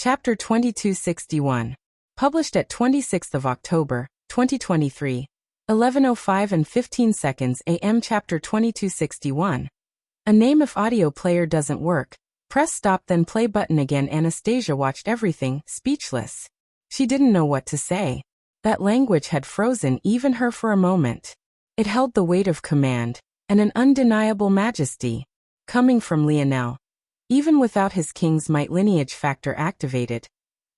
Chapter 2261. Published at 26th of October, 2023. 11:05 and 15 seconds AM. Chapter 2261. A name. If audio player doesn't work, press stop then play button again. Anastasia watched everything, speechless. She didn't know what to say. That language had frozen even her for a moment. It held the weight of command, and an undeniable majesty. Coming from Lionel. Even without his king's might lineage factor activated,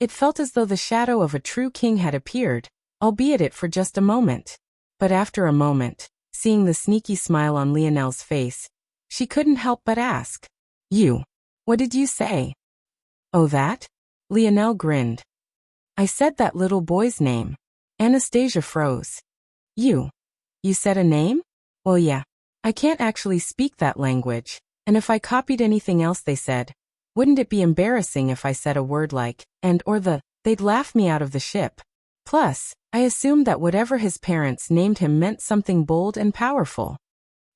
it felt as though the shadow of a true king had appeared, albeit it for just a moment. But after a moment, seeing the sneaky smile on Lionel's face, she couldn't help but ask, "You? What did you say?" "Oh, that?" Lionel grinned. "I said that little boy's name." Anastasia froze. You said a name?" "Well, yeah. I can't actually speak that language. And if I copied anything else they said, wouldn't it be embarrassing if I said a word like, and or the, they'd laugh me out of the ship. Plus, I assumed that whatever his parents named him meant something bold and powerful.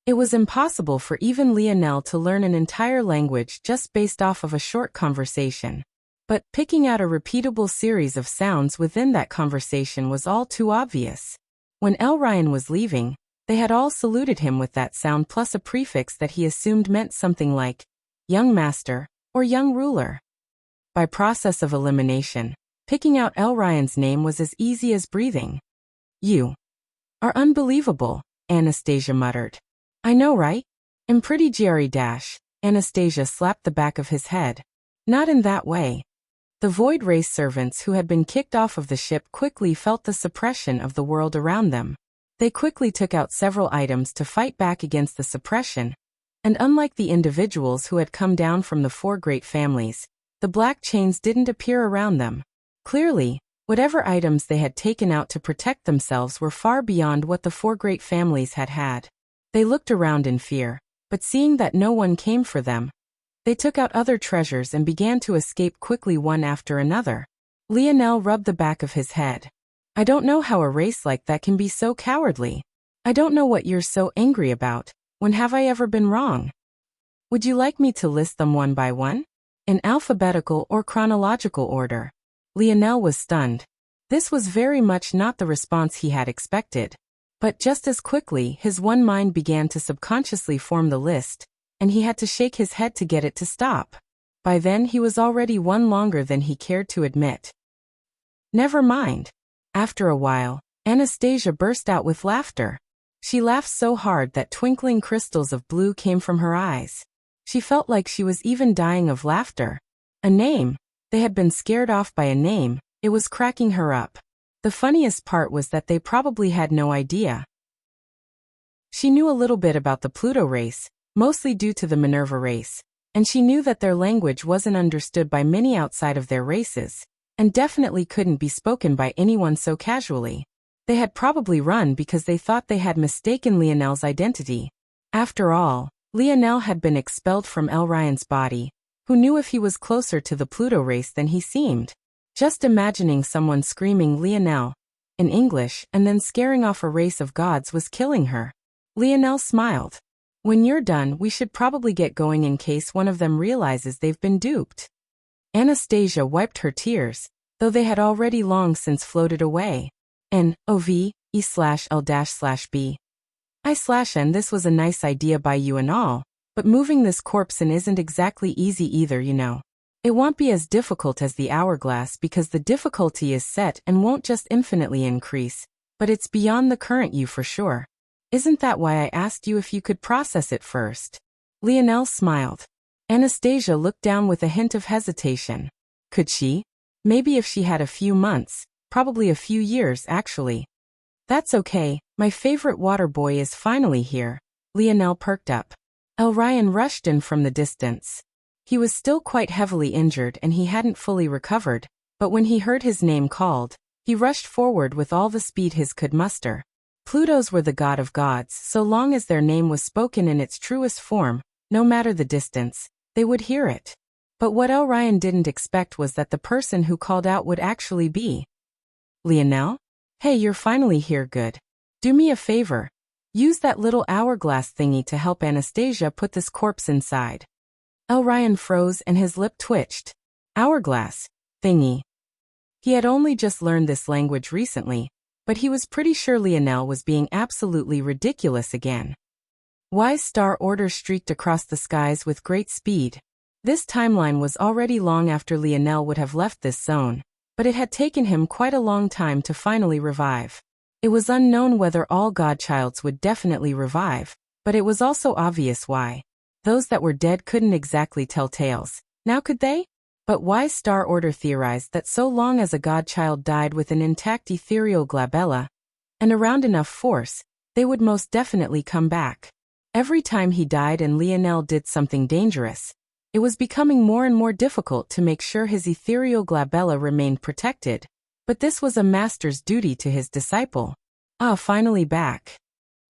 It was impossible for even Lionel to learn an entire language just based off of a short conversation. But picking out a repeatable series of sounds within that conversation was all too obvious. When Ryan was leaving, they had all saluted him with that sound plus a prefix that he assumed meant something like, young master, or young ruler. By process of elimination, picking out Ryan's name was as easy as breathing. "You are unbelievable," Anastasia muttered. "I know, right? I'm pretty Jerry dash." Anastasia slapped the back of his head. "Not in that way." The void race servants who had been kicked off of the ship quickly felt the suppression of the world around them. They quickly took out several items to fight back against the suppression, and unlike the individuals who had come down from the four great families, the black chains didn't appear around them. Clearly, whatever items they had taken out to protect themselves were far beyond what the four great families had had. They looked around in fear, but seeing that no one came for them, they took out other treasures and began to escape quickly one after another. Lionel rubbed the back of his head. "I don't know how a race like that can be so cowardly. I don't know what you're so angry about. When have I ever been wrong? Would you like me to list them one by one? In alphabetical or chronological order?" Lionel was stunned. This was very much not the response he had expected. But just as quickly, his one mind began to subconsciously form the list, and he had to shake his head to get it to stop. By then he was already one longer than he cared to admit. "Never mind." After a while, Anastasia burst out with laughter. She laughed so hard that twinkling crystals of blue came from her eyes. She felt like she was even dying of laughter. A name. They had been scared off by a name. It was cracking her up. The funniest part was that they probably had no idea. She knew a little bit about the Pluto race, mostly due to the Minerva race, and she knew that their language wasn't understood by many outside of their races, and definitely couldn't be spoken by anyone so casually. They had probably run because they thought they had mistaken Lionel's identity. After all, Lionel had been expelled from Ryan's body. Who knew if he was closer to the Pluto race than he seemed? Just imagining someone screaming Lionel in English and then scaring off a race of gods was killing her. Lionel smiled. "When you're done, we should probably get going in case one of them realizes they've been duped." Anastasia wiped her tears, though they had already long since floated away. "N-O-V-E/L-/B. I/N This was a nice idea by you and all, but moving this corpse in isn't exactly easy either, you know. It won't be as difficult as the hourglass because the difficulty is set and won't just infinitely increase, but it's beyond the current you for sure. Isn't that why I asked you if you could process it first?" Lionel smiled. Anastasia looked down with a hint of hesitation. Could she? Maybe if she had a few months, probably a few years actually. "That's okay, my favorite water boy is finally here." Lionel perked up. Ryan rushed in from the distance. He was still quite heavily injured and he hadn't fully recovered, but when he heard his name called, he rushed forward with all the speed his could muster. Plutos were the god of gods. So long as their name was spoken in its truest form, no matter the distance, they would hear it. But what Ryan didn't expect was that the person who called out would actually be Lionel? "Hey, you're finally here, good. Do me a favor. Use that little hourglass thingy to help Anastasia put this corpse inside." Ryan froze and his lip twitched. "Hourglass? thingy. He had only just learned this language recently, but he was pretty sure Lionel was being absolutely ridiculous again. Wise star orders streaked across the skies with great speed. This timeline was already long after Lionel would have left this zone, but it had taken him quite a long time to finally revive. It was unknown whether all godchilds would definitely revive, but it was also obvious why. Those that were dead couldn't exactly tell tales, now could they? But Wise Star Order theorized that so long as a godchild died with an intact ethereal glabella, and around enough force, they would most definitely come back. Every time he died and Lionel did something dangerous, it was becoming more and more difficult to make sure his ethereal glabella remained protected, but this was a master's duty to his disciple. Finally back.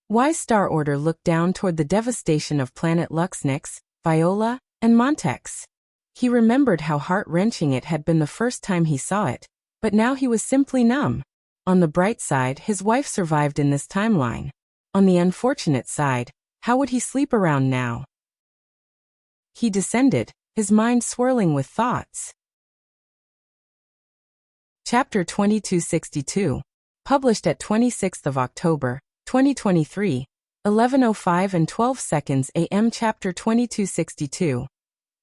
Wise Star Order looked down toward the devastation of planet Luxnix, Viola, and Montex. He remembered how heart-wrenching it had been the first time he saw it, but now he was simply numb. On the bright side, his wife survived in this timeline. On the unfortunate side, how would he sleep around now? He descended, his mind swirling with thoughts. Chapter 2262. Published at 26th of October, 2023, 11:05 and 12 seconds AM. Chapter 2262.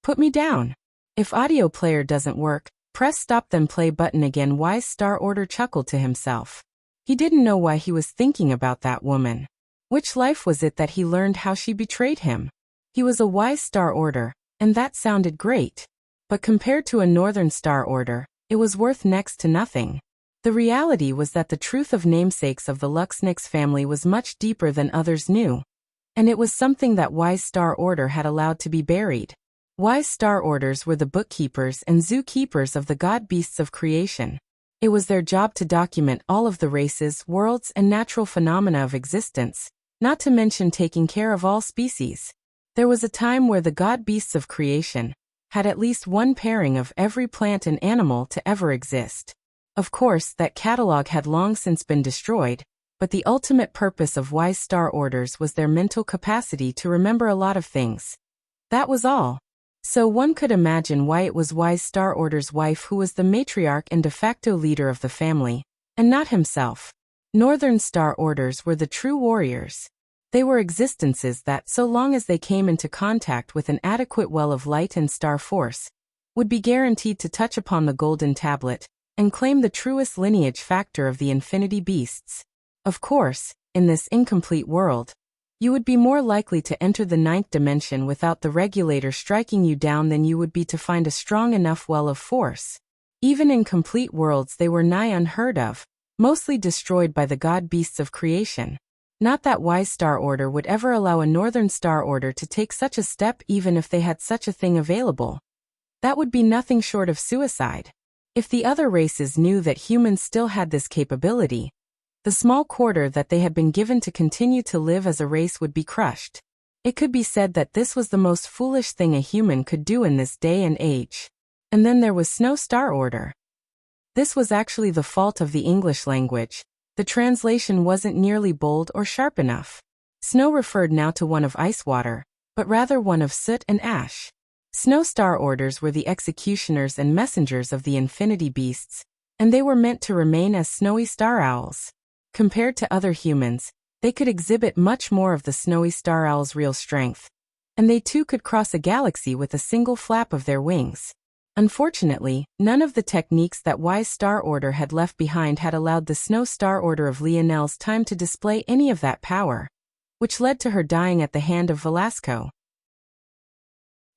Put me down. If audio player doesn't work, press stop then play button again. Wise Star Order chuckled to himself. He didn't know why he was thinking about that woman. Which life was it that he learned how she betrayed him? He was a Wise Star Order, and that sounded great. But compared to a Northern Star Order, it was worth next to nothing. The reality was that the truth of namesakes of the Luxnix family was much deeper than others knew. And it was something that Wise Star Order had allowed to be buried. Wise Star Orders were the bookkeepers and zookeepers of the god beasts of creation. It was their job to document all of the races, worlds, and natural phenomena of existence, not to mention taking care of all species. There was a time where the god beasts of creation had at least one pairing of every plant and animal to ever exist. Of course, that catalog had long since been destroyed, but the ultimate purpose of Wise Star Orders was their mental capacity to remember a lot of things. That was all. So one could imagine why it was Wise Star Order's wife who was the matriarch and de facto leader of the family, and not himself. Northern Star Orders were the true warriors. They were existences that, so long as they came into contact with an adequate well of light and star force, would be guaranteed to touch upon the golden tablet and claim the truest lineage factor of the infinity beasts. Of course, in this incomplete world, you would be more likely to enter the ninth dimension without the regulator striking you down than you would be to find a strong enough well of force. Even in complete worlds they were nigh unheard of, mostly destroyed by the god beasts of creation. Not that Wise Star Order would ever allow a Northern Star Order to take such a step even if they had such a thing available. That would be nothing short of suicide. If the other races knew that humans still had this capability, the small quarter that they had been given to continue to live as a race would be crushed. It could be said that this was the most foolish thing a human could do in this day and age. And then there was Snow Star Order. This was actually the fault of the English language. The translation wasn't nearly bold or sharp enough. Snow referred now to one of ice water, but rather one of soot and ash. Snow Star Orders were the executioners and messengers of the infinity beasts, and they were meant to remain as snowy star owls. Compared to other humans, they could exhibit much more of the snowy star owl's real strength, and they too could cross a galaxy with a single flap of their wings. Unfortunately, none of the techniques that Wise Star Order had left behind had allowed the Snow Star Order of Lionel's time to display any of that power, which led to her dying at the hand of Velasco.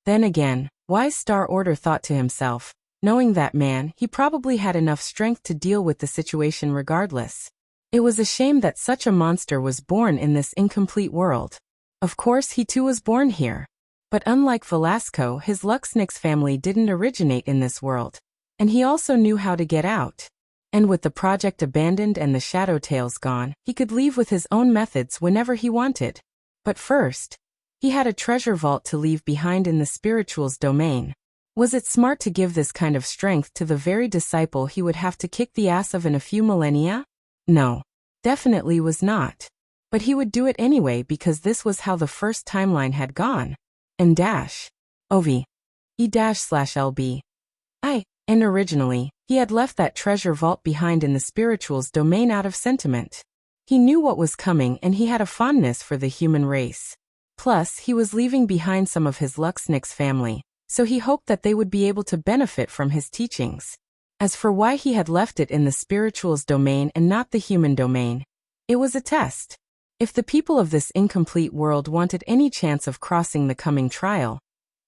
Then again, Wise Star Order thought to himself, knowing that man, he probably had enough strength to deal with the situation regardless. It was a shame that such a monster was born in this incomplete world. Of course he too was born here. But unlike Velasco, his Luxnix family didn't originate in this world, and he also knew how to get out. And with the project abandoned and the Shadow Tales gone, he could leave with his own methods whenever he wanted. But first, he had a treasure vault to leave behind in the spirituals domain. Was it smart to give this kind of strength to the very disciple he would have to kick the ass of in a few millennia? No, definitely was not. But he would do it anyway because this was how the first timeline had gone. And /OV/E/LB. And originally, he had left that treasure vault behind in the spirituals domain out of sentiment. He knew what was coming and he had a fondness for the human race. Plus, he was leaving behind some of his Luxnix family, so he hoped that they would be able to benefit from his teachings. As for why he had left it in the spirituals domain and not the human domain, it was a test. If the people of this incomplete world wanted any chance of crossing the coming trial,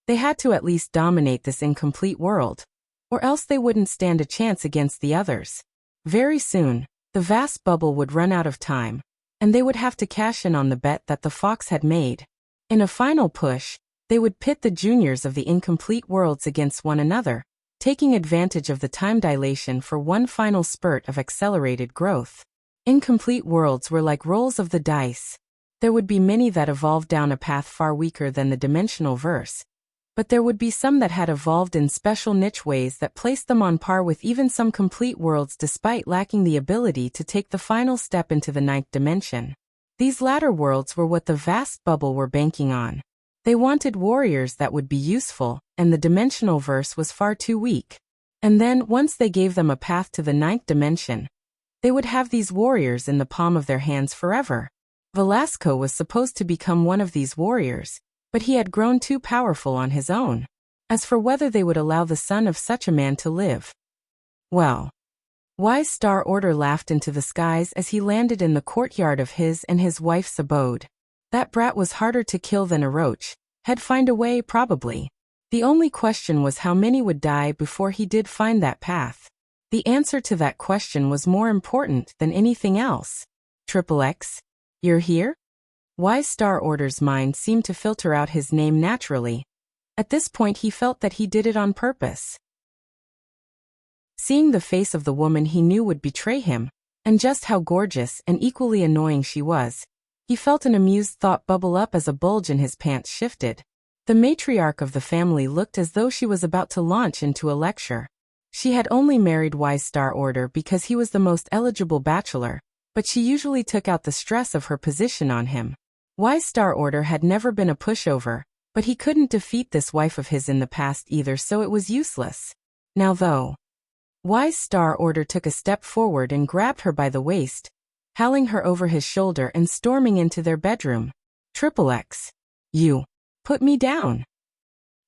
they had to at least dominate this incomplete world, or else they wouldn't stand a chance against the others. Very soon, the vast bubble would run out of time, and they would have to cash in on the bet that the fox had made. In a final push, they would pit the juniors of the incomplete worlds against one another, taking advantage of the time dilation for one final spurt of accelerated growth. Incomplete worlds were like rolls of the dice. There would be many that evolved down a path far weaker than the dimensional verse, but there would be some that had evolved in special niche ways that placed them on par with even some complete worlds despite lacking the ability to take the final step into the ninth dimension. These latter worlds were what the vast bubble were banking on. They wanted warriors that would be useful, and the dimensional verse was far too weak. And then, once they gave them a path to the ninth dimension, they would have these warriors in the palm of their hands forever. Velasco was supposed to become one of these warriors, but he had grown too powerful on his own. As for whether they would allow the son of such a man to live, well, Wise Star Order laughed into the skies as he landed in the courtyard of his and his wife's abode. That brat was harder to kill than a roach. He'd find a way, probably. The only question was how many would die before he did find that path. The answer to that question was more important than anything else. XXX, you're here? Wise Star Order's mind seemed to filter out his name naturally. At this point he felt that he did it on purpose. Seeing the face of the woman he knew would betray him, and just how gorgeous and equally annoying she was, he felt an amused thought bubble up as a bulge in his pants shifted. The matriarch of the family looked as though she was about to launch into a lecture. She had only married Wise Star Order because he was the most eligible bachelor, but she usually took out the stress of her position on him. Wise Star Order had never been a pushover, but he couldn't defeat this wife of his in the past either, so it was useless. Now though, Wise Star Order took a step forward and grabbed her by the waist, howling her over his shoulder and storming into their bedroom. XXX, you put me down.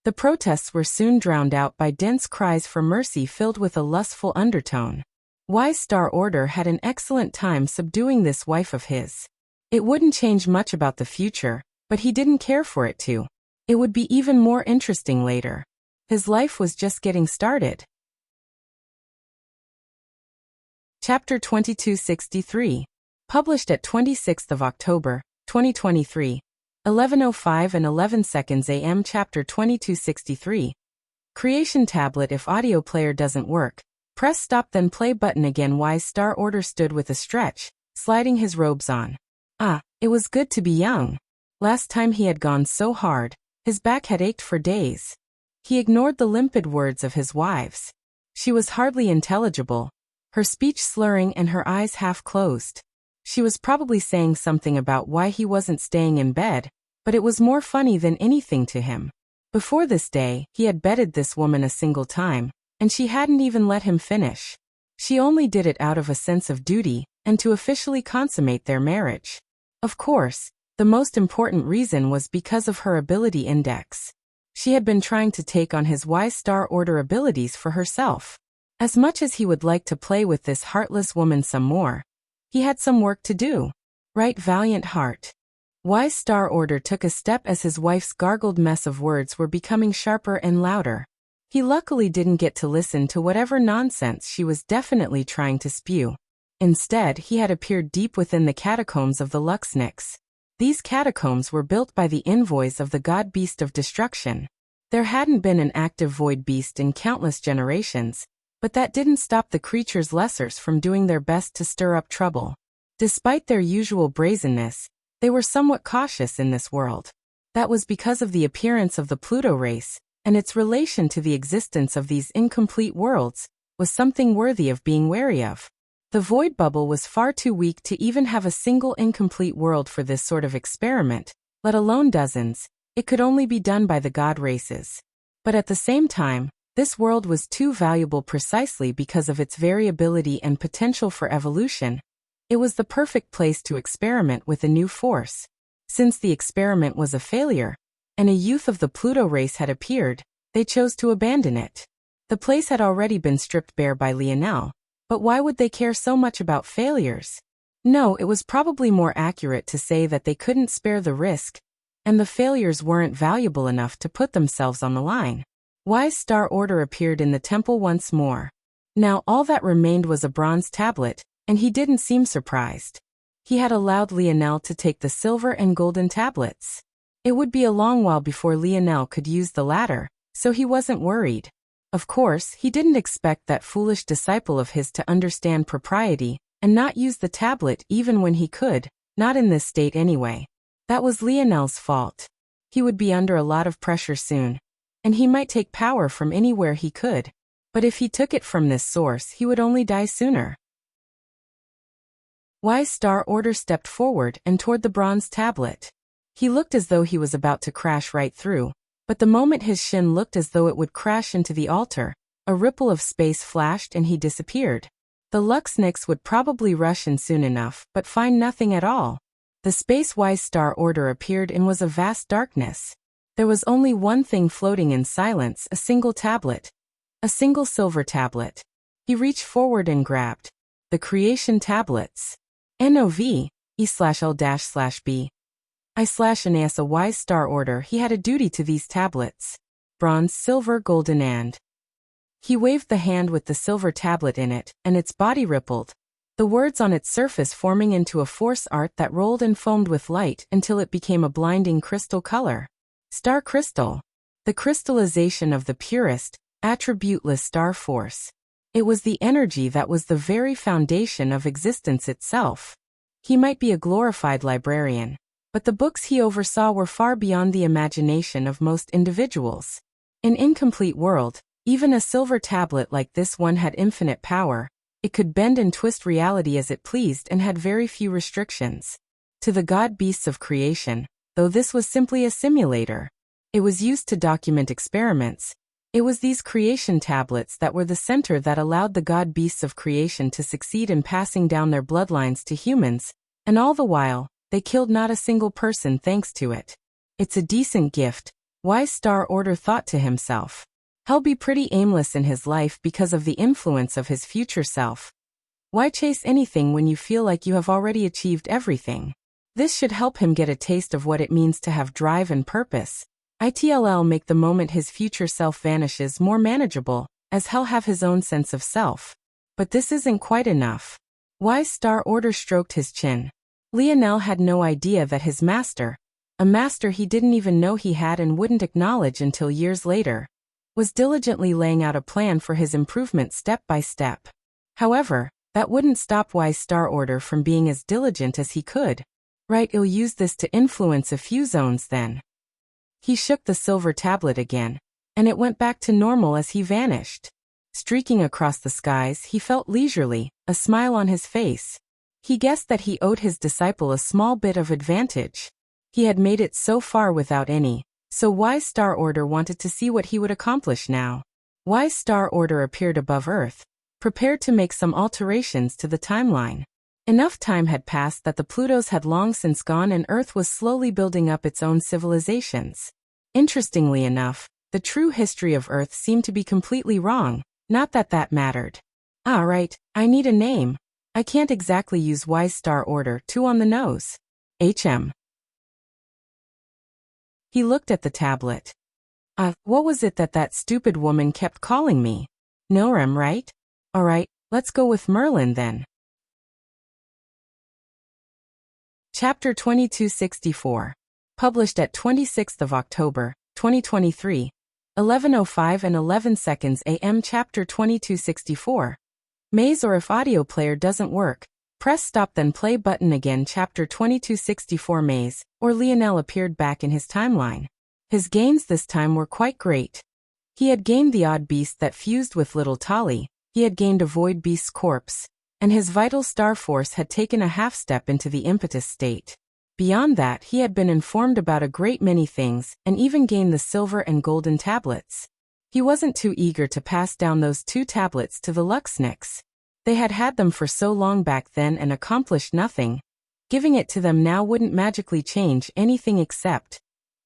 The protests were soon drowned out by dense cries for mercy filled with a lustful undertone. Wise Star Order had an excellent time subduing this wife of his. It wouldn't change much about the future, but he didn't care for it to. It would be even more interesting later. His life was just getting started. Chapter 2263. Published at 26th of October, 2023, 11:05 and 11 seconds AM. Chapter 2263. Creation tablet. If audio player doesn't work, press stop then play button again. Wise Star Order stood with a stretch, sliding his robes on. It was good to be young. Last time he had gone so hard, his back had ached for days. He ignored the limpid words of his wives. She was hardly intelligible, her speech slurring and her eyes half closed. She was probably saying something about why he wasn't staying in bed, but it was more funny than anything to him. Before this day, he had bedded this woman a single time, and she hadn't even let him finish. She only did it out of a sense of duty, and to officially consummate their marriage. Of course, the most important reason was because of her ability index. She had been trying to take on his Wise Star Order abilities for herself. As much as he would like to play with this heartless woman some more, he had some work to do. Right, valiant heart. Wise Star Order took a step as his wife's gargled mess of words were becoming sharper and louder. He luckily didn't get to listen to whatever nonsense she was definitely trying to spew. Instead, he had appeared deep within the catacombs of the Luxnix. These catacombs were built by the envoys of the god beast of destruction. There hadn't been an active void beast in countless generations, but that didn't stop the creature's lessers from doing their best to stir up trouble. Despite their usual brazenness, they were somewhat cautious in this world. That was because of the appearance of the Pluto race, and its relation to the existence of these incomplete worlds was something worthy of being wary of. The void bubble was far too weak to even have a single incomplete world for this sort of experiment, let alone dozens. It could only be done by the god races. But at the same time, This world was too valuable precisely because of its variability and potential for evolution. It was the perfect place to experiment with a new force. Since the experiment was a failure, and a youth of the Pluto race had appeared, they chose to abandon it. The place had already been stripped bare by Lionel, but why would they care so much about failures? No, it was probably more accurate to say that they couldn't spare the risk, and the failures weren't valuable enough to put themselves on the line. Wise Star Order appeared in the temple once more. Now all that remained was a bronze tablet, and he didn't seem surprised. He had allowed Lionel to take the silver and golden tablets. It would be a long while before Lionel could use the latter, so he wasn't worried. Of course, he didn't expect that foolish disciple of his to understand propriety and not use the tablet even when he could, not in this state anyway. That was Lionel's fault. He would be under a lot of pressure soon, and he might take power from anywhere he could, but if he took it from this source he would only die sooner. Wise Star Order stepped forward and toward the bronze tablet. He looked as though he was about to crash right through, but the moment his shin looked as though it would crash into the altar, a ripple of space flashed and he disappeared. The Luxnix would probably rush in soon enough, but find nothing at all. The space Wise Star Order appeared in was a vast darkness. There was only one thing floating in silence, a single tablet. A single silver tablet. He reached forward and grabbed the creation tablets. NOV, E/L/B. I/N as a Wise Star Order, he had a duty to these tablets. Bronze, silver, golden and. He waved the hand with the silver tablet in it, and its body rippled, the words on its surface forming into a force art that rolled and foamed with light until it became a blinding crystal color. Star crystal. The crystallization of the purest, attributeless star force. It was the energy that was the very foundation of existence itself. He might be a glorified librarian, but the books he oversaw were far beyond the imagination of most individuals. In an incomplete world, even a silver tablet like this one had infinite power. It could bend and twist reality as it pleased and had very few restrictions. To the god beasts of creation, though this was simply a simulator, it was used to document experiments. It was these creation tablets that were the center that allowed the god beasts of creation to succeed in passing down their bloodlines to humans, and all the while, they killed not a single person thanks to it. It's a decent gift, Wise Star Order thought to himself. He'll be pretty aimless in his life because of the influence of his future self. Why chase anything when you feel like you have already achieved everything? This should help him get a taste of what it means to have drive and purpose. It'll make the moment his future self vanishes more manageable, as he'll have his own sense of self. But this isn't quite enough. Wise Star Order stroked his chin. Lionel had no idea that his master, a master he didn't even know he had and wouldn't acknowledge until years later, was diligently laying out a plan for his improvement step by step. However, that wouldn't stop Wise Star Order from being as diligent as he could. Right, he'll use this to influence a few zones then. He shook the silver tablet again, and it went back to normal as he vanished. Streaking across the skies, he felt leisurely, a smile on his face. He guessed that he owed his disciple a small bit of advantage. He had made it so far without any, so Wise Star Order wanted to see what he would accomplish now. Wise Star Order appeared above Earth, prepared to make some alterations to the timeline. Enough time had passed that the Plutos had long since gone and Earth was slowly building up its own civilizations. Interestingly enough, the true history of Earth seemed to be completely wrong, not that that mattered. Right, I need a name. I can't exactly use Wise Star Order, too on the nose. HM. He looked at the tablet. What was it that stupid woman kept calling me? Norem, right? Alright, let's go with Merlin then. Chapter 2264. Published at 26th of October, 2023, 11:05 and 11 seconds AM. Chapter 2264. Maze or if audio player doesn't work, press stop then play button again. Chapter 2264 Maze, or Lionel appeared back in his timeline. His gains this time were quite great. He had gained the odd beast that fused with little Tali, he had gained a void beast's corpse, and his vital star force had taken a half step into the impetus state. Beyond that, he had been informed about a great many things, and even gained the silver and golden tablets. He wasn't too eager to pass down those 2 tablets to the Luxniks. They had had them for so long back then and accomplished nothing. Giving it to them now wouldn't magically change anything except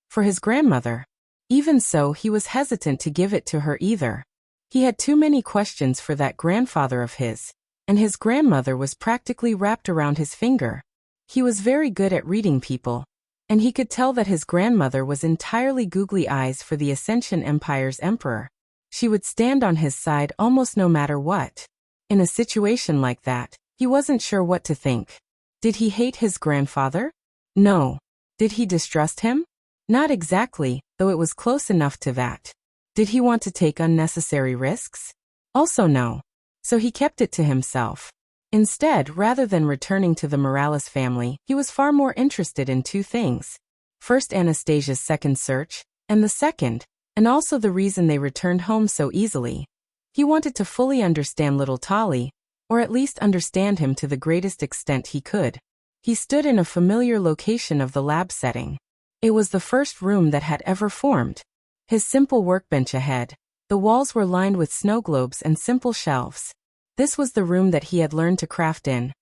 for his grandmother. Even so, he was hesitant to give it to her either. He had too many questions for that grandfather of his, and his grandmother was practically wrapped around his finger. He was very good at reading people, and he could tell that his grandmother was entirely googly eyes for the Ascension Empire's emperor. She would stand on his side almost no matter what. In a situation like that, he wasn't sure what to think. Did he hate his grandfather? No. Did he distrust him? Not exactly, though it was close enough to that. Did he want to take unnecessary risks? Also no. So he kept it to himself. Instead, rather than returning to the Morales family, he was far more interested in 2 things. First, Anastasia's second search, and the second, and also the reason they returned home so easily. He wanted to fully understand little Tali, or at least understand him to the greatest extent he could. He stood in a familiar location of the lab setting. It was the first room that had ever formed. His simple workbench ahead. The walls were lined with snow globes and simple shelves. This was the room that he had learned to craft in.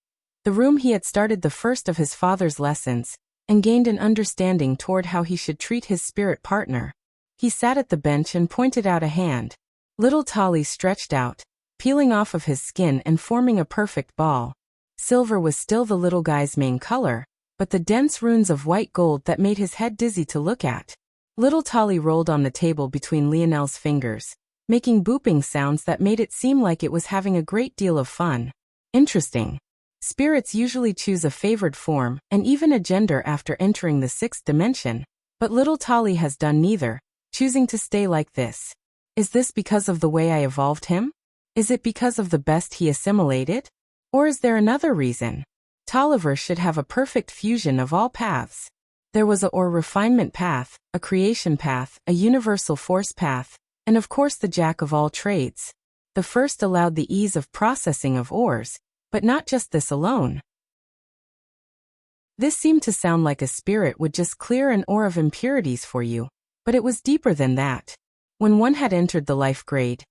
The room he had started the first of his father's lessons, and gained an understanding toward how he should treat his spirit partner. He sat at the bench and pointed out a hand. Little Tali stretched out, peeling off of his skin and forming a perfect ball. Silver was still the little guy's main color, but the dense runes of white gold that made his head dizzy to look at. Little Tali rolled on the table between Lionel's fingers, making booping sounds that made it seem like it was having a great deal of fun. Interesting. Spirits usually choose a favored form and even a gender after entering the 6th dimension, but little Tali has done neither, choosing to stay like this. Is this because of the way I evolved him? Is it because of the best he assimilated? Or is there another reason? Tolliver should have a perfect fusion of all paths. There was a refinement path, a creation path, a universal force path, and of course the jack of all trades. The first allowed the ease of processing of ores, but not just this alone. This seemed to sound like a spirit would just clear an ore of impurities for you, but it was deeper than that. When one had entered the life grade,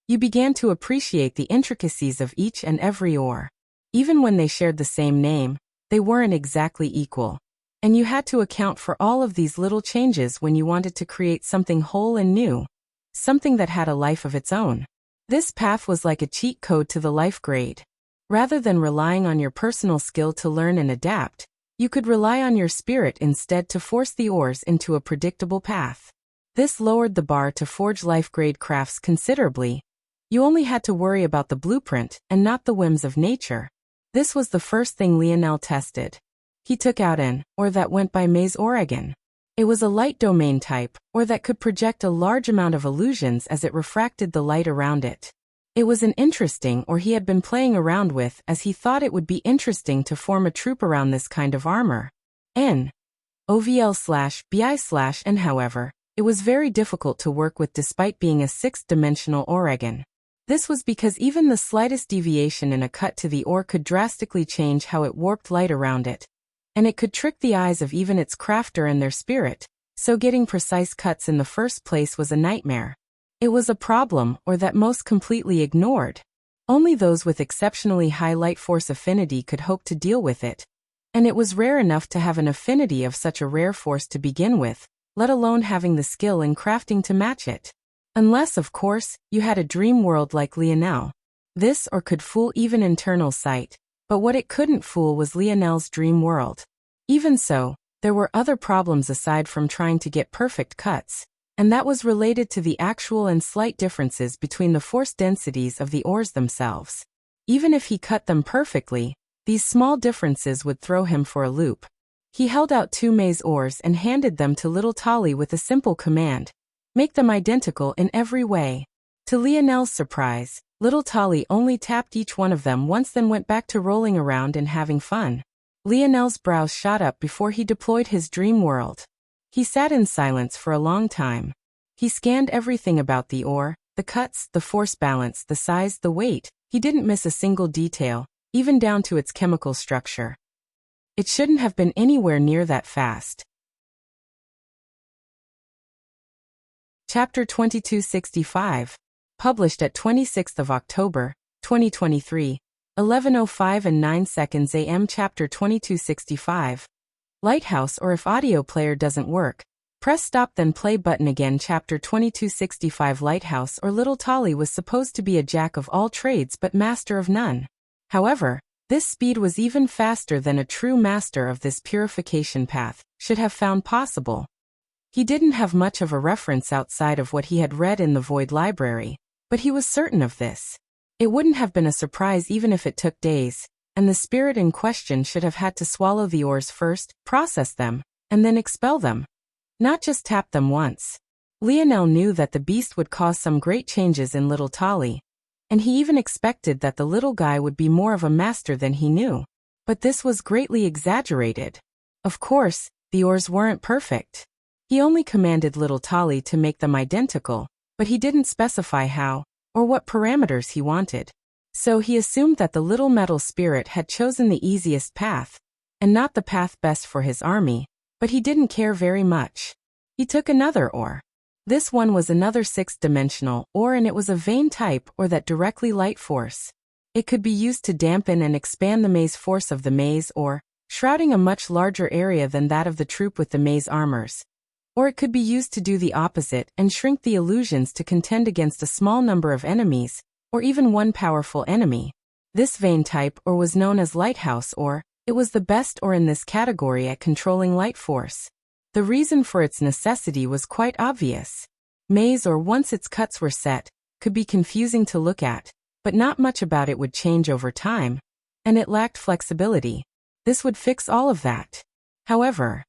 you began to appreciate the intricacies of each and every ore. Even when they shared the same name, they weren't exactly equal. And you had to account for all of these little changes when you wanted to create something whole and new. Something that had a life of its own. This path was like a cheat code to the life grade. Rather than relying on your personal skill to learn and adapt, you could rely on your spirit instead to force the ores into a predictable path. This lowered the bar to forge life grade crafts considerably. You only had to worry about the blueprint and not the whims of nature. This was the first thing Lionel tested. He took out an ore that went by Maze Oregon. It was a light domain type, or that could project a large amount of illusions as it refracted the light around it. It was an interesting ore he had been playing around with, as he thought it would be interesting to form a troop around this kind of armor. OVL/BI/N however, it was very difficult to work with despite being a 6th-dimensional Oregon. This was because even the slightest deviation in a cut to the ore could drastically change how it warped light around it. And it could trick the eyes of even its crafter and their spirit, so getting precise cuts in the first place was a nightmare. It was a problem, or that most completely ignored. Only those with exceptionally high light force affinity could hope to deal with it. And it was rare enough to have an affinity of such a rare force to begin with, let alone having the skill in crafting to match it. Unless, of course, you had a dream world like Lionel. This or could fool even internal sight, but what it couldn't fool was Lionel's dream world. Even so, there were other problems aside from trying to get perfect cuts, and that was related to the actual and slight differences between the force densities of the ores themselves. Even if he cut them perfectly, these small differences would throw him for a loop. He held out 2 maze ores and handed them to little Tali with a simple command. Make them identical in every way. To Lionel's surprise, little Tali only tapped each one of them once, then went back to rolling around and having fun. Lionel's brows shot up before he deployed his dream world. He sat in silence for a long time. He scanned everything about the ore, the cuts, the force balance, the size, the weight. He didn't miss a single detail, even down to its chemical structure. It shouldn't have been anywhere near that fast. Chapter 2265. Published at 26th of October, 2023, 11:05 and 9 seconds AM. Chapter 2265. Lighthouse, or if audio player doesn't work, press stop then play button again. Chapter 2265. Lighthouse, or Little Tolly, was supposed to be a jack of all trades but master of none. However, this speed was even faster than a true master of this purification path should have found possible. He didn't have much of a reference outside of what he had read in the Void Library, but he was certain of this. It wouldn't have been a surprise even if it took days, and the spirit in question should have had to swallow the ores first, process them, and then expel them. Not just tap them once. Lionel knew that the beast would cause some great changes in Little Tolly, and he even expected that the little guy would be more of a master than he knew. But this was greatly exaggerated. Of course, the ores weren't perfect. He only commanded Little Tolly to make them identical, but he didn't specify how, or what parameters he wanted. So he assumed that the little metal spirit had chosen the easiest path, and not the path best for his army, but he didn't care very much. He took another ore. This one was another 6th-dimensional ore, and it was a vein type or that directly light force. It could be used to dampen and expand the maze force of the maze, or shrouding a much larger area than that of the troop with the maze armors. Or it could be used to do the opposite and shrink the illusions to contend against a small number of enemies, or even one powerful enemy. This vein type ore was known as Lighthouse ore. It was the best ore in this category at controlling light force. The reason for its necessity was quite obvious. Maze ore, once its cuts were set, could be confusing to look at, but not much about it would change over time, and it lacked flexibility. This would fix all of that. However,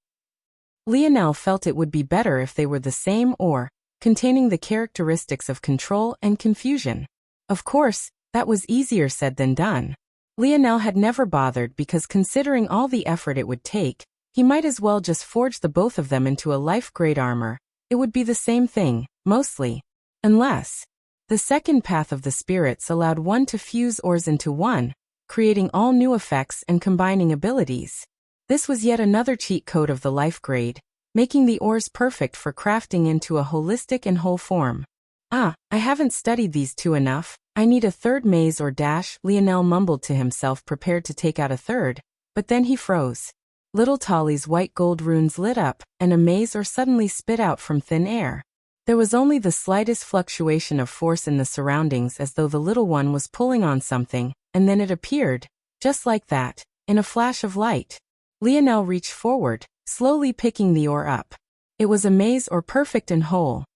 Lionel felt it would be better if they were the same ore, containing the characteristics of control and confusion. Of course, that was easier said than done. Lionel had never bothered because, considering all the effort it would take, he might as well just forge the both of them into a life-grade armor. It would be the same thing, mostly. Unless the second path of the spirits allowed one to fuse ores into one, creating all new effects and combining abilities. This was yet another cheat code of the life grade, making the ores perfect for crafting into a holistic and whole form. I haven't studied these two enough. I need a third maze or dash, Lionel mumbled to himself, prepared to take out a third, but then he froze. Little Tolly's white gold runes lit up, and a maze or suddenly spit out from thin air. There was only the slightest fluctuation of force in the surroundings, as though the little one was pulling on something, and then it appeared, just like that, in a flash of light. Lionel reached forward, slowly picking the ore up. It was a maze ore, perfect and whole.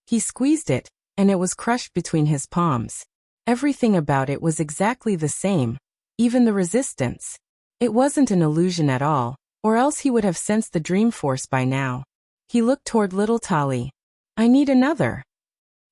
He squeezed it, and it was crushed between his palms. Everything about it was exactly the same, even the resistance. It wasn't an illusion at all, or else he would have sensed the dream force by now. He looked toward Little Tolly. I need another.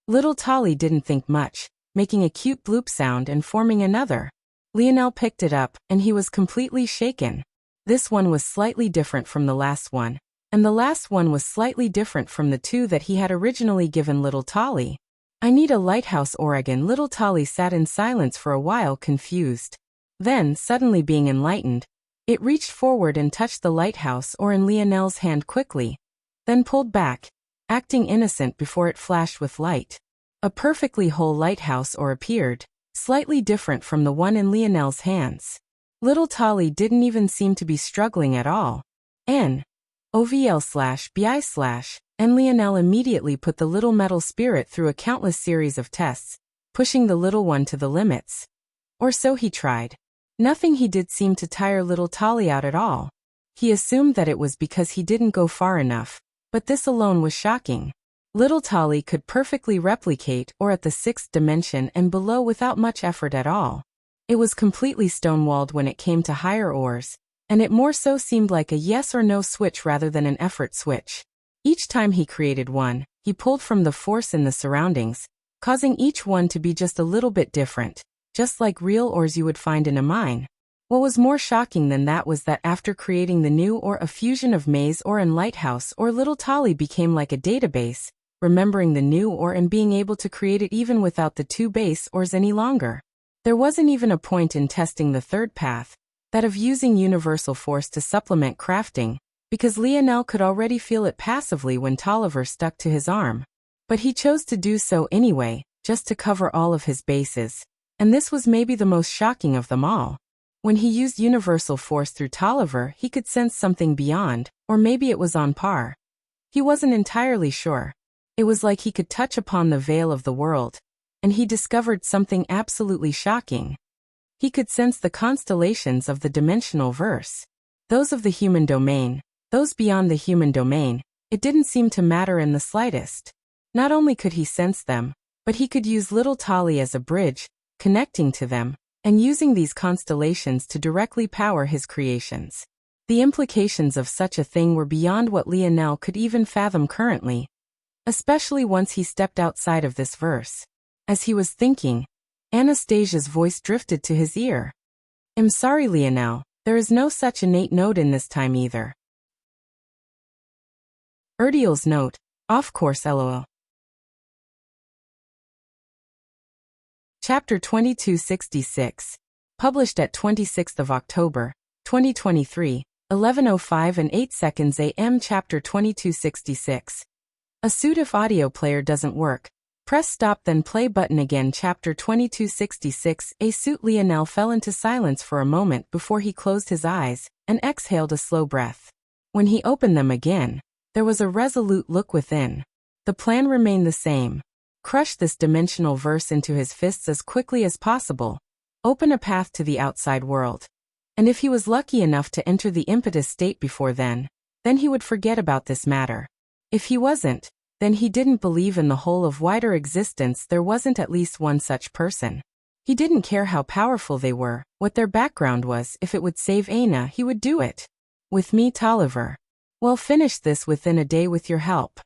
Little Tolly didn't think much, making a cute bloop sound and forming another. Lionel picked it up, and he was completely shaken. This one was slightly different from the last one, and the last one was slightly different from the two that he had originally given Little Tolly. I need a lighthouse ore again. Little Tolly sat in silence for a while, confused. Then, suddenly being enlightened, it reached forward and touched the lighthouse ore in Lionel's hand quickly, then pulled back, acting innocent before it flashed with light. A perfectly whole lighthouse ore appeared, slightly different from the one in Lionel's hands. Little Tolly didn't even seem to be struggling at all. NOVL/BI/, and Lionel immediately put the little metal spirit through a countless series of tests, pushing the little one to the limits. Or so he tried. Nothing he did seemed to tire Little Tolly out at all. He assumed that it was because he didn't go far enough, but this alone was shocking. Little Tolly could perfectly replicate ore at the 6th dimension and below without much effort at all. It was completely stonewalled when it came to higher ores, and it more so seemed like a yes or no switch rather than an effort switch. Each time he created one, he pulled from the force in the surroundings, causing each one to be just a little bit different, just like real ores you would find in a mine. What was more shocking than that was that after creating the new ore, a fusion of maze ore and lighthouse ore, Little Tolly became like a database, remembering the new ore and being able to create it even without the two base ores any longer. There wasn't even a point in testing the third path, that of using universal force to supplement crafting, because Lionel could already feel it passively when Tolliver stuck to his arm. But he chose to do so anyway, just to cover all of his bases. And this was maybe the most shocking of them all. When he used universal force through Tolliver, he could sense something beyond, or maybe it was on par. He wasn't entirely sure. It was like he could touch upon the veil of the world, and he discovered something absolutely shocking. He could sense the constellations of the dimensional verse. Those of the human domain, those beyond the human domain, it didn't seem to matter in the slightest. Not only could he sense them, but he could use little Tolly as a bridge, connecting to them, and using these constellations to directly power his creations. The implications of such a thing were beyond what Lionel could even fathom currently, especially once he stepped outside of this verse. As he was thinking, Anastasia's voice drifted to his ear. "I'm sorry, Lionel, there is no such innate note in this time either." Erdél's note, off course lol. Chapter 2266. Published at 26th of October, 2023, 11:05 and 8 seconds AM. Chapter 2266. A suit if audio player doesn't work. Press stop then play button again. Chapter 2266. A suit. Lionel fell into silence for a moment before he closed his eyes and exhaled a slow breath. When he opened them again, there was a resolute look within. The plan remained the same. Crush this dimensional verse into his fists as quickly as possible. Open a path to the outside world. And if he was lucky enough to enter the impetus state before then he would forget about this matter. If he wasn't, then he didn't believe in the whole of wider existence. There wasn't at least one such person. He didn't care how powerful they were, what their background was. If it would save Aina, he would do it. With me, Tolliver. Well, finish this within a day with your help.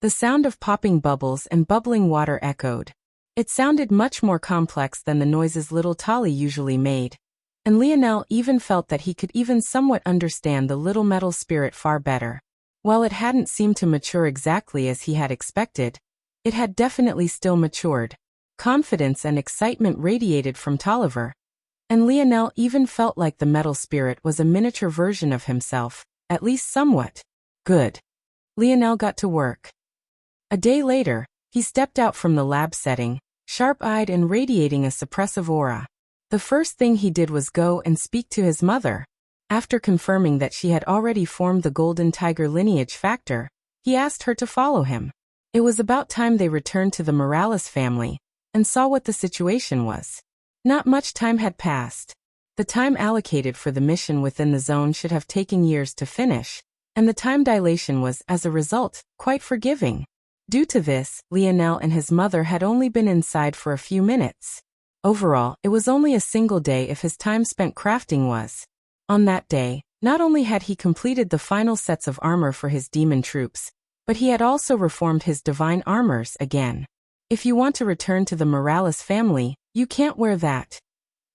The sound of popping bubbles and bubbling water echoed. It sounded much more complex than the noises little Tolly usually made. And Lionel even felt that he could even somewhat understand the little metal spirit far better. While it hadn't seemed to mature exactly as he had expected, it had definitely still matured. Confidence and excitement radiated from Tolliver. And Lionel even felt like the metal spirit was a miniature version of himself, at least somewhat. Good. Lionel got to work. A day later, he stepped out from the lab setting, sharp-eyed and radiating a suppressive aura. The first thing he did was go and speak to his mother. After confirming that she had already formed the Golden Tiger lineage factor, he asked her to follow him. It was about time they returned to the Morales family and saw what the situation was. Not much time had passed. The time allocated for the mission within the zone should have taken years to finish, and the time dilation was, as a result, quite forgiving. Due to this, Lionel and his mother had only been inside for a few minutes. Overall, it was only a single day if his time spent crafting was. On that day, not only had he completed the final sets of armor for his demon troops, but he had also reformed his divine armors again. If you want to return to the Morales family, you can't wear that,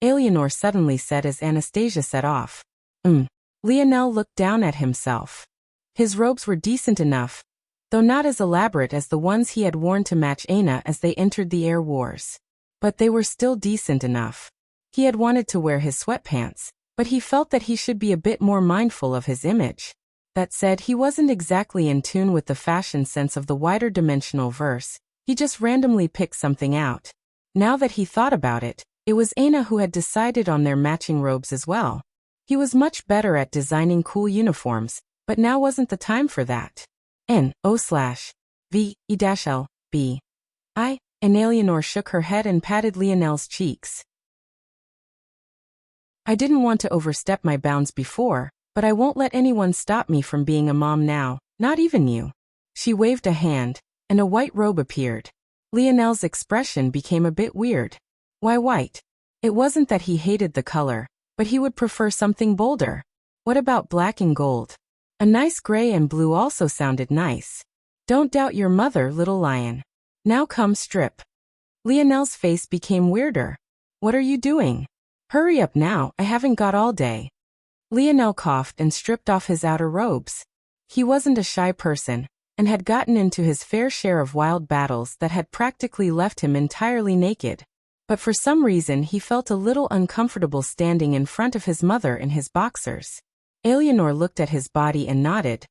Eleanor suddenly said as Anastasia set off. Lionel looked down at himself. His robes were decent enough, though not as elaborate as the ones he had worn to match Aina as they entered the air wars. But they were still decent enough. He had wanted to wear his sweatpants, but he felt that he should be a bit more mindful of his image. That said, he wasn't exactly in tune with the fashion sense of the wider dimensional verse. He just randomly picked something out. Now that he thought about it, it was Aina who had decided on their matching robes as well. He was much better at designing cool uniforms, but now wasn't the time for that. N-O/V-E-L-B-I, and Eleanor shook her head and patted Lionel's cheeks. I didn't want to overstep my bounds before, but I won't let anyone stop me from being a mom now, not even you. She waved a hand, and a white robe appeared. Lionel's expression became a bit weird. Why white? It wasn't that he hated the color, but he would prefer something bolder. What about black and gold? A nice gray and blue also sounded nice. Don't doubt your mother, little lion. Now come strip. Lionel's face became weirder. What are you doing? Hurry up now, I haven't got all day. Lionel coughed and stripped off his outer robes. He wasn't a shy person, and had gotten into his fair share of wild battles that had practically left him entirely naked. But for some reason he felt a little uncomfortable standing in front of his mother in his boxers. Eleanor looked at his body and nodded,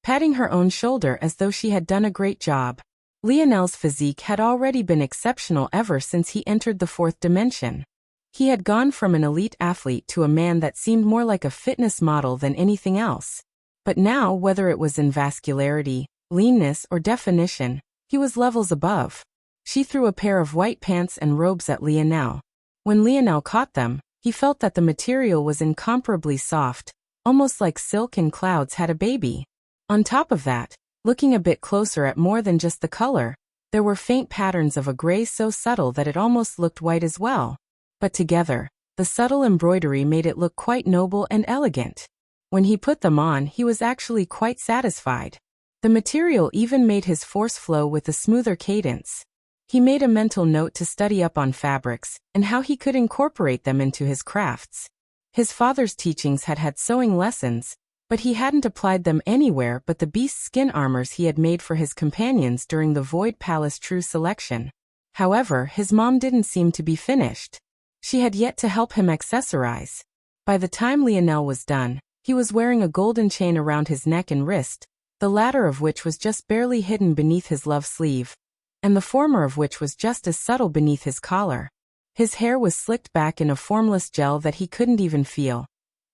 patting her own shoulder as though she had done a great job. Lionel's physique had already been exceptional ever since he entered the fourth dimension. He had gone from an elite athlete to a man that seemed more like a fitness model than anything else. But now, whether it was in vascularity, leanness, or definition, he was levels above. She threw a pair of white pants and robes at Lionel. When Lionel caught them, he felt that the material was incomparably soft, almost like silk and clouds had a baby. On top of that, looking a bit closer at more than just the color, there were faint patterns of a gray so subtle that it almost looked white as well. But together, the subtle embroidery made it look quite noble and elegant. When he put them on, he was actually quite satisfied. The material even made his force flow with a smoother cadence. He made a mental note to study up on fabrics and how he could incorporate them into his crafts. His father's teachings had had sewing lessons, but he hadn't applied them anywhere but the beast skin armors he had made for his companions during the Void Palace True Selection. However, his mom didn't seem to be finished. She had yet to help him accessorize. By the time Lionel was done, he was wearing a golden chain around his neck and wrist, the latter of which was just barely hidden beneath his love sleeve, and the former of which was just as subtle beneath his collar. His hair was slicked back in a formless gel that he couldn't even feel,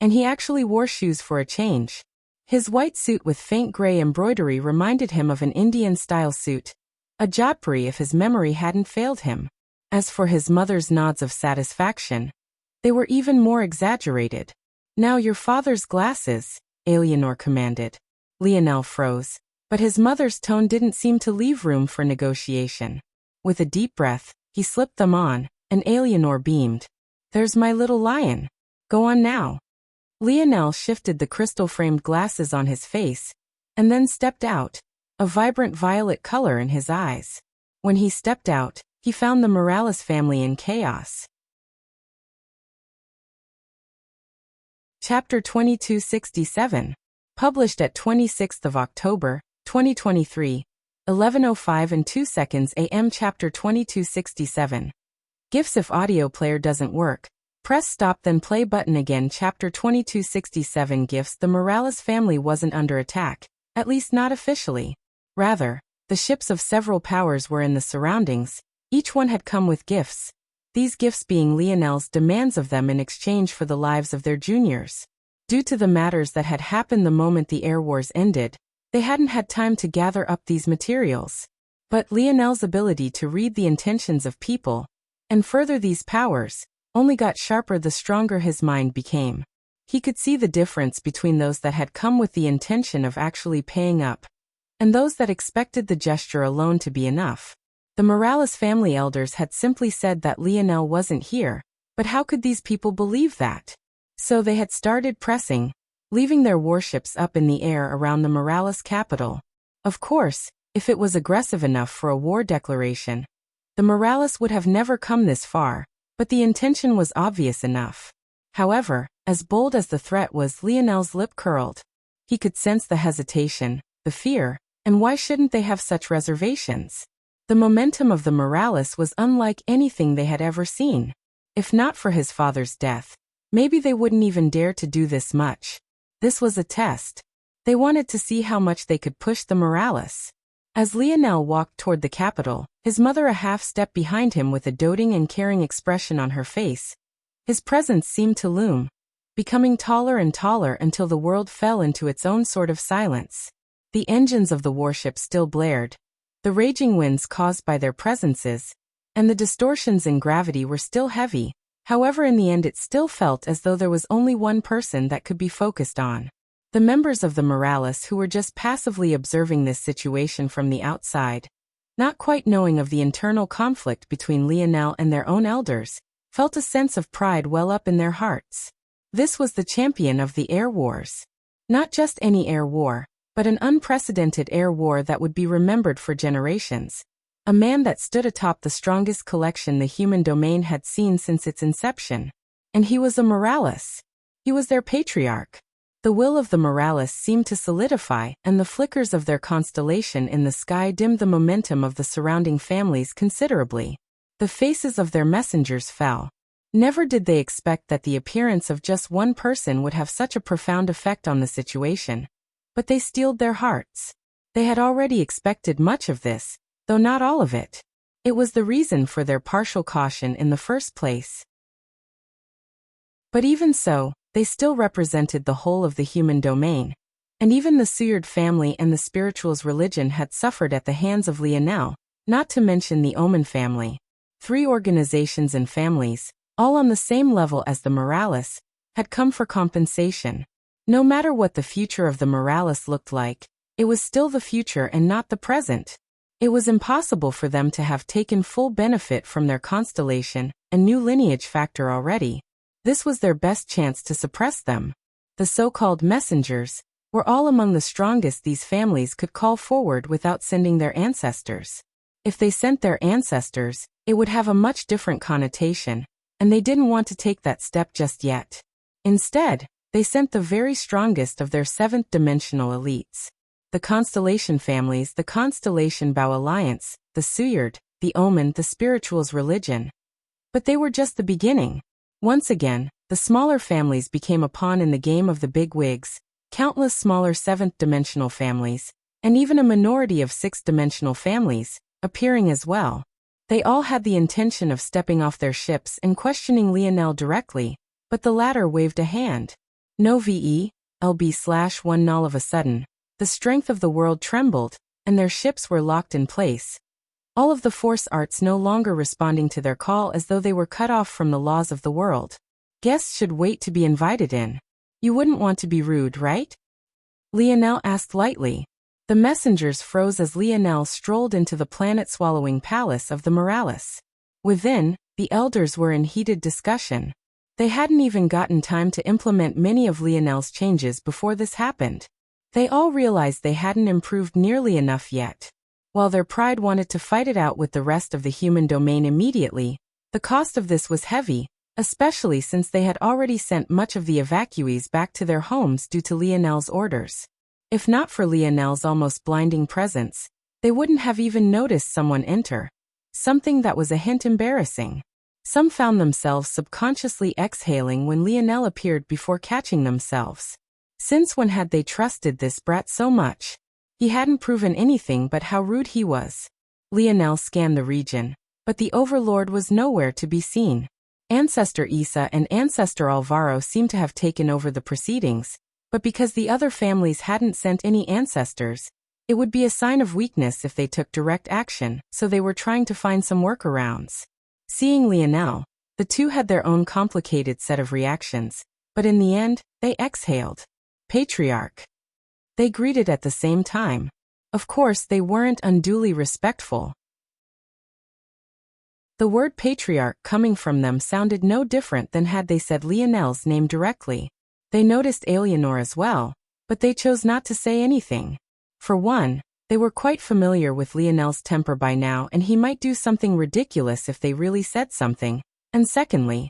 and he actually wore shoes for a change. His white suit with faint gray embroidery reminded him of an Indian-style suit, a jodhpuri if his memory hadn't failed him. As for his mother's nods of satisfaction, they were even more exaggerated. "Now your father's glasses," Eleanor commanded. Lionel froze, but his mother's tone didn't seem to leave room for negotiation. With a deep breath, he slipped them on, and Eleanor beamed. "There's my little lion. Go on now." Lionel shifted the crystal-framed glasses on his face, and then stepped out, a vibrant violet color in his eyes. When he stepped out, he found the Morales family in chaos. Chapter 2267. Published at 26th of October, 2023, 11:05 and 2 seconds AM. Chapter 2267. Gifts. If audio player doesn't work, press stop then play button again. Chapter 2267. Gifts. The Morales family wasn't under attack, at least not officially. Rather, the ships of several powers were in the surroundings. Each one had come with gifts, these gifts being Lionel's demands of them in exchange for the lives of their juniors. Due to the matters that had happened the moment the air wars ended, they hadn't had time to gather up these materials. But Lionel's ability to read the intentions of people, and further these powers, only got sharper the stronger his mind became. He could see the difference between those that had come with the intention of actually paying up, and those that expected the gesture alone to be enough. The Morales family elders had simply said that Lionel wasn't here, but how could these people believe that? So they had started pressing, leaving their warships up in the air around the Morales capital. Of course, if it was aggressive enough for a war declaration, the Morales would have never come this far, but the intention was obvious enough. However, as bold as the threat was, Lionel's lip curled. He could sense the hesitation, the fear, and why shouldn't they have such reservations? The momentum of the Morales was unlike anything they had ever seen. If not for his father's death, maybe they wouldn't even dare to do this much. This was a test. They wanted to see how much they could push the Morales. As Lionel walked toward the capital, his mother a half step behind him with a doting and caring expression on her face. His presence seemed to loom, becoming taller and taller until the world fell into its own sort of silence. The engines of the warship still blared, the raging winds caused by their presences, and the distortions in gravity were still heavy. However, in the end it still felt as though there was only one person that could be focused on. The members of the Morales who were just passively observing this situation from the outside, not quite knowing of the internal conflict between Lionel and their own elders, felt a sense of pride well up in their hearts. This was the champion of the air wars. Not just any air war, but an unprecedented air war that would be remembered for generations. A man that stood atop the strongest collection the human domain had seen since its inception. And he was a Morales. He was their patriarch. The will of the Morales seemed to solidify, and the flickers of their constellation in the sky dimmed the momentum of the surrounding families considerably. The faces of their messengers fell. Never did they expect that the appearance of just one person would have such a profound effect on the situation, but they steeled their hearts. They had already expected much of this, though not all of it. It was the reason for their partial caution in the first place. But even so, they still represented the whole of the human domain, and even the Seward family and the spirituals' religion had suffered at the hands of Lionel, not to mention the Oman family. 3 organizations and families, all on the same level as the Morales, had come for compensation. No matter what the future of the Morales looked like, it was still the future and not the present. It was impossible for them to have taken full benefit from their constellation and new lineage factor already. This was their best chance to suppress them. The so-called messengers were all among the strongest these families could call forward without sending their ancestors. If they sent their ancestors, it would have a much different connotation, and they didn't want to take that step just yet. Instead, they sent the very strongest of their 7th-dimensional elites. The constellation families, the Constellation Bow Alliance, the Seward, the Oman, the spirituals' religion. But they were just the beginning. Once again, the smaller families became a pawn in the game of the big wigs, countless smaller 7th-dimensional families, and even a minority of 6th-dimensional families, appearing as well. They all had the intention of stepping off their ships and questioning Lionel directly, but the latter waved a hand. No VE/LB/1. All of a sudden, the strength of the world trembled, and their ships were locked in place. All of the force arts no longer responding to their call as though they were cut off from the laws of the world. Guests should wait to be invited in. You wouldn't want to be rude, right? Lionel asked lightly. The messengers froze as Lionel strolled into the planet-swallowing palace of the Morales. Within, the elders were in heated discussion. They hadn't even gotten time to implement many of Lionel's changes before this happened. They all realized they hadn't improved nearly enough yet. While their pride wanted to fight it out with the rest of the human domain immediately, the cost of this was heavy, especially since they had already sent much of the evacuees back to their homes due to Lionel's orders. If not for Lionel's almost blinding presence, they wouldn't have even noticed someone enter. Something that was a hint embarrassing. Some found themselves subconsciously exhaling when Lionel appeared before catching themselves. Since when had they trusted this brat so much? He hadn't proven anything but how rude he was. Lionel scanned the region, but the Overlord was nowhere to be seen. Ancestor Isa and Ancestor Alvaro seemed to have taken over the proceedings, but because the other families hadn't sent any ancestors, it would be a sign of weakness if they took direct action, so they were trying to find some workarounds. Seeing Lionel, the two had their own complicated set of reactions, but in the end, they exhaled. Patriarch. They greeted at the same time. Of course, they weren't unduly respectful. The word patriarch coming from them sounded no different than had they said Lionel's name directly. They noticed Alienor as well, but they chose not to say anything. For one, they were quite familiar with Lionel's temper by now, and he might do something ridiculous if they really said something. And secondly,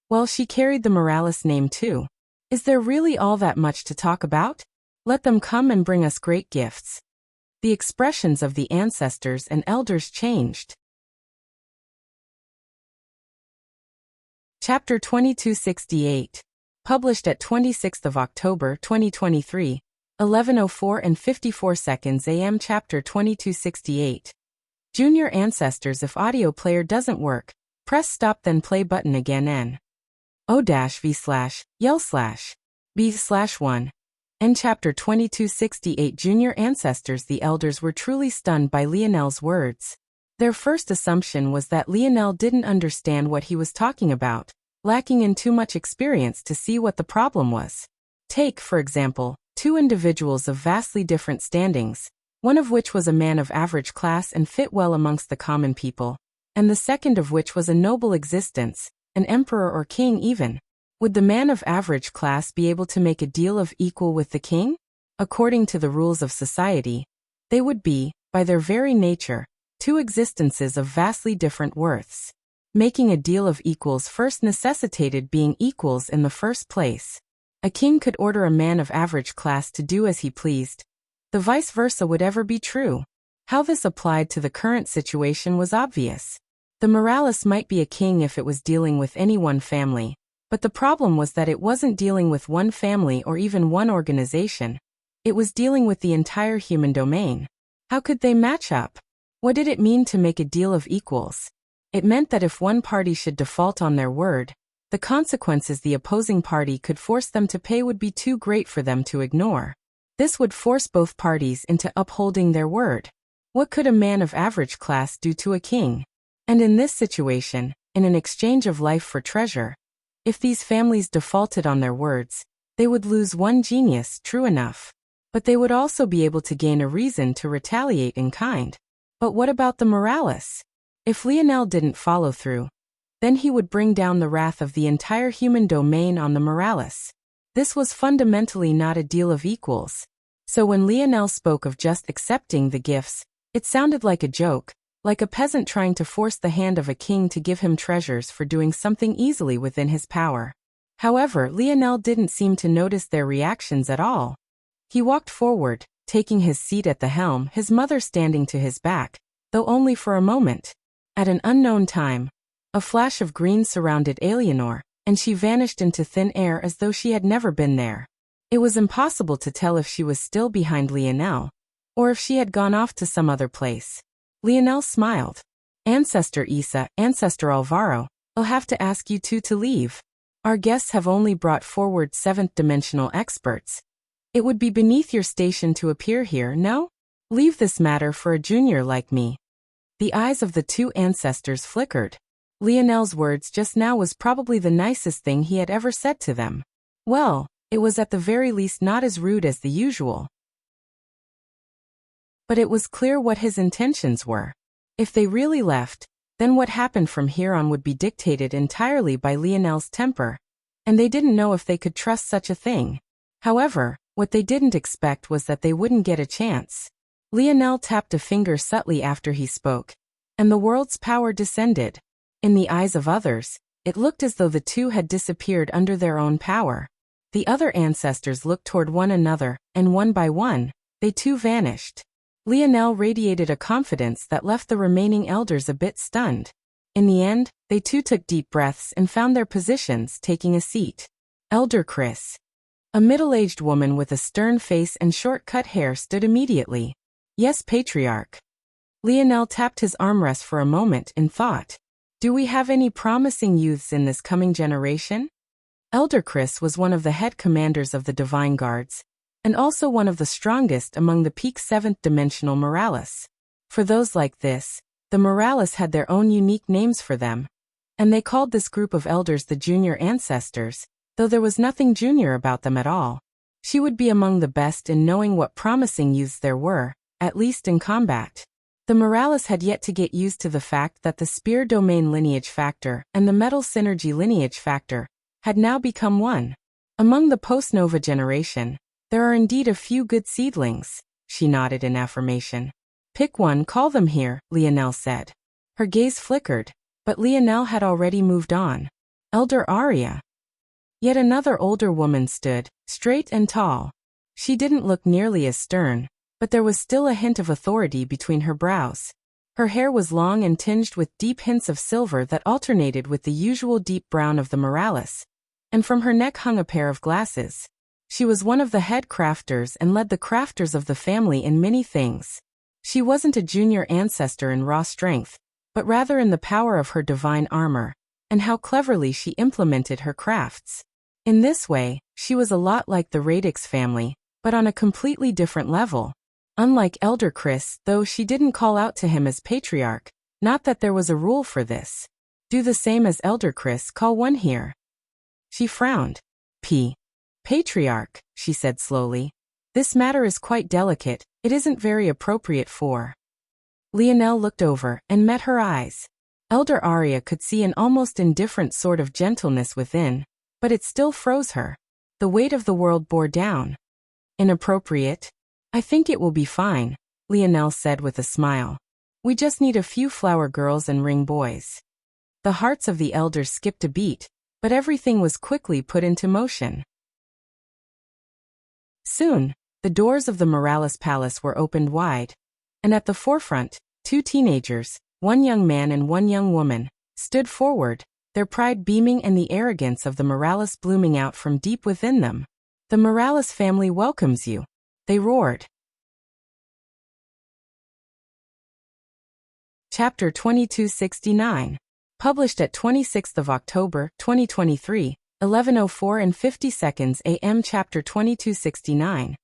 well, she carried the Morales name too. Is there really all that much to talk about? Let them come and bring us great gifts. The expressions of the ancestors and elders changed. Chapter 2268. Published at 26th of October 2023, 11:04 and 54 seconds AM. Chapter 2268. Junior Ancestors. If audio player doesn't work, press stop then play button again. O-V/Yell/B/1. In Chapter 2268 Junior Ancestors. The elders were truly stunned by Lionel's words. Their first assumption was that Lionel didn't understand what he was talking about, lacking in too much experience to see what the problem was. Take, for example, 2 individuals of vastly different standings, one of which was a man of average class and fit well amongst the common people, and the second of which was a noble existence, an emperor or king even. Would the man of average class be able to make a deal of equal with the king? According to the rules of society, they would be, by their very nature, 2 existences of vastly different worths. Making a deal of equals first necessitated being equals in the first place. A king could order a man of average class to do as he pleased. The vice versa would ever be true. How this applied to the current situation was obvious. The Morales might be a king if it was dealing with any one family, but the problem was that it wasn't dealing with one family or even one organization. It was dealing with the entire human domain. How could they match up? What did it mean to make a deal of equals? It meant that if one party should default on their word, the consequences the opposing party could force them to pay would be too great for them to ignore. This would force both parties into upholding their word. What could a man of average class do to a king? And in this situation, in an exchange of life for treasure, if these families defaulted on their words, they would lose one genius, true enough. But they would also be able to gain a reason to retaliate in kind. But what about the Morales? If Lionel didn't follow through, then he would bring down the wrath of the entire human domain on the Morales. This was fundamentally not a deal of equals. So when Lionel spoke of just accepting the gifts, it sounded like a joke, like a peasant trying to force the hand of a king to give him treasures for doing something easily within his power. However, Lionel didn't seem to notice their reactions at all. He walked forward, taking his seat at the helm, his mother standing to his back, though only for a moment. At an unknown time, a flash of green surrounded Eleanor, and she vanished into thin air as though she had never been there. It was impossible to tell if she was still behind Lionel, or if she had gone off to some other place. Lionel smiled. Ancestor Isa, Ancestor Alvaro, I'll have to ask you two to leave. Our guests have only brought forward seventh-dimensional experts. It would be beneath your station to appear here, no? Leave this matter for a junior like me. The eyes of the two ancestors flickered. Lionel's words just now was probably the nicest thing he had ever said to them. Well, it was at the very least not as rude as the usual. But it was clear what his intentions were. If they really left, then what happened from here on would be dictated entirely by Lionel's temper, and they didn't know if they could trust such a thing. However, what they didn't expect was that they wouldn't get a chance. Lionel tapped a finger subtly after he spoke, and the world's power descended. In the eyes of others, it looked as though the two had disappeared under their own power. The other ancestors looked toward one another, and one by one, they too vanished. Lionel radiated a confidence that left the remaining elders a bit stunned. In the end, they too took deep breaths and found their positions, taking a seat. Elder Chris, a middle-aged woman with a stern face and short-cut hair, stood immediately. Yes, Patriarch. Lionel tapped his armrest for a moment in thought. Do we have any promising youths in this coming generation? Elder Chris was one of the head commanders of the Divine Guards, and also one of the strongest among the peak seventh-dimensional Morales. For those like this, the Morales had their own unique names for them, and they called this group of elders the Junior Ancestors, though there was nothing junior about them at all. She would be among the best in knowing what promising youths there were, at least in combat. The Morales had yet to get used to the fact that the Spear Domain lineage factor and the Metal Synergy lineage factor had now become one. Among the post-Nova generation, there are indeed a few good seedlings, she nodded in affirmation. Pick one, call them here, Lionel said. Her gaze flickered, but Lionel had already moved on. Elder Aria. Yet another older woman stood, straight and tall. She didn't look nearly as stern, but there was still a hint of authority between her brows. Her hair was long and tinged with deep hints of silver that alternated with the usual deep brown of the Morales, and from her neck hung a pair of glasses. She was one of the head crafters and led the crafters of the family in many things. She wasn't a junior ancestor in raw strength, but rather in the power of her divine armor, and how cleverly she implemented her crafts. In this way, she was a lot like the Radix family, but on a completely different level. Unlike Elder Chris, though, she didn't call out to him as Patriarch, not that there was a rule for this. Do the same as Elder Chris, call one here. She frowned. Patriarch, she said slowly. This matter is quite delicate, it isn't very appropriate for. Lionel looked over and met her eyes. Elder Aria could see an almost indifferent sort of gentleness within, but it still froze her. The weight of the world bore down. Inappropriate? I think it will be fine, Lionel said with a smile. We just need a few flower girls and ring boys. The hearts of the elders skipped a beat, but everything was quickly put into motion. Soon, the doors of the Morales Palace were opened wide, and at the forefront, two teenagers, one young man and one young woman, stood forward, their pride beaming and the arrogance of the Morales blooming out from deep within them. "The Morales family welcomes you," they roared. Chapter 2269. Published at 26th of October, 2023, 11:04 and 50 seconds AM. Chapter 2269.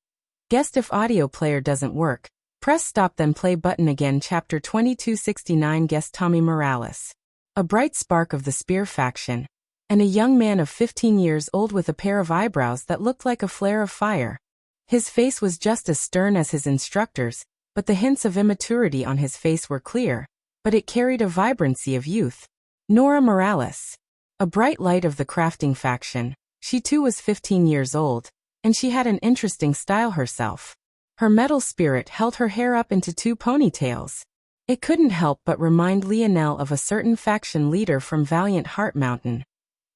Guest: if audio player doesn't work, press stop then play button again. Chapter 2269. Guest: Tommy Morales. A bright spark of the Spear faction, and a young man of 15 years old with a pair of eyebrows that looked like a flare of fire. His face was just as stern as his instructor's, but the hints of immaturity on his face were clear, but it carried a vibrancy of youth. Nora Morales. A bright light of the crafting faction, she too was 15 years old, and she had an interesting style herself. Her metal spirit held her hair up into two ponytails. It couldn't help but remind Lionel of a certain faction leader from Valiant Heart Mountain.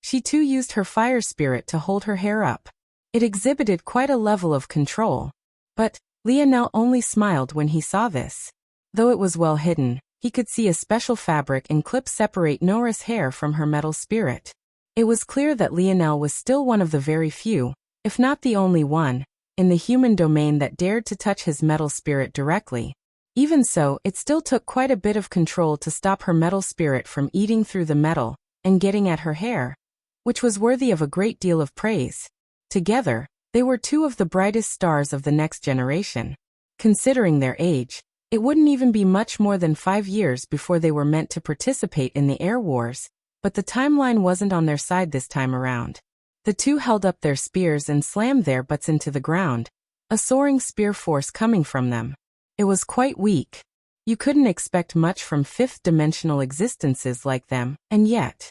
She too used her fire spirit to hold her hair up. It exhibited quite a level of control. But Lionel only smiled when he saw this. Though it was well hidden, he could see a special fabric and clip separate Nora's hair from her metal spirit. It was clear that Lionel was still one of the very few, if not the only one, in the human domain that dared to touch his metal spirit directly. Even so, it still took quite a bit of control to stop her metal spirit from eating through the metal and getting at her hair, which was worthy of a great deal of praise. Together, they were two of the brightest stars of the next generation. Considering their age, it wouldn't even be much more than 5 years before they were meant to participate in the Air Wars, but the timeline wasn't on their side this time around. The two held up their spears and slammed their butts into the ground, a soaring spear force coming from them. It was quite weak. You couldn't expect much from fifth-dimensional existences like them, and yet.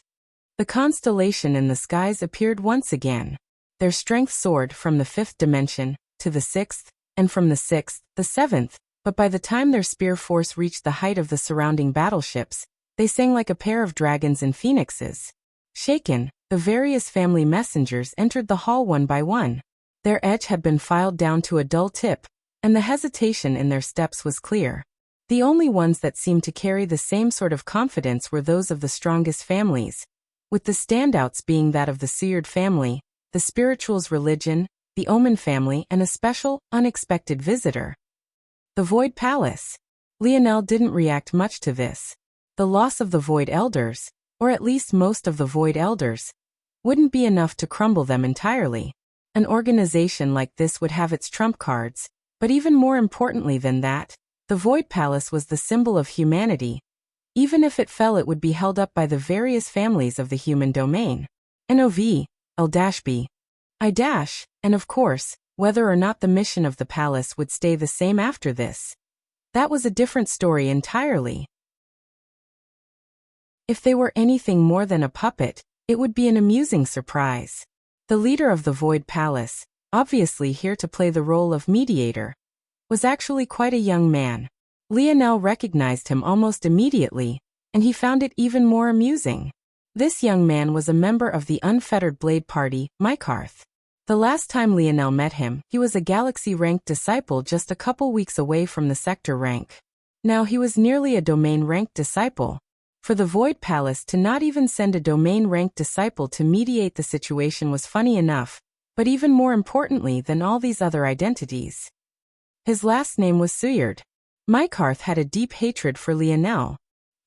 The constellation in the skies appeared once again. Their strength soared from the fifth dimension to the sixth, and from the sixth, the seventh, but by the time their spear force reached the height of the surrounding battleships, they sang like a pair of dragons and phoenixes. Shaken, the various family messengers entered the hall one by one. Their edge had been filed down to a dull tip, and the hesitation in their steps was clear. The only ones that seemed to carry the same sort of confidence were those of the strongest families, with the standouts being that of the Seward family, the Spirituals' religion, the Omen family, and a special, unexpected visitor. The Void Palace. Lionel didn't react much to this. The loss of the Void Elders, or at least most of the Void Elders, wouldn't be enough to crumble them entirely. An organization like this would have its trump cards, but even more importantly than that, the Void Palace was the symbol of humanity. Even if it fell, it would be held up by the various families of the human domain. NOV, L-B, I-, and of course, whether or not the mission of the palace would stay the same after this. That was a different story entirely. If they were anything more than a puppet, it would be an amusing surprise. The leader of the Void Palace, obviously here to play the role of mediator, was actually quite a young man. Lionel recognized him almost immediately, and he found it even more amusing. This young man was a member of the Unfettered Blade Party, Mykarth. The last time Lionel met him, he was a galaxy-ranked disciple just a couple weeks away from the sector rank. Now he was nearly a domain-ranked disciple. For the Void Palace to not even send a domain-ranked disciple to mediate the situation was funny enough, but even more importantly than all these other identities. His last name was Seward. Mykarth had a deep hatred for Lionel.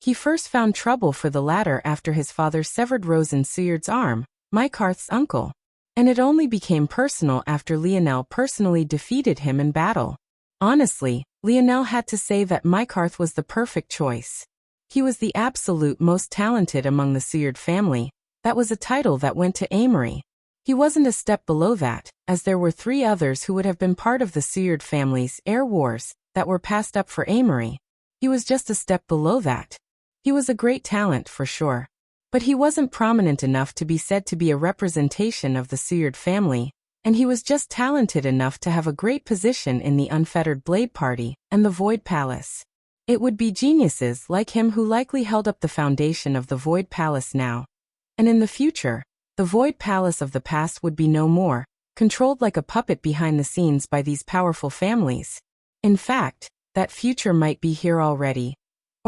He first found trouble for the latter after his father severed Rosen Seward's arm, Mykarth's uncle. And it only became personal after Lionel personally defeated him in battle. Honestly, Lionel had to say that Mykarth was the perfect choice. He was the absolute most talented among the Seward family. That was a title that went to Amory. He wasn't a step below that, as there were 3 others who would have been part of the Seward family's Air Wars that were passed up for Amory. He was just a step below that. He was a great talent for sure. But he wasn't prominent enough to be said to be a representation of the Seward family, and he was just talented enough to have a great position in the Unfettered Blade Party and the Void Palace. It would be geniuses like him who likely held up the foundation of the Void Palace now. And in the future, the Void Palace of the past would be no more, controlled like a puppet behind the scenes by these powerful families. In fact, that future might be here already.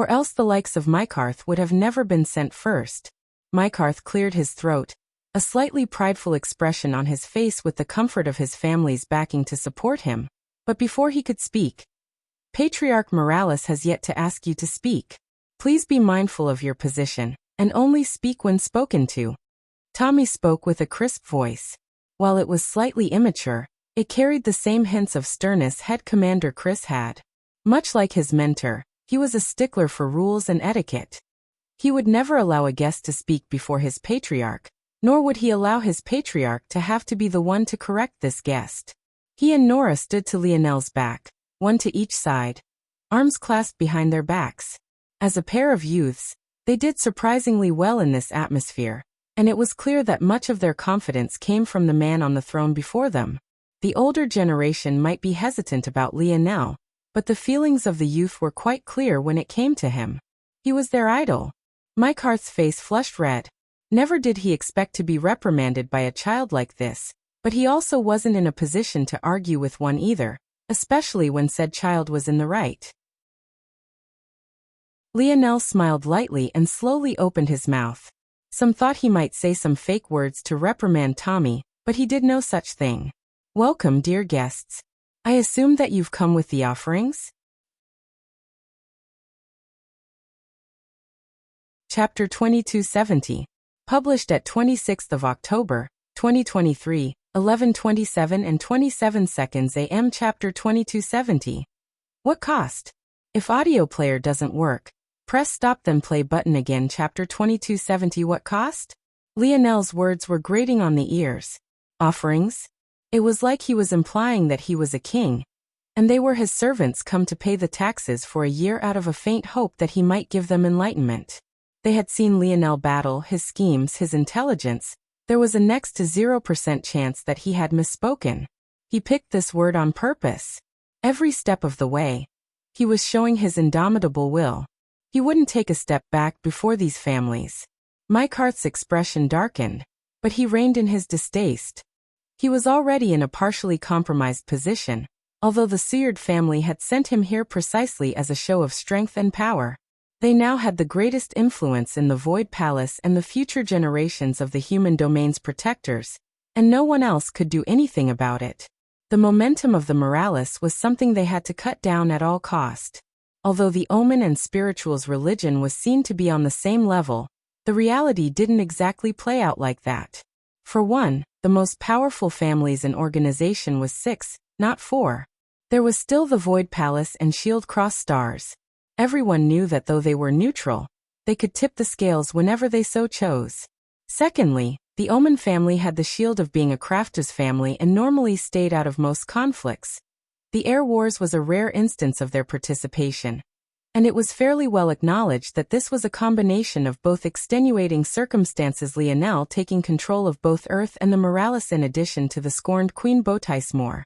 or else the likes of Mykarth would have never been sent first. Mykarth cleared his throat, a slightly prideful expression on his face with the comfort of his family's backing to support him. But before he could speak, Patriarch Morales has yet to ask you to speak. Please be mindful of your position, and only speak when spoken to. Tommy spoke with a crisp voice. While it was slightly immature, it carried the same hints of sternness Head Commander Chris had. Much like his mentor, he was a stickler for rules and etiquette. He would never allow a guest to speak before his patriarch, nor would he allow his patriarch to have to be the one to correct this guest. He and Nora stood to Lionel's back, one to each side, arms clasped behind their backs. As a pair of youths, they did surprisingly well in this atmosphere, and it was clear that much of their confidence came from the man on the throne before them. The older generation might be hesitant about Lionel, but the feelings of the youth were quite clear when it came to him. He was their idol. Mykarth's face flushed red. Never did he expect to be reprimanded by a child like this, but he also wasn't in a position to argue with one either, especially when said child was in the right. Lionel smiled lightly and slowly opened his mouth. Some thought he might say some fake words to reprimand Tommy, but he did no such thing. Welcome, dear guests. I assume that you've come with the offerings? Chapter 2270. Published at 26th of October, 2023, 11:27 and 27 seconds AM. Chapter 2270. What cost? If audio player doesn't work, press stop then play button again. Chapter 2270. What cost? Lionel's words were grating on the ears. Offerings? It was like he was implying that he was a king, and they were his servants come to pay the taxes for a year out of a faint hope that he might give them enlightenment. They had seen Lionel battle, his schemes, his intelligence. There was a next to 0% chance that he had misspoken. He picked this word on purpose. Every step of the way, he was showing his indomitable will. He wouldn't take a step back before these families. Mykarth's expression darkened, but he reined in his distaste. He was already in a partially compromised position, although the Seward family had sent him here precisely as a show of strength and power. They now had the greatest influence in the Void Palace and the future generations of the human domain's protectors, and no one else could do anything about it. The momentum of the Morales was something they had to cut down at all cost. Although the Omen and Spiritual's religion was seen to be on the same level, the reality didn't exactly play out like that. For one, the most powerful families and organization was 6, not 4. There was still the Void Palace and Shield Cross Stars. Everyone knew that though they were neutral, they could tip the scales whenever they so chose. Secondly, the Omen family had the shield of being a crafter's family and normally stayed out of most conflicts. The Air Wars was a rare instance of their participation, and it was fairly well acknowledged that this was a combination of both extenuating circumstances, Lionel taking control of both Earth and the Morales in addition to the scorned Queen Botismore.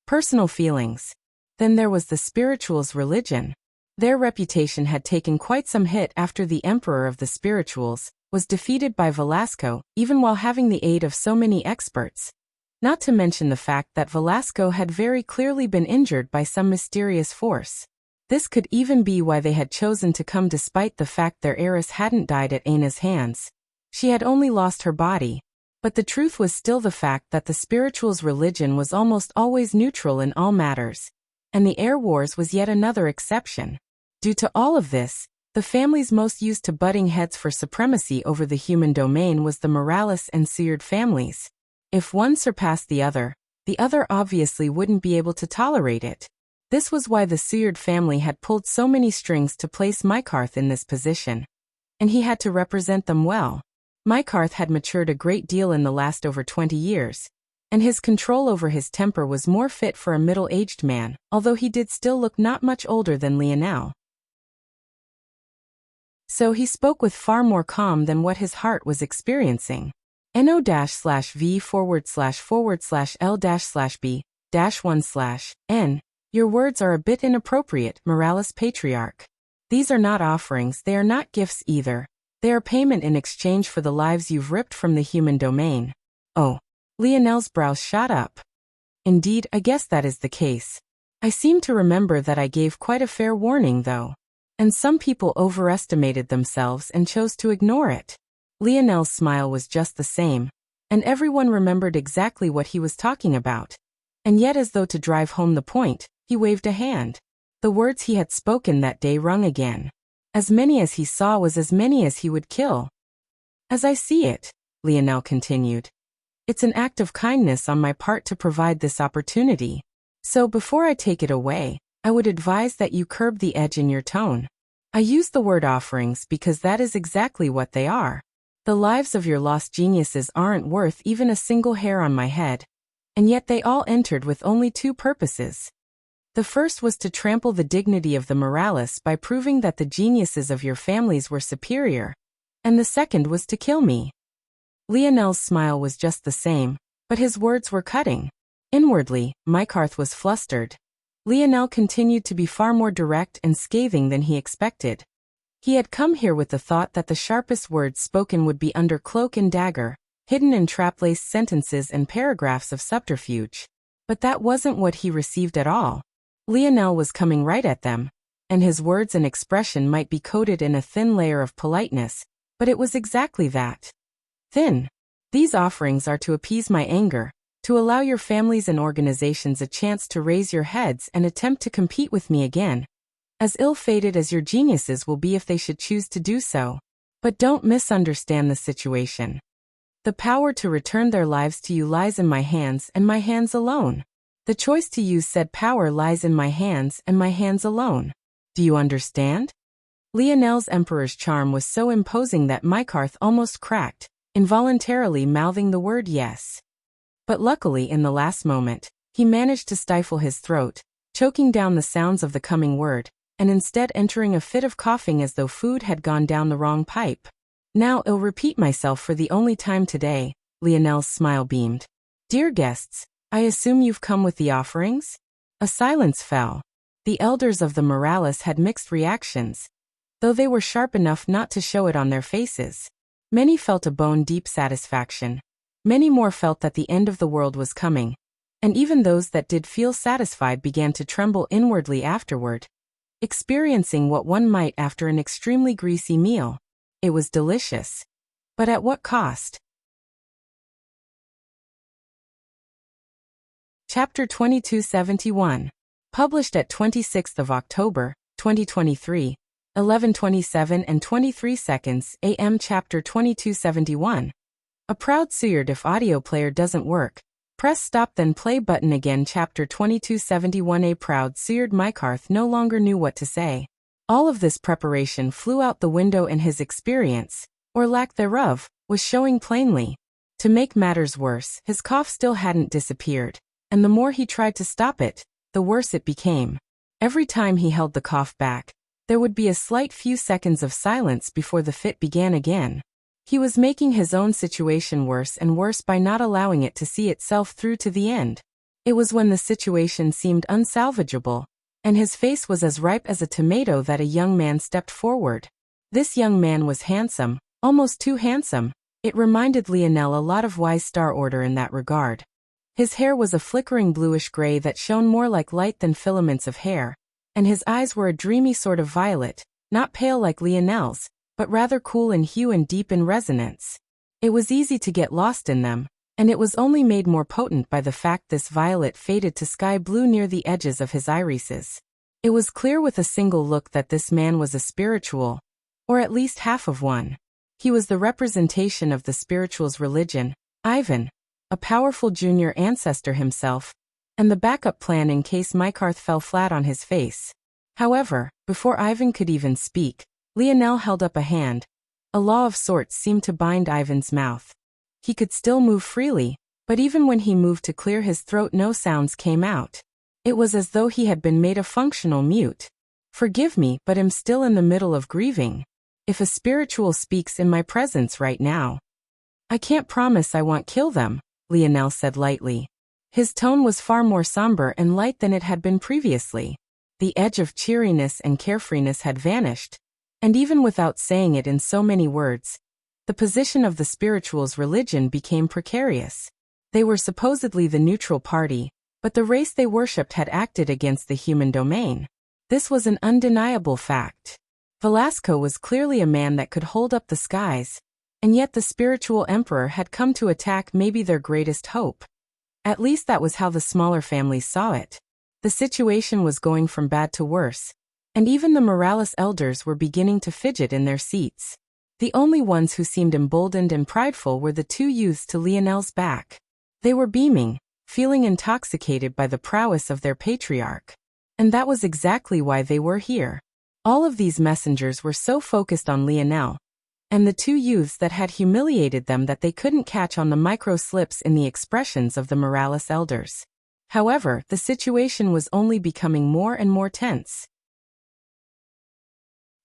Personal feelings. Then there was the Spirituals' religion. Their reputation had taken quite some hit after the Emperor of the Spirituals was defeated by Velasco, even while having the aid of so many experts. Not to mention the fact that Velasco had very clearly been injured by some mysterious force. This could even be why they had chosen to come despite the fact their heiress hadn't died at Aina's hands. She had only lost her body. But the truth was still the fact that the Spirituals' religion was almost always neutral in all matters, and the Air Wars was yet another exception. Due to all of this, the families most used to butting heads for supremacy over the human domain was the Morales and Seward families. If one surpassed the other obviously wouldn't be able to tolerate it. This was why the Seward family had pulled so many strings to place Mykarth in this position, and he had to represent them well. Mykarth had matured a great deal in the last over 20 years, and his control over his temper was more fit for a middle-aged man, although he did still look not much older than Lionel. So he spoke with far more calm than what his heart was experiencing. NO-V/L-B-1/N. Your words are a bit inappropriate, Morales Patriarch. These are not offerings, they are not gifts either. They are payment in exchange for the lives you've ripped from the human domain. Oh. Lionel's brows shot up. Indeed, I guess that is the case. I seem to remember that I gave quite a fair warning though. And some people overestimated themselves and chose to ignore it. Lionel's smile was just the same, and everyone remembered exactly what he was talking about. And yet, as though to drive home the point, he waved a hand. The words he had spoken that day rung again. As many as he saw was as many as he would kill. As I see it, Lionel continued, it's an act of kindness on my part to provide this opportunity. So before I take it away, I would advise that you curb the edge in your tone. I use the word offerings because that is exactly what they are. The lives of your lost geniuses aren't worth even a single hair on my head. And yet they all entered with only two purposes. The first was to trample the dignity of the Morales by proving that the geniuses of your families were superior. And the second was to kill me. Lionel's smile was just the same, but his words were cutting. Inwardly, Mykarth was flustered. Lionel continued to be far more direct and scathing than he expected. He had come here with the thought that the sharpest words spoken would be under cloak and dagger, hidden in trap-laced sentences and paragraphs of subterfuge. But that wasn't what he received at all. Lionel was coming right at them, and his words and expression might be coated in a thin layer of politeness, but it was exactly that. Thin. These offerings are to appease my anger, to allow your families and organizations a chance to raise your heads and attempt to compete with me again, as ill-fated as your geniuses will be if they should choose to do so. But don't misunderstand the situation. The power to return their lives to you lies in my hands and my hands alone. The choice to use said power lies in my hands and my hands alone. Do you understand? Lionel's emperor's charm was so imposing that Mykarth almost cracked, involuntarily mouthing the word yes. But luckily in the last moment, he managed to stifle his throat, choking down the sounds of the coming word, and instead entering a fit of coughing as though food had gone down the wrong pipe. Now I'll repeat myself for the only time today, Lionel's smile beamed. Dear guests, I assume you've come with the offerings? A silence fell. The elders of the Morales had mixed reactions, though they were sharp enough not to show it on their faces. Many felt a bone-deep satisfaction. Many more felt that the end of the world was coming. And even those that did feel satisfied began to tremble inwardly afterward, experiencing what one might after an extremely greasy meal. It was delicious. But at what cost? Chapter 2271. Published at 26th of October, 2023, 11:27 and 23 seconds AM. Chapter 2271. A proud Seward. If audio player doesn't work, press stop then play button again. Chapter 2271. A proud Seward. Mykarth no longer knew what to say. All of this preparation flew out the window and his experience, or lack thereof, was showing plainly. To make matters worse, his cough still hadn't disappeared, and the more he tried to stop it, the worse it became. Every time he held the cough back, there would be a slight few seconds of silence before the fit began again. He was making his own situation worse and worse by not allowing it to see itself through to the end. It was when the situation seemed unsalvageable, and his face was as ripe as a tomato, that a young man stepped forward. This young man was handsome, almost too handsome. It reminded Lionel a lot of Wise Star Order in that regard. His hair was a flickering bluish gray that shone more like light than filaments of hair, and his eyes were a dreamy sort of violet, not pale like Lionel's, but rather cool in hue and deep in resonance. It was easy to get lost in them, and it was only made more potent by the fact this violet faded to sky blue near the edges of his irises. It was clear with a single look that this man was a spiritual, or at least half of one. He was the representation of the spiritual's religion, Ivan, a powerful junior ancestor himself, and the backup plan in case Mykarth fell flat on his face. However, before Ivan could even speak, Lionel held up a hand. A law of sorts seemed to bind Ivan's mouth. He could still move freely, but even when he moved to clear his throat, no sounds came out. It was as though he had been made a functional mute. Forgive me, but I'm still in the middle of grieving. If a spiritual speaks in my presence right now, I can't promise I won't kill them, Lionel said lightly. His tone was far more somber and light than it had been previously. The edge of cheeriness and carefreeness had vanished, and even without saying it in so many words, the position of the spiritual's religion became precarious. They were supposedly the neutral party, but the race they worshipped had acted against the human domain. This was an undeniable fact. Velasco was clearly a man that could hold up the skies, and yet the spiritual emperor had come to attack maybe their greatest hope. At least that was how the smaller families saw it. The situation was going from bad to worse, and even the Morales elders were beginning to fidget in their seats. The only ones who seemed emboldened and prideful were the two youths to Lionel's back. They were beaming, feeling intoxicated by the prowess of their patriarch. And that was exactly why they were here. All of these messengers were so focused on Lionel, and the two youths that had humiliated them that they couldn't catch on the micro-slips in the expressions of the Morales elders. However, the situation was only becoming more and more tense.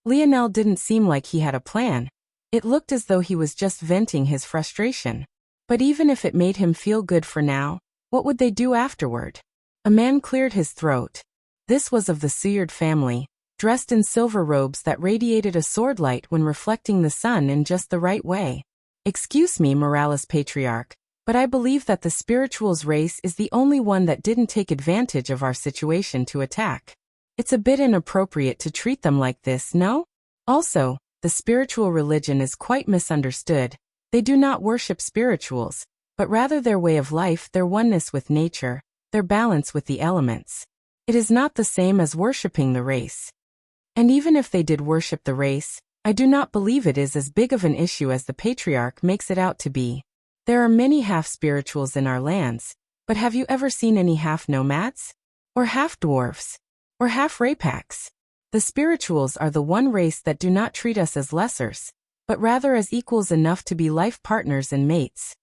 Lionel didn't seem like he had a plan. It looked as though he was just venting his frustration. But even if it made him feel good for now, what would they do afterward? A man cleared his throat. This was of the Suyard family, dressed in silver robes that radiated a sword light when reflecting the sun in just the right way. Excuse me, Morales Patriarch, but I believe that the spirituals race is the only one that didn't take advantage of our situation to attack. It's a bit inappropriate to treat them like this, no? Also, the spiritual religion is quite misunderstood. They do not worship spirituals, but rather their way of life, their oneness with nature, their balance with the elements. It is not the same as worshipping the race. And even if they did worship the race, I do not believe it is as big of an issue as the patriarch makes it out to be. There are many half-spirituals in our lands, but have you ever seen any half-nomads? Or half-dwarfs? Or half-rapaks? The spirituals are the one race that do not treat us as lessers, but rather as equals enough to be life partners and mates.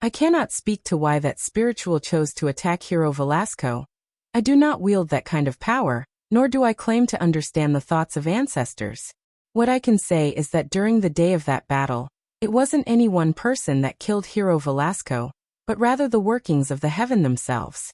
I cannot speak to why that spiritual chose to attack Hero Velasco. I do not wield that kind of power, nor do I claim to understand the thoughts of ancestors. What I can say is that during the day of that battle, it wasn't any one person that killed Hero Velasco, but rather the workings of the heaven themselves.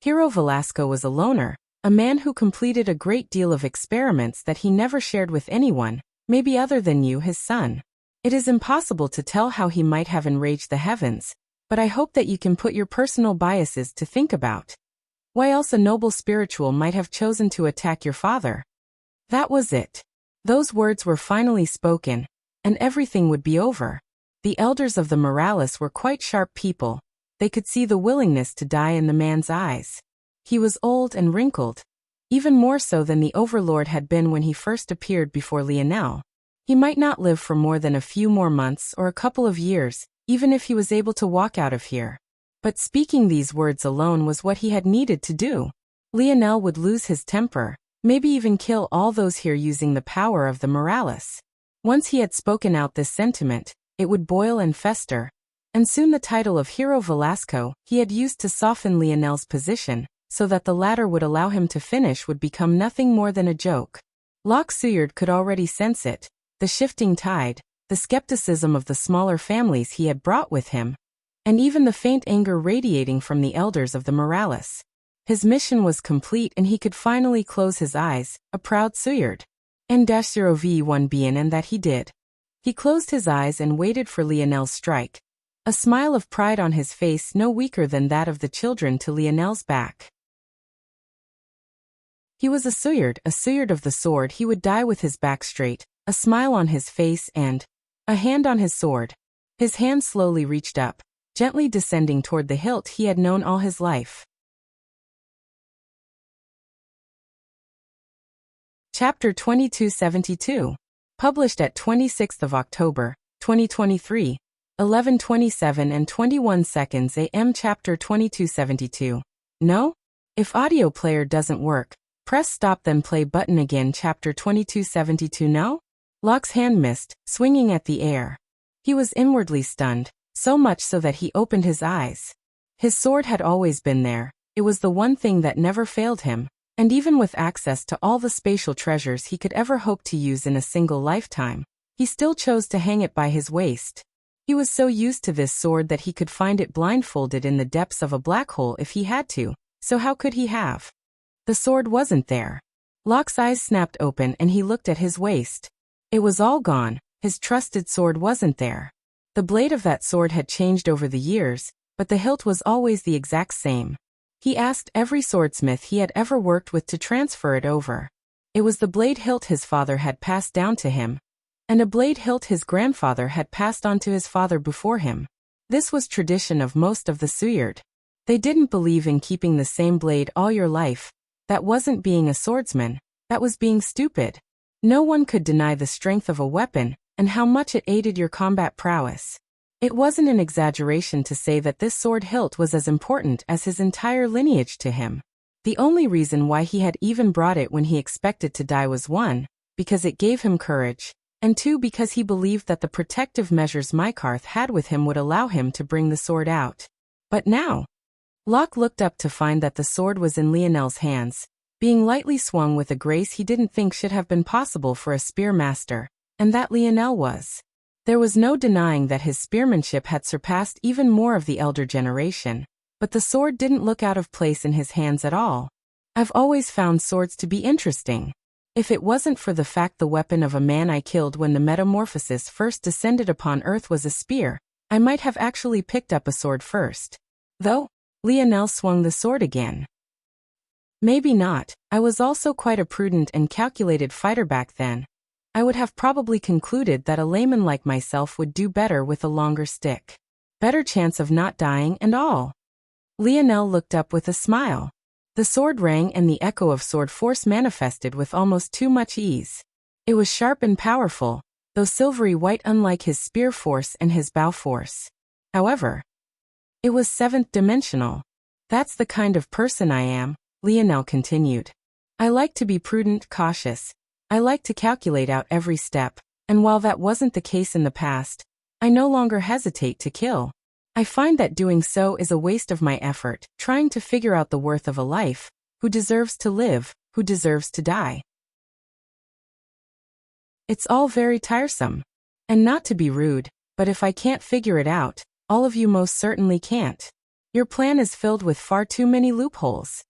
Hero Velasco was a loner, a man who completed a great deal of experiments that he never shared with anyone, maybe other than you, his son. It is impossible to tell how he might have enraged the heavens, but I hope that you can put your personal biases to think about. Why else a noble spiritual might have chosen to attack your father? That was it. Those words were finally spoken, and everything would be over. The elders of the Morales were quite sharp people. They could see the willingness to die in the man's eyes. He was old and wrinkled, even more so than the overlord had been when he first appeared before Lionel. He might not live for more than a few more months or a couple of years, even if he was able to walk out of here. But speaking these words alone was what he had needed to do. Lionel would lose his temper, maybe even kill all those here using the power of the Morales. Once he had spoken out this sentiment, it would boil and fester, and soon the title of Hero Velasco he had used to soften Lionel's position, so that the latter would allow him to finish, would become nothing more than a joke. Locke Suyard could already sense it, the shifting tide, the skepticism of the smaller families he had brought with him, and even the faint anger radiating from the elders of the Morales. His mission was complete and he could finally close his eyes, a proud Suyard. N-0V1BN, and that he did. He closed his eyes and waited for Lionel's strike, a smile of pride on his face no weaker than that of the children to Lionel's back. He was a Suyard of the sword. He would die with his back straight, a smile on his face and a hand on his sword. His hand slowly reached up, gently descending toward the hilt he had known all his life. Chapter 2272. Published at 26th of October, 2023, 11:27 and 21 seconds AM. Chapter 2272. No? If audio player doesn't work, press stop then play button again. Chapter 2272. No? Locke's hand missed, swinging at the air. He was inwardly stunned, so much so that he opened his eyes. His sword had always been there. It was the one thing that never failed him. And even with access to all the spatial treasures he could ever hope to use in a single lifetime, he still chose to hang it by his waist. He was so used to this sword that he could find it blindfolded in the depths of a black hole if he had to, so how could he have? The sword wasn't there. Locke's eyes snapped open and he looked at his waist. It was all gone. His trusted sword wasn't there. The blade of that sword had changed over the years, but the hilt was always the exact same. He asked every swordsmith he had ever worked with to transfer it over. It was the blade hilt his father had passed down to him, and a blade hilt his grandfather had passed on to his father before him. This was tradition of most of the Suyard. They didn't believe in keeping the same blade all your life. That wasn't being a swordsman, that was being stupid. No one could deny the strength of a weapon, and how much it aided your combat prowess. It wasn't an exaggeration to say that this sword hilt was as important as his entire lineage to him. The only reason why he had even brought it when he expected to die was 1, because it gave him courage, and 2, because he believed that the protective measures Mykarth had with him would allow him to bring the sword out. But now, Locke looked up to find that the sword was in Lionel's hands, being lightly swung with a grace he didn't think should have been possible for a spear master, and that Lionel was. There was no denying that his spearmanship had surpassed even more of the elder generation, but the sword didn't look out of place in his hands at all. I've always found swords to be interesting. If it wasn't for the fact the weapon of a man I killed when the metamorphosis first descended upon Earth was a spear, I might have actually picked up a sword first. Though, Lionel swung the sword again. Maybe not. I was also quite a prudent and calculated fighter back then. I would have probably concluded that a layman like myself would do better with a longer stick. Better chance of not dying and all. Lionel looked up with a smile. The sword rang and the echo of sword force manifested with almost too much ease. It was sharp and powerful, though silvery white unlike his spear force and his bow force. However, it was 7th dimensional. That's the kind of person I am, Lionel continued. I like to be prudent, cautious. I like to calculate out every step, and while that wasn't the case in the past, I no longer hesitate to kill. I find that doing so is a waste of my effort, trying to figure out the worth of a life, who deserves to live, who deserves to die. It's all very tiresome. And not to be rude, but if I can't figure it out, all of you most certainly can't. Your plan is filled with far too many loopholes.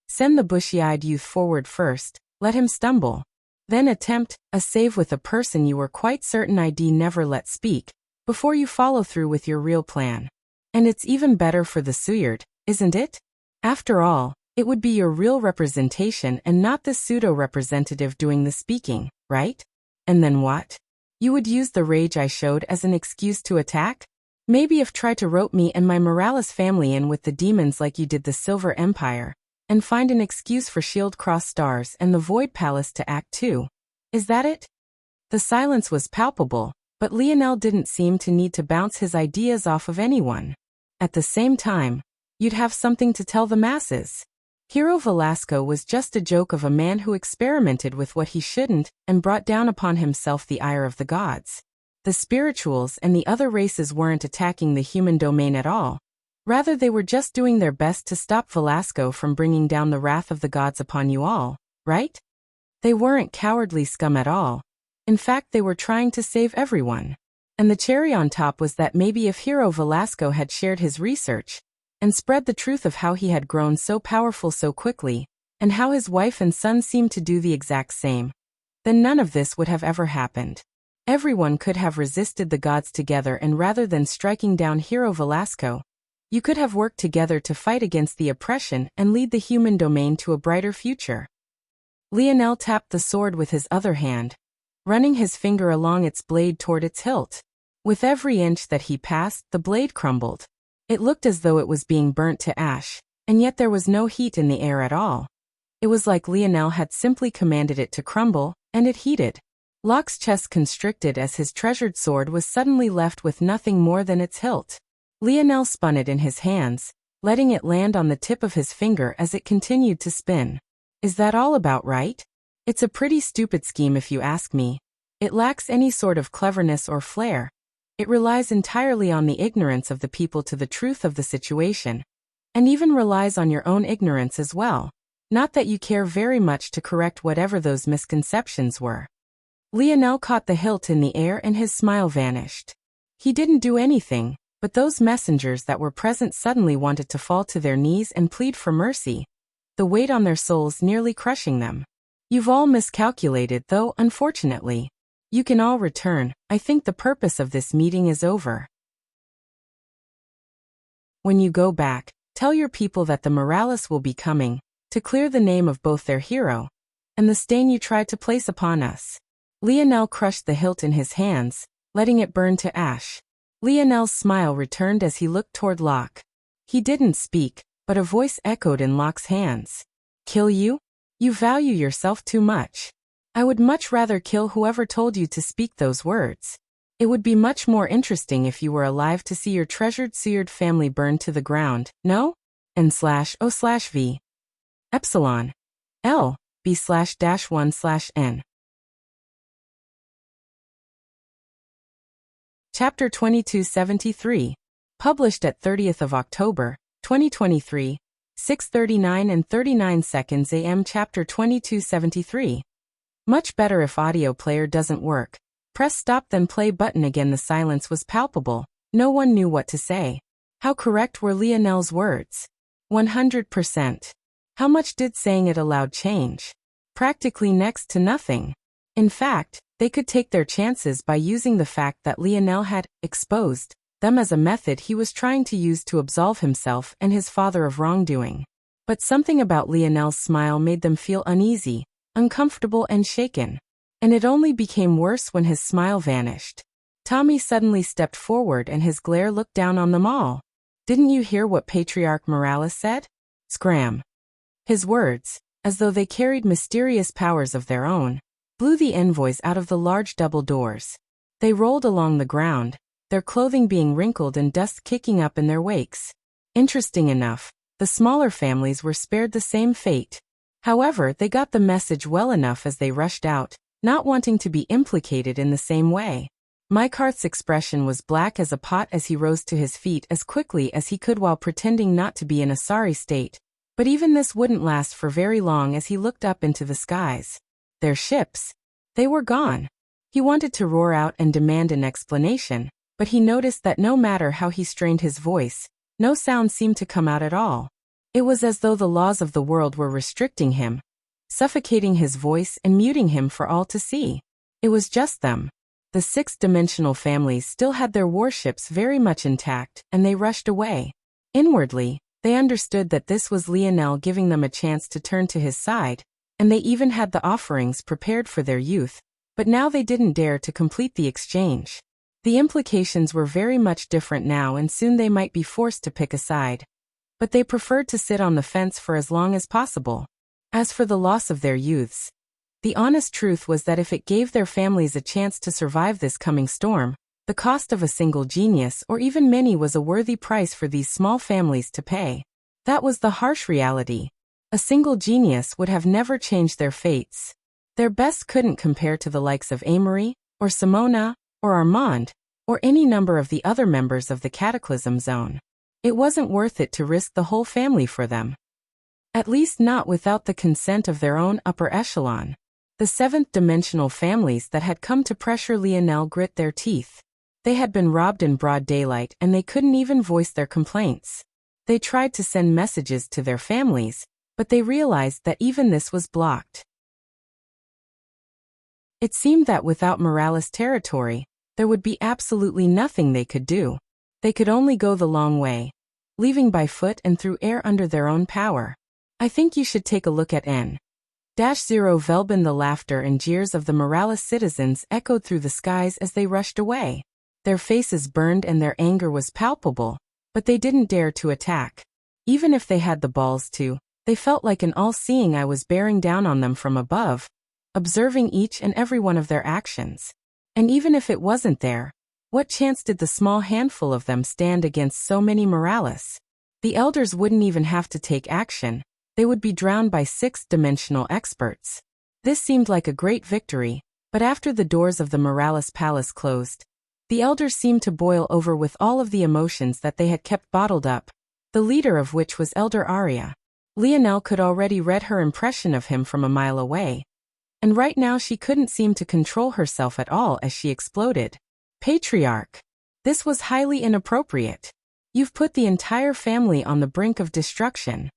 Send the bushy-eyed youth forward first, let him stumble. Then attempt a save with a person you were quite certain I'd never let speak, before you follow through with your real plan. And it's even better for the Suyard, isn't it? After all, it would be your real representation and not this pseudo-representative doing the speaking, right? And then what? You would use the rage I showed as an excuse to attack? Maybe if try to rope me and my Morales family in with the demons like you did the Silver Empire, and find an excuse for Shield Cross Stars and the Void Palace to act too. Is that it? The silence was palpable, but Lionel didn't seem to need to bounce his ideas off of anyone. At the same time, you'd have something to tell the masses. Hero Velasco was just a joke of a man who experimented with what he shouldn't and brought down upon himself the ire of the gods. The spirituals and the other races weren't attacking the human domain at all. Rather, they were just doing their best to stop Velasco from bringing down the wrath of the gods upon you all, right? They weren't cowardly scum at all. In fact, they were trying to save everyone. And the cherry on top was that maybe if Hero Velasco had shared his research and spread the truth of how he had grown so powerful so quickly, and how his wife and son seemed to do the exact same, then none of this would have ever happened. Everyone could have resisted the gods together, and rather than striking down Hero Velasco, you could have worked together to fight against the oppression and lead the human domain to a brighter future. Lionel tapped the sword with his other hand, running his finger along its blade toward its hilt. With every inch that he passed, the blade crumbled. It looked as though it was being burnt to ash, and yet there was no heat in the air at all. It was like Lionel had simply commanded it to crumble, and it heated. Locke's chest constricted as his treasured sword was suddenly left with nothing more than its hilt. Lionel spun it in his hands, letting it land on the tip of his finger as it continued to spin. Is that all about right? It's a pretty stupid scheme if you ask me. It lacks any sort of cleverness or flair. It relies entirely on the ignorance of the people to the truth of the situation, and even relies on your own ignorance as well. Not that you care very much to correct whatever those misconceptions were. Lionel caught the hilt in the air and his smile vanished. He didn't do anything, but those messengers that were present suddenly wanted to fall to their knees and plead for mercy, the weight on their souls nearly crushing them. You've all miscalculated, though, unfortunately. You can all return. I think the purpose of this meeting is over. When you go back, tell your people that the Morales will be coming to clear the name of both their hero and the stain you tried to place upon us." Lionel crushed the hilt in his hands, letting it burn to ash. Lionel's smile returned as he looked toward Locke. He didn't speak, but a voice echoed in Locke's hands. "Kill you? You value yourself too much. I would much rather kill whoever told you to speak those words. It would be much more interesting if you were alive to see your treasured seared family burned to the ground, no? N/O/V. Epsilon. L. B/-1/N. Chapter 2273. Published at 30th of October, 2023, 6:39 and 39 seconds AM. Chapter 2273. Much better if audio player doesn't work. Press stop then play button again. The silence was palpable. No one knew what to say. How correct were Lionel's words? 100%. How much did saying it aloud change? Practically next to nothing. In fact, they could take their chances by using the fact that Lionel had exposed them as a method he was trying to use to absolve himself and his father of wrongdoing. But something about Lionel's smile made them feel uneasy, uncomfortable and shaken. And it only became worse when his smile vanished. Tommy suddenly stepped forward and his glare looked down on them all. "Didn't you hear what Patriarch Morales said?" Scram. His words, as though they carried mysterious powers of their own, blew the envoys out of the large double doors. They rolled along the ground, their clothing being wrinkled and dust kicking up in their wakes. Interesting enough, the smaller families were spared the same fate. However, they got the message well enough as they rushed out, not wanting to be implicated in the same way. Mykarth's expression was black as a pot as he rose to his feet as quickly as he could while pretending not to be in a sorry state. But even this wouldn't last for very long as he looked up into the skies. Their ships. They were gone. He wanted to roar out and demand an explanation, but he noticed that no matter how he strained his voice, no sound seemed to come out at all. It was as though the laws of the world were restricting him, suffocating his voice and muting him for all to see. It was just them. The six-dimensional families still had their warships very much intact, and they rushed away. Inwardly, they understood that this was Lionel giving them a chance to turn to his side, and they even had the offerings prepared for their youth, but now they didn't dare to complete the exchange. The implications were very much different now and soon they might be forced to pick a side. But they preferred to sit on the fence for as long as possible. As for the loss of their youths, the honest truth was that if it gave their families a chance to survive this coming storm, the cost of a single genius or even many was a worthy price for these small families to pay. That was the harsh reality. A single genius would have never changed their fates. Their best couldn't compare to the likes of Amory, or Simona, or Armand, or any number of the other members of the Cataclysm Zone. It wasn't worth it to risk the whole family for them. At least not without the consent of their own upper echelon. The seventh-dimensional families that had come to pressure Lionel grit their teeth. They had been robbed in broad daylight and they couldn't even voice their complaints. They tried to send messages to their families, but they realized that even this was blocked. It seemed that without Morales' territory, there would be absolutely nothing they could do. They could only go the long way, leaving by foot and through air under their own power. "I think you should take a look at N-0 Velbin." The laughter and jeers of the Morales citizens echoed through the skies as they rushed away. Their faces burned and their anger was palpable, but they didn't dare to attack. Even if they had the balls to, they felt like an all-seeing eye was bearing down on them from above, observing each and every one of their actions. And even if it wasn't there, what chance did the small handful of them stand against so many Morales? The elders wouldn't even have to take action. They would be drowned by sixth-dimensional experts. This seemed like a great victory, but after the doors of the Morales palace closed, the elders seemed to boil over with all of the emotions that they had kept bottled up, the leader of which was Elder Arya. Lionel could already read her impression of him from a mile away, and right now she couldn't seem to control herself at all as she exploded. "Patriarch! This was highly inappropriate. You've put the entire family on the brink of destruction."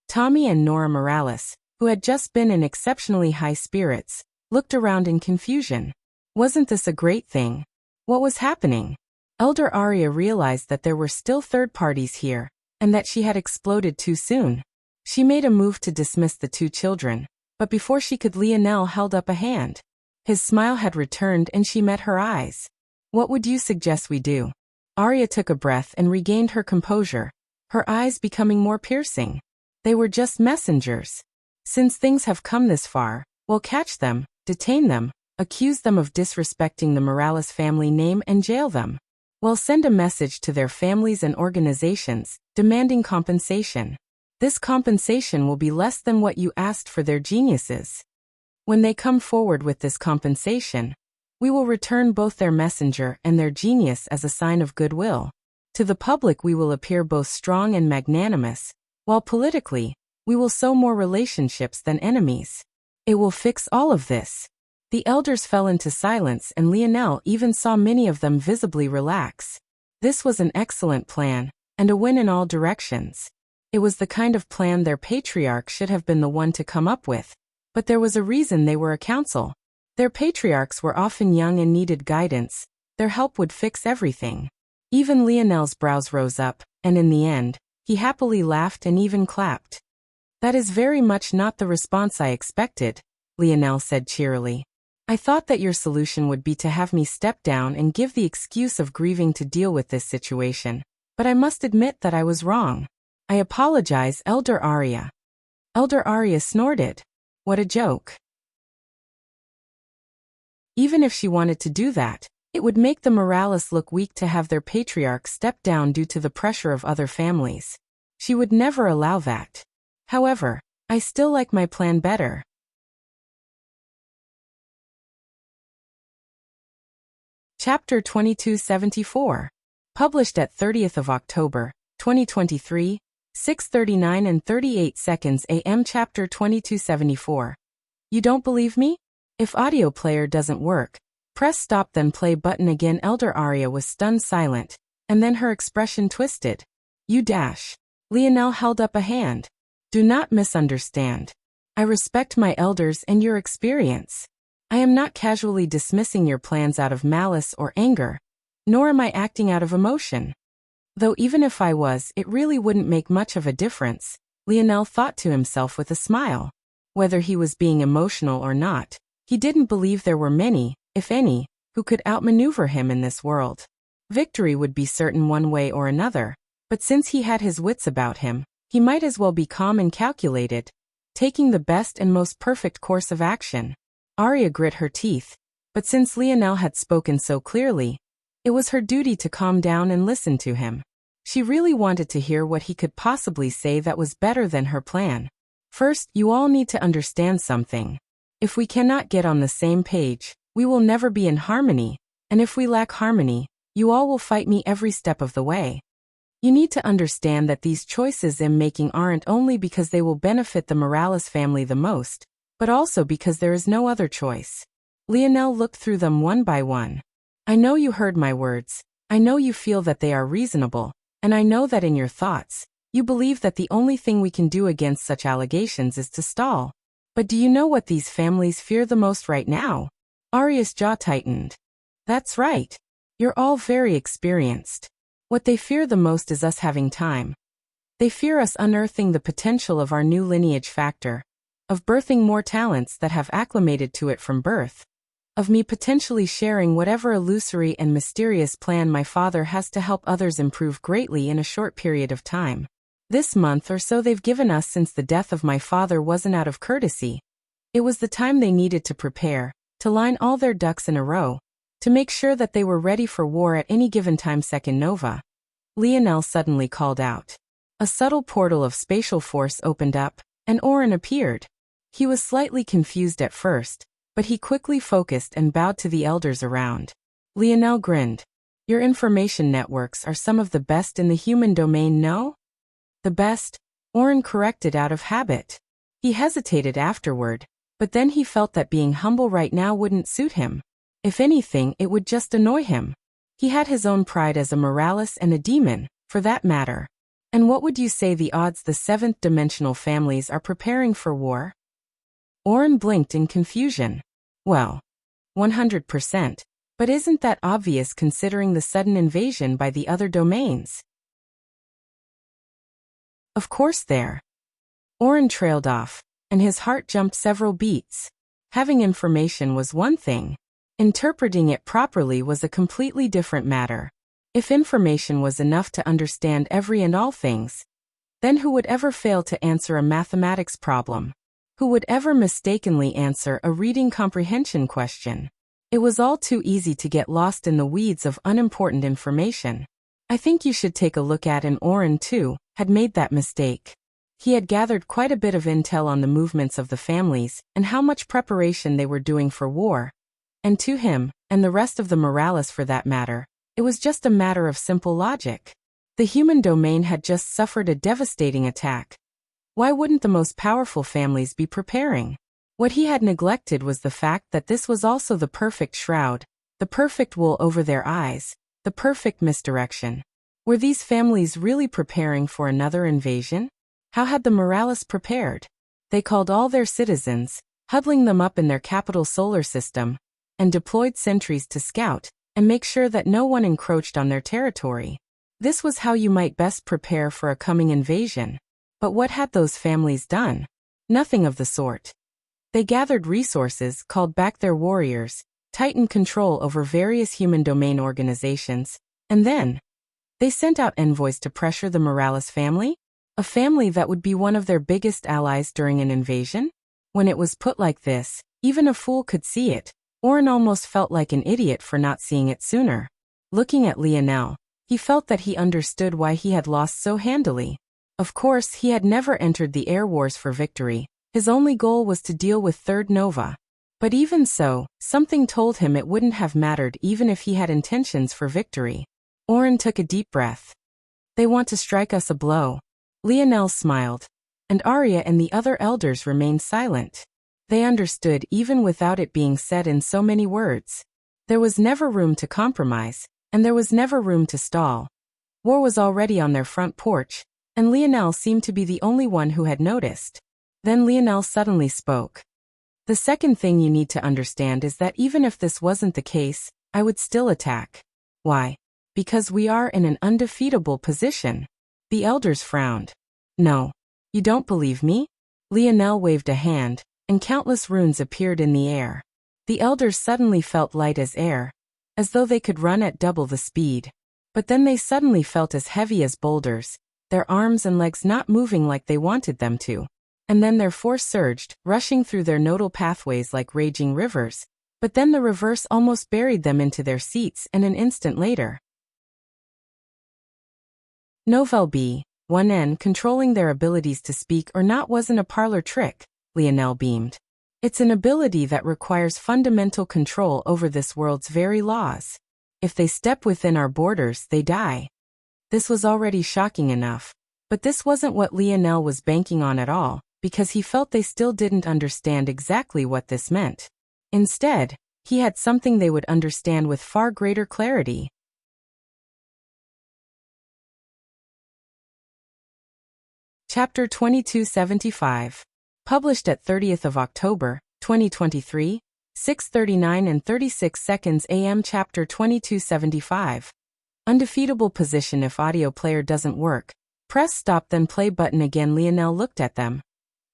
Tommy and Nora Morales, who had just been in exceptionally high spirits, looked around in confusion. Wasn't this a great thing? What was happening? Elder Arya realized that there were still third parties here, and that she had exploded too soon. She made a move to dismiss the two children, But before she could, Lionel held up a hand. His smile had returned and she met her eyes. What would you suggest we do? Arya took a breath and regained her composure, her eyes becoming more piercing. They were just messengers. Since things have come this far, we'll catch them, detain them, accuse them of disrespecting the Morales family name and jail them. We'll send a message to their families and organizations, demanding compensation. This compensation will be less than what you asked for their geniuses. When they come forward with this compensation, we will return both their messenger and their genius as a sign of goodwill. To the public we will appear both strong and magnanimous, while politically, we will sow more relationships than enemies. It will fix all of this. The elders fell into silence and Lionel even saw many of them visibly relax. This was an excellent plan, and a win in all directions. It was the kind of plan their patriarch should have been the one to come up with, but there was a reason they were a council. Their patriarchs were often young and needed guidance. Their help would fix everything. Even Lionel's brows rose up, and in the end, he happily laughed and even clapped. That is very much not the response I expected, Lionel said cheerily. I thought that your solution would be to have me step down and give the excuse of grieving to deal with this situation, but I must admit that I was wrong. I apologize, Elder Arya. Elder Arya snorted. What a joke. Even if she wanted to do that, it would make the Morales look weak to have their patriarch step down due to the pressure of other families. She would never allow that. However, I still like my plan better. Chapter 2274. Published at 30th of October, 2023, 6:39 and 38 seconds AM. Chapter 2274. You don't believe me? If audio player doesn't work, press stop then play button again. Elder Arya was stunned silent, and then her expression twisted. You dash. Lionel held up a hand. Do not misunderstand. I respect my elders and your experience. I am not casually dismissing your plans out of malice or anger, nor am I acting out of emotion. Though even if I was, it really wouldn't make much of a difference, Lionel thought to himself with a smile. Whether he was being emotional or not, he didn't believe there were many, if any, who could outmaneuver him in this world. Victory would be certain one way or another, but since he had his wits about him, he might as well be calm and calculated, taking the best and most perfect course of action. Arya grit her teeth, but since Lionel had spoken so clearly, it was her duty to calm down and listen to him. She really wanted to hear what he could possibly say that was better than her plan. First, you all need to understand something. If we cannot get on the same page, we will never be in harmony, and if we lack harmony, you all will fight me every step of the way. You need to understand that these choices I'm making aren't only because they will benefit the Morales family the most, but also because there is no other choice. Lionel looked through them one by one. I know you heard my words. I know you feel that they are reasonable, and I know that in your thoughts, you believe that the only thing we can do against such allegations is to stall. But do you know what these families fear the most right now? Arya's jaw tightened. That's right. You're all very experienced. What they fear the most is us having time. They fear us unearthing the potential of our new lineage factor, of birthing more talents that have acclimated to it from birth, of me potentially sharing whatever illusory and mysterious plan my father has to help others improve greatly in a short period of time. This month or so they've given us since the death of my father wasn't out of courtesy. It was the time they needed to prepare, to line all their ducks in a row, to make sure that they were ready for war at any given time. Second Nova. Lionel suddenly called out. A subtle portal of spatial force opened up, and Oren appeared. He was slightly confused at first, but he quickly focused and bowed to the elders around. Lionel grinned. Your information networks are some of the best in the human domain, no? The best, Oren corrected out of habit. He hesitated afterward, but then he felt that being humble right now wouldn't suit him. If anything, it would just annoy him. He had his own pride as a Morales and a demon, for that matter. And what would you say the odds the seventh-dimensional families are preparing for war? Oren blinked in confusion. Well, 100%, but isn't that obvious considering the sudden invasion by the other domains? Of course there. Oren trailed off, and his heart jumped several beats. Having information was one thing. Interpreting it properly was a completely different matter. If information was enough to understand every and all things, then who would ever fail to answer a mathematics problem? Who would ever mistakenly answer a reading comprehension question? It was all too easy to get lost in the weeds of unimportant information. I think you should take a look at, and Oren, too, had made that mistake. He had gathered quite a bit of intel on the movements of the families and how much preparation they were doing for war. And to him, and the rest of the Morales for that matter, it was just a matter of simple logic. The human domain had just suffered a devastating attack. Why wouldn't the most powerful families be preparing? What he had neglected was the fact that this was also the perfect shroud, the perfect wool over their eyes, the perfect misdirection. Were these families really preparing for another invasion? How had the Morales prepared? They called all their citizens, huddling them up in their capital solar system, and deployed sentries to scout and make sure that no one encroached on their territory. This was how you might best prepare for a coming invasion. But what had those families done? Nothing of the sort. They gathered resources, called back their warriors, tightened control over various human domain organizations, and then they sent out envoys to pressure the Morales family? A family that would be one of their biggest allies during an invasion? When it was put like this, even a fool could see it. Oren almost felt like an idiot for not seeing it sooner. Looking at Lionel, he felt that he understood why he had lost so handily. Of course, he had never entered the air wars for victory. His only goal was to deal with Third Nova. But even so, something told him it wouldn't have mattered even if he had intentions for victory. Oren took a deep breath. They want to strike us a blow. Lionel smiled, and Arya and the other elders remained silent. They understood even without it being said in so many words. There was never room to compromise, and there was never room to stall. War was already on their front porch, and Lionel seemed to be the only one who had noticed. Then Lionel suddenly spoke. The second thing you need to understand is that even if this wasn't the case, I would still attack. Why? Because we are in an undefeatable position. The elders frowned. No. You don't believe me? Lionel waved a hand, and countless runes appeared in the air. The elders suddenly felt light as air, as though they could run at double the speed. But then they suddenly felt as heavy as boulders, their arms and legs not moving like they wanted them to. And then their force surged, rushing through their nodal pathways like raging rivers. But then the reverse almost buried them into their seats, and an instant later. Novel B. 1N controlling their abilities to speak or not wasn't a parlor trick, Lionel beamed. It's an ability that requires fundamental control over this world's very laws. If they step within our borders, they die. This was already shocking enough. But this wasn't what Lionel was banking on at all, because he felt they still didn't understand exactly what this meant. Instead, he had something they would understand with far greater clarity. Chapter 2275. Published at 30th of October, 2023, 6:39 and 36 seconds AM. Chapter 2275. Undefeatable position. If audio player doesn't work, press stop then play button again. Lionel looked at them,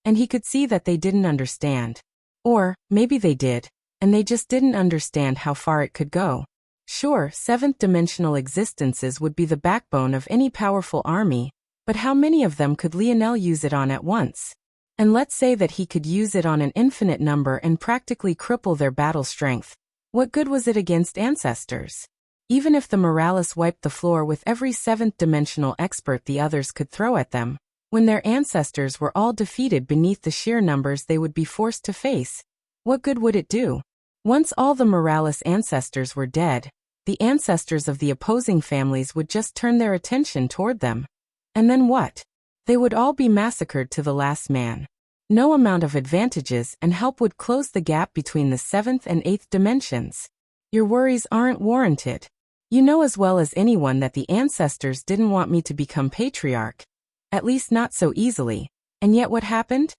and he could see that they didn't understand. Or, maybe they did, and they just didn't understand how far it could go. Sure, seventh-dimensional existences would be the backbone of any powerful army, but how many of them could Lionel use it on at once? And let's say that he could use it on an infinite number and practically cripple their battle strength. What good was it against ancestors? Even if the Morales wiped the floor with every seventh-dimensional expert the others could throw at them, when their ancestors were all defeated beneath the sheer numbers they would be forced to face, what good would it do? Once all the Morales ancestors were dead, the ancestors of the opposing families would just turn their attention toward them. And then what? They would all be massacred to the last man. No amount of advantages and help would close the gap between the seventh and eighth dimensions. Your worries aren't warranted. You know as well as anyone that the ancestors didn't want me to become patriarch. At least not so easily. And yet what happened?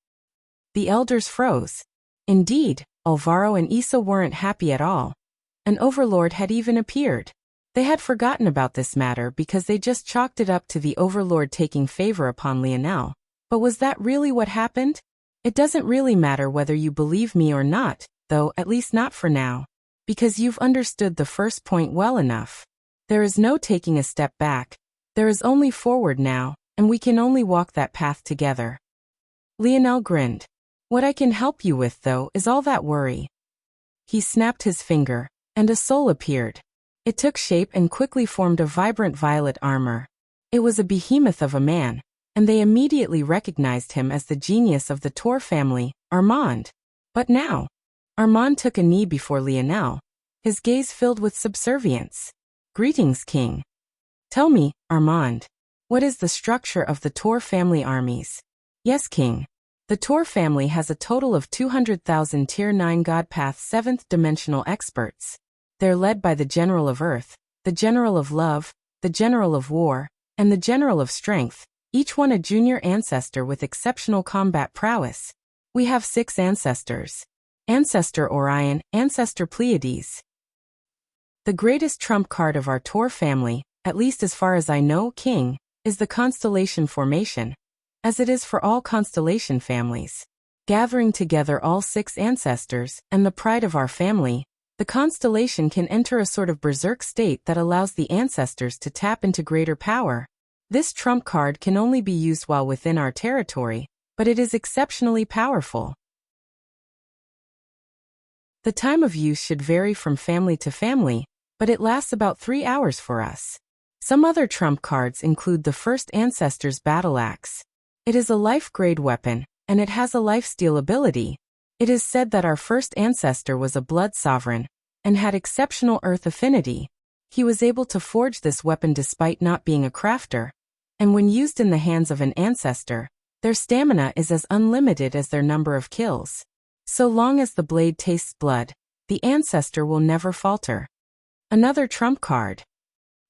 The elders froze. Indeed, Alvaro and Issa weren't happy at all. An overlord had even appeared. They had forgotten about this matter because they just chalked it up to the overlord taking favor upon Lionel. But was that really what happened? It doesn't really matter whether you believe me or not, though, at least not for now. Because you've understood the first point well enough. There is no taking a step back. There is only forward now, and we can only walk that path together. Lionel grinned. What I can help you with, though, is all that worry. He snapped his finger, and a soul appeared. It took shape and quickly formed a vibrant violet armor. It was a behemoth of a man, and they immediately recognized him as the genius of the Tor family, Armand. But now, Armand took a knee before Lionel, his gaze filled with subservience. Greetings, King. Tell me, Armand, what is the structure of the Tor family armies? Yes, King. The Tor family has a total of 200,000 Tier 9 God Path 7th dimensional experts. They're led by the General of Earth, the General of Love, the General of War, and the General of Strength, each one a junior ancestor with exceptional combat prowess. We have 6 ancestors. Ancestor Orion, Ancestor Pleiades. The greatest trump card of our Tor family, at least as far as I know, King, is the constellation formation, as it is for all constellation families. Gathering together all 6 ancestors, and the pride of our family, the constellation can enter a sort of berserk state that allows the ancestors to tap into greater power. This trump card can only be used while within our territory, but it is exceptionally powerful. The time of use should vary from family to family, but it lasts about 3 hours for us. Some other trump cards include the First Ancestor's Battle Axe. It is a life-grade weapon, and it has a lifesteal ability. It is said that our first ancestor was a blood sovereign, and had exceptional earth affinity. He was able to forge this weapon despite not being a crafter, and when used in the hands of an ancestor, their stamina is as unlimited as their number of kills. So long as the blade tastes blood, the ancestor will never falter. Another trump card.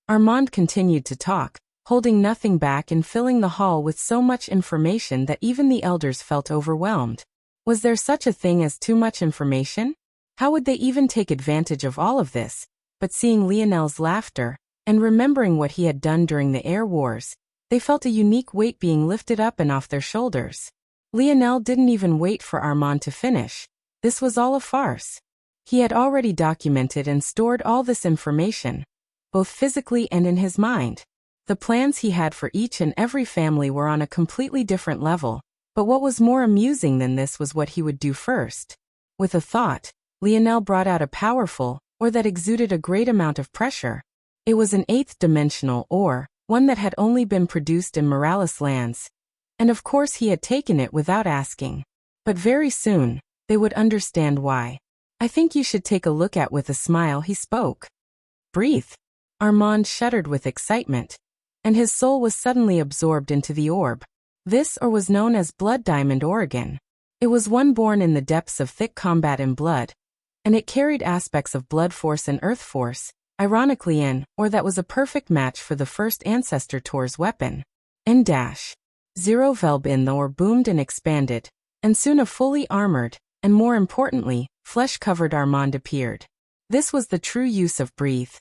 Armand continued to talk, holding nothing back and filling the hall with so much information that even the elders felt overwhelmed. Was there such a thing as too much information? How would they even take advantage of all of this? But seeing Lionel's laughter, and remembering what he had done during the air wars, they felt a unique weight being lifted up and off their shoulders. Lionel didn't even wait for Armand to finish. This was all a farce. He had already documented and stored all this information, both physically and in his mind. The plans he had for each and every family were on a completely different level, but what was more amusing than this was what he would do first. With a thought, Lionel brought out a powerful, or that exuded a great amount of pressure. It was an 8th dimensional ore, one that had only been produced in Morales lands. And of course he had taken it without asking. But very soon, they would understand why. I think you should take a look at. With a smile he spoke. Breathe. Armand shuddered with excitement, and his soul was suddenly absorbed into the orb. This ore was known as Blood Diamond Oregon. It was one born in the depths of thick combat in blood, and it carried aspects of blood force and earth force, ironically an ore that was a perfect match for the first ancestor Tor's weapon. N-0 Velb in the ore boomed and expanded, and soon a fully armored, and more importantly, flesh-covered Armand appeared. This was the true use of breathe.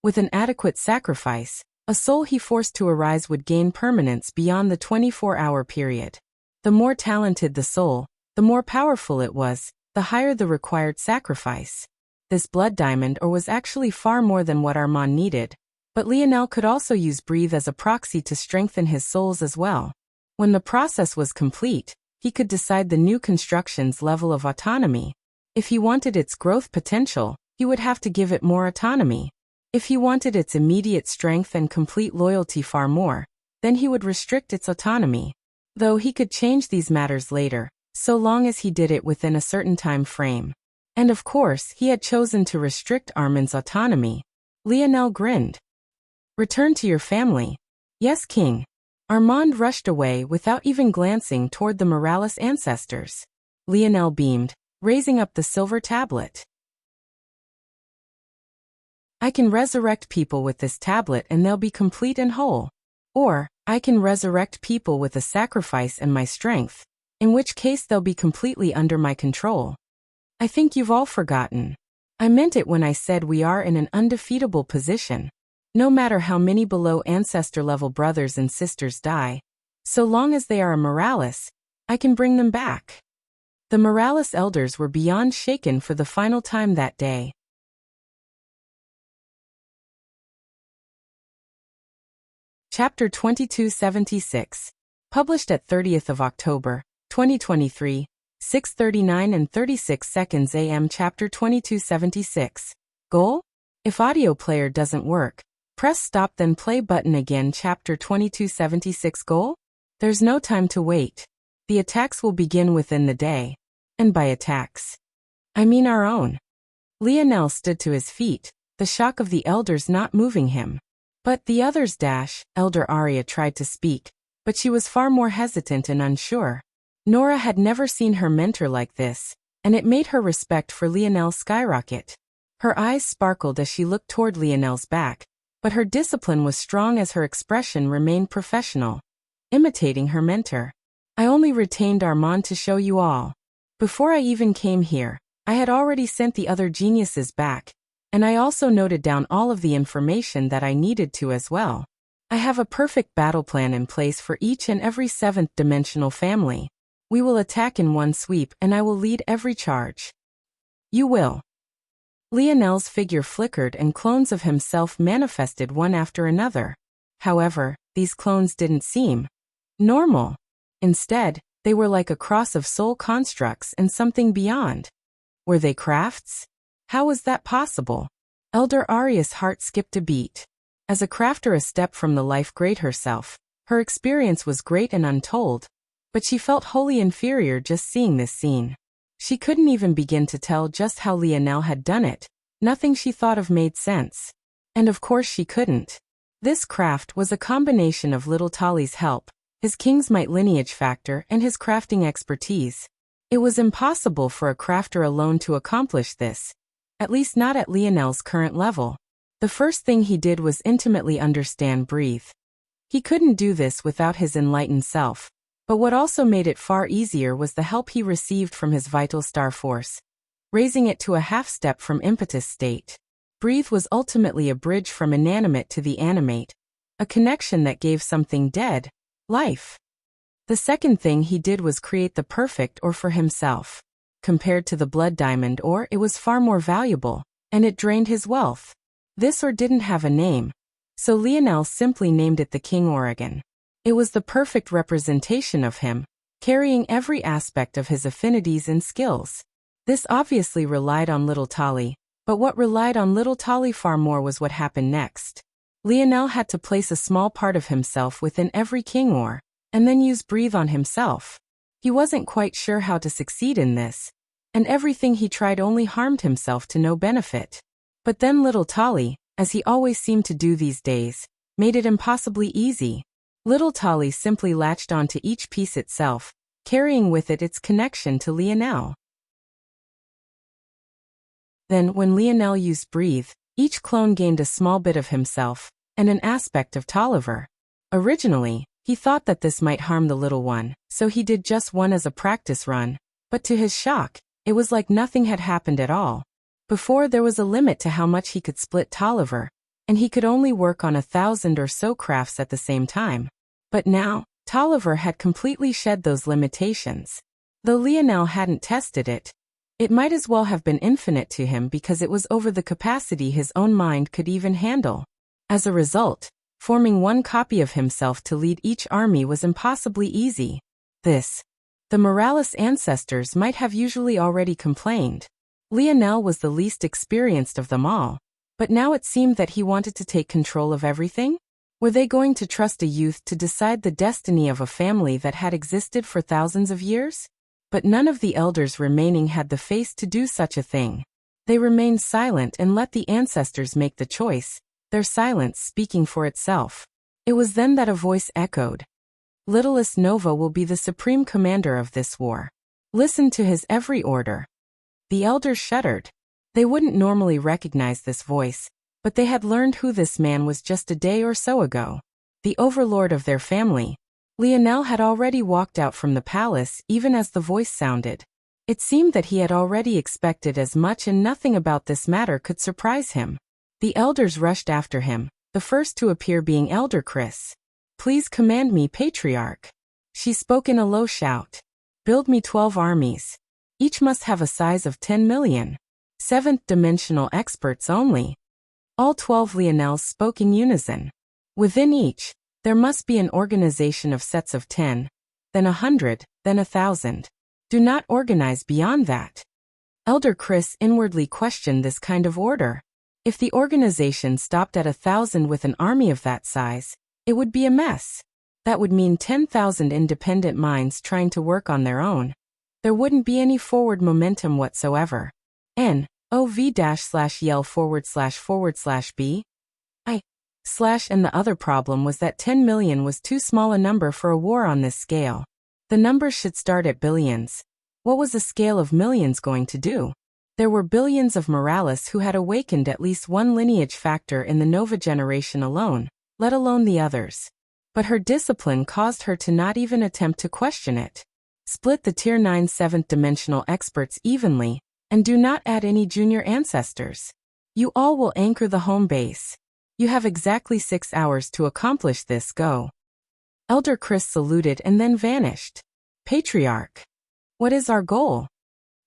With an adequate sacrifice, a soul he forced to arise would gain permanence beyond the 24-hour period. The more talented the soul, the more powerful it was, the higher the required sacrifice. This blood diamond ore was actually far more than what Armand needed, but Lionel could also use breathe as a proxy to strengthen his souls as well. When the process was complete, he could decide the new construction's level of autonomy. If he wanted its growth potential, he would have to give it more autonomy. If he wanted its immediate strength and complete loyalty far more, then he would restrict its autonomy. Though he could change these matters later, so long as he did it within a certain time frame. And of course, he had chosen to restrict Armand's autonomy. Lionel grinned. Return to your family. Yes, King. Armand rushed away without even glancing toward the Morales ancestors. Lionel beamed, raising up the silver tablet. I can resurrect people with this tablet and they'll be complete and whole. Or, I can resurrect people with a sacrifice and my strength, in which case they'll be completely under my control. I think you've all forgotten. I meant it when I said we are in an undefeatable position. No matter how many below ancestor-level brothers and sisters die, so long as they are a Morales, I can bring them back. The Morales elders were beyond shaken for the final time that day. Chapter 2276. Published at 30th of October, 2023, 6:39 and 36 seconds AM. Chapter 2276. Goal? If audio player doesn't work, press stop then play button again. Chapter 2276. Goal? There's no time to wait. The attacks will begin within the day. And by attacks, I mean our own. Lionel stood to his feet, the shock of the elders not moving him. But the others. Elder Arya tried to speak, but she was far more hesitant and unsure. Nora had never seen her mentor like this, and it made her respect for Lionel skyrocket. Her eyes sparkled as she looked toward Lionel's back, but her discipline was strong as her expression remained professional, imitating her mentor. I only retained Armand to show you all. Before I even came here, I had already sent the other geniuses back, and I also noted down all of the information that I needed to as well. I have a perfect battle plan in place for each and every seventh-dimensional family. We will attack in one sweep and I will lead every charge. You will. Lionel's figure flickered and clones of himself manifested one after another. However, these clones didn't seem normal. Instead, they were like a cross of soul constructs and something beyond. Were they crafts? How was that possible? Elder Arya's heart skipped a beat. As a crafter a step from the life grade herself, her experience was great and untold, but she felt wholly inferior just seeing this scene. She couldn't even begin to tell just how Lionel had done it. Nothing she thought of made sense. And of course she couldn't. This craft was a combination of little Tali's help, his King's Might lineage factor, and his crafting expertise. It was impossible for a crafter alone to accomplish this, at least not at Lionel's current level. The first thing he did was intimately understand breathe. He couldn't do this without his enlightened self, but what also made it far easier was the help he received from his vital star force, raising it to a half-step from impetus state. Breathe was ultimately a bridge from inanimate to the animate, a connection that gave something dead life. The second thing he did was create the perfect ore for himself. Compared to the blood diamond ore, it was far more valuable, and it drained his wealth. This ore didn't have a name, so Lionel simply named it the King Oregon. It was the perfect representation of him, carrying every aspect of his affinities and skills. This obviously relied on little Tali, but what relied on little Tali far more was what happened next. Lionel had to place a small part of himself within every king ore, and then use breathe on himself. He wasn't quite sure how to succeed in this, and everything he tried only harmed himself to no benefit. But then little Tali, as he always seemed to do these days, made it impossibly easy. Little Tali simply latched onto each piece itself, carrying with it its connection to Lionel. Then, when Lionel used breathe, each clone gained a small bit of himself, and an aspect of Tolliver. Originally, he thought that this might harm the little one, so he did just one as a practice run, but to his shock, it was like nothing had happened at all. Before, there was a limit to how much he could split Tolliver, and he could only work on 1,000 or so crafts at the same time. But now, Tolliver had completely shed those limitations. Though Lionel hadn't tested it, it might as well have been infinite to him because it was over the capacity his own mind could even handle. As a result, forming one copy of himself to lead each army was impossibly easy. The Morales ancestors might have usually already complained. Lionel was the least experienced of them all, but now it seemed that he wanted to take control of everything? Were they going to trust a youth to decide the destiny of a family that had existed for thousands of years? But none of the elders remaining had the face to do such a thing. They remained silent and let the ancestors make the choice, their silence speaking for itself. It was then that a voice echoed. Littlest Nova will be the supreme commander of this war. Listen to his every order. The elders shuddered. They wouldn't normally recognize this voice, but they had learned who this man was just a day or so ago. The overlord of their family. Lionel had already walked out from the palace even as the voice sounded. It seemed that he had already expected as much and nothing about this matter could surprise him. The elders rushed after him, the first to appear being Elder Chris. Please command me, Patriarch. She spoke in a low shout. Build me 12 armies. Each must have a size of 10 million. Seventh-dimensional experts only. All 12 Lionels spoke in unison. Within each, there must be an organization of sets of 10, then 100, then 1,000. Do not organize beyond that. Elder Chris inwardly questioned this kind of order. If the organization stopped at 1,000 with an army of that size, it would be a mess. That would mean 10,000 independent minds trying to work on their own. There wouldn't be any forward momentum whatsoever. NOV-yell//B. And the other problem was that 10 million was too small a number for a war on this scale. The numbers should start at billions. What was a scale of millions going to do? There were billions of Morales who had awakened at least one lineage factor in the Nova generation alone, let alone the others. But her discipline caused her to not even attempt to question it. Split the Tier 9 7th-dimensional experts evenly, and do not add any junior ancestors. You all will anchor the home base. You have exactly 6 hours to accomplish this. Go. Elder Chris saluted and then vanished. Patriarch. What is our goal?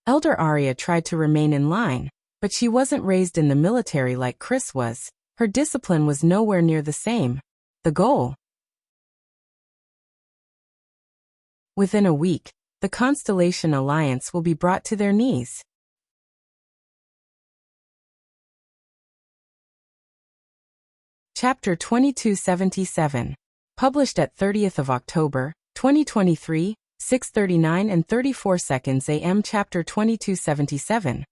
Elder Arya tried to remain in line, but she wasn't raised in the military like Chris was. Her discipline was nowhere near the same. The goal. Within a week, the Constellation Alliance will be brought to their knees. Chapter 2277. Published at 30th of October, 2023, 6:39 and 34 seconds AM. Chapter 2277.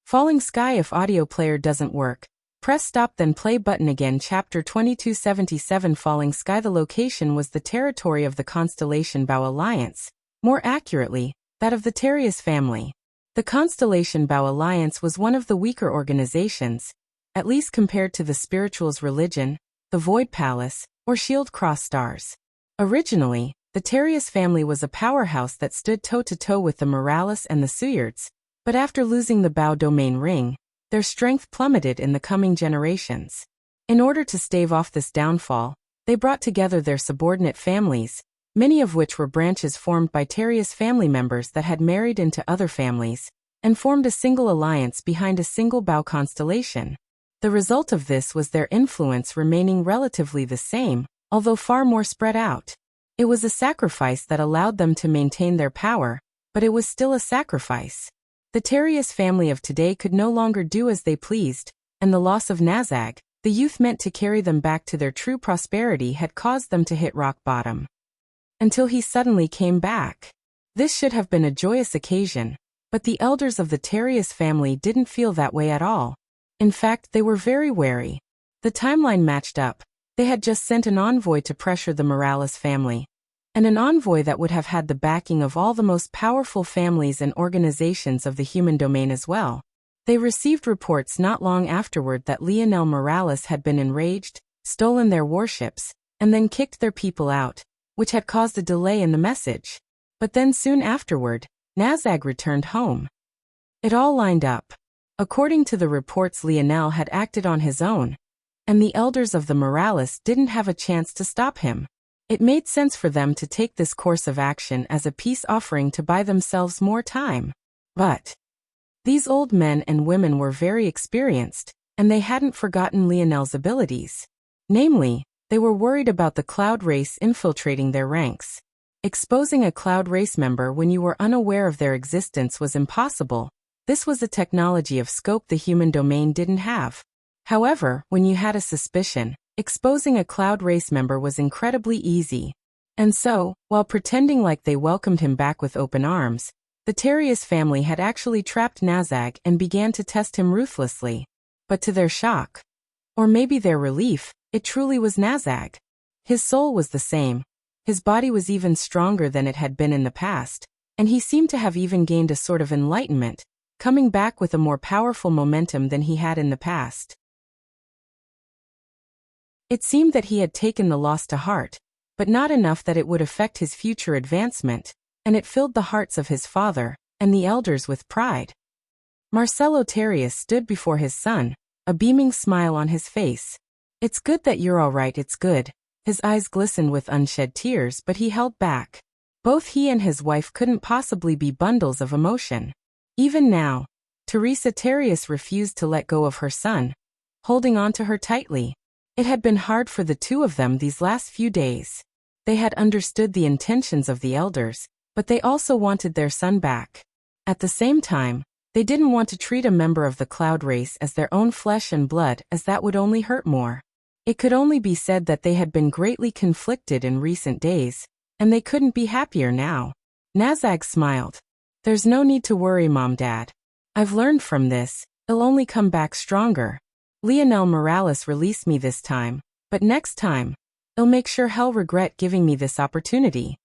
Falling Sky. If audio player doesn't work, press stop then play button again. Chapter 2277. Falling Sky. The location was the territory of the Constellation Bow Alliance, more accurately, that of the Terrius family. The Constellation Bow Alliance was one of the weaker organizations, at least compared to the Spirituals' Religion, the Void Palace, or Shield Cross Stars. Originally, the Terrius family was a powerhouse that stood toe-to-toe with the Morales and the Suyards, but after losing the Bow Domain Ring, their strength plummeted in the coming generations. In order to stave off this downfall, they brought together their subordinate families, many of which were branches formed by Terrius family members that had married into other families, and formed a single alliance behind a single Bow constellation. The result of this was their influence remaining relatively the same, although far more spread out. It was a sacrifice that allowed them to maintain their power, but it was still a sacrifice. The Terrius family of today could no longer do as they pleased, and the loss of Nazag, the youth meant to carry them back to their true prosperity, had caused them to hit rock bottom. Until he suddenly came back. This should have been a joyous occasion, but the elders of the Terrius family didn't feel that way at all. In fact, they were very wary. The timeline matched up. They had just sent an envoy to pressure the Morales family, and an envoy that would have had the backing of all the most powerful families and organizations of the human domain as well. They received reports not long afterward that Lionel Morales had been enraged, stolen their warships, and then kicked their people out, which had caused a delay in the message. But then soon afterward, Nazag returned home. It all lined up. According to the reports, Lionel had acted on his own, and the elders of the Morales didn't have a chance to stop him. It made sense for them to take this course of action as a peace offering to buy themselves more time. But these old men and women were very experienced, and they hadn't forgotten Lionel's abilities. Namely, they were worried about the Cloud race infiltrating their ranks. Exposing a Cloud race member when you were unaware of their existence was impossible. This was a technology of scope the human domain didn't have. However, when you had a suspicion, exposing a Cloud race member was incredibly easy. And so, while pretending like they welcomed him back with open arms, the Terrius family had actually trapped Nazag and began to test him ruthlessly. But to their shock, or maybe their relief, it truly was Nazag. His soul was the same. His body was even stronger than it had been in the past, and he seemed to have even gained a sort of enlightenment, coming back with a more powerful momentum than he had in the past. It seemed that he had taken the loss to heart, but not enough that it would affect his future advancement, and it filled the hearts of his father and the elders with pride. Marcelo Terrius stood before his son, a beaming smile on his face. "It's good that you're all right, it's good." His eyes glistened with unshed tears, but he held back. Both he and his wife couldn't possibly be bundles of emotion. Even now, Teresa Terrius refused to let go of her son, holding on to her tightly. It had been hard for the two of them these last few days. They had understood the intentions of the elders, but they also wanted their son back. At the same time, they didn't want to treat a member of the cloud race as their own flesh and blood, as that would only hurt more. It could only be said that they had been greatly conflicted in recent days, and they couldn't be happier now. Nazag smiled. There's no need to worry, Mom, Dad. I've learned from this, it'll only come back stronger. Leonel Morales released me this time, but next time, I'll make sure he'll regret giving me this opportunity.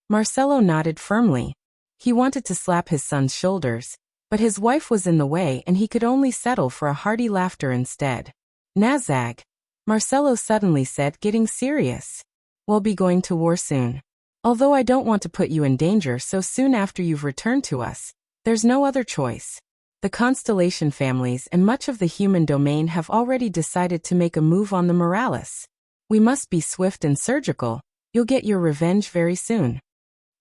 Marcelo nodded firmly. He wanted to slap his son's shoulders, but his wife was in the way and he could only settle for a hearty laughter instead. Nazag, Marcelo suddenly said, getting serious. We'll be going to war soon. Although I don't want to put you in danger so soon after you've returned to us, there's no other choice. The Constellation families and much of the human domain have already decided to make a move on the Morales. We must be swift and surgical. You'll get your revenge very soon.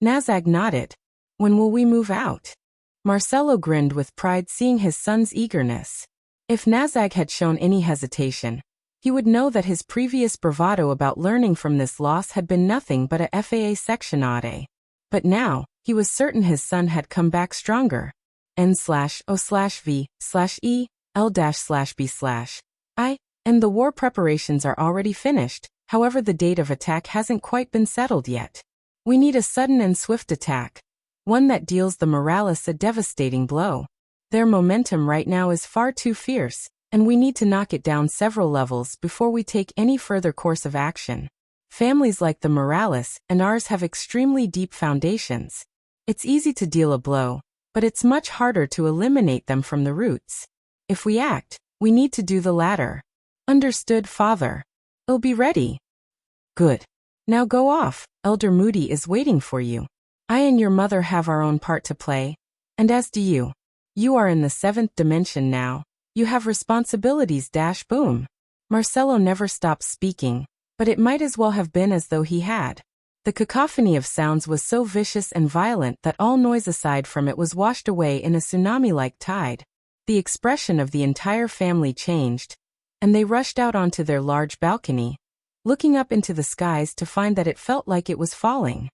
Nazag nodded. When will we move out? Marcelo grinned with pride, seeing his son's eagerness. If Nazag had shown any hesitation, he would know that his previous bravado about learning from this loss had been nothing but a FAA sectionade. But now, he was certain his son had come back stronger. N/O/V/E/L-B/I, and the war preparations are already finished, however the date of attack hasn't quite been settled yet. We need a sudden and swift attack, one that deals the Morales a devastating blow. Their momentum right now is far too fierce, and we need to knock it down several levels before we take any further course of action. Families like the Morales and ours have extremely deep foundations. It's easy to deal a blow, but it's much harder to eliminate them from the roots. If we act, we need to do the latter. Understood, Father. I'll be ready. Good. Now go off. Elder Moody is waiting for you. I and your mother have our own part to play. And as do you. You are in the 7th dimension now. You have responsibilities. Boom. Marcelo never stopped speaking, but it might as well have been as though he had. The cacophony of sounds was so vicious and violent that all noise aside from it was washed away in a tsunami-like tide. The expression of the entire family changed, and they rushed out onto their large balcony, looking up into the skies to find that it felt like it was falling.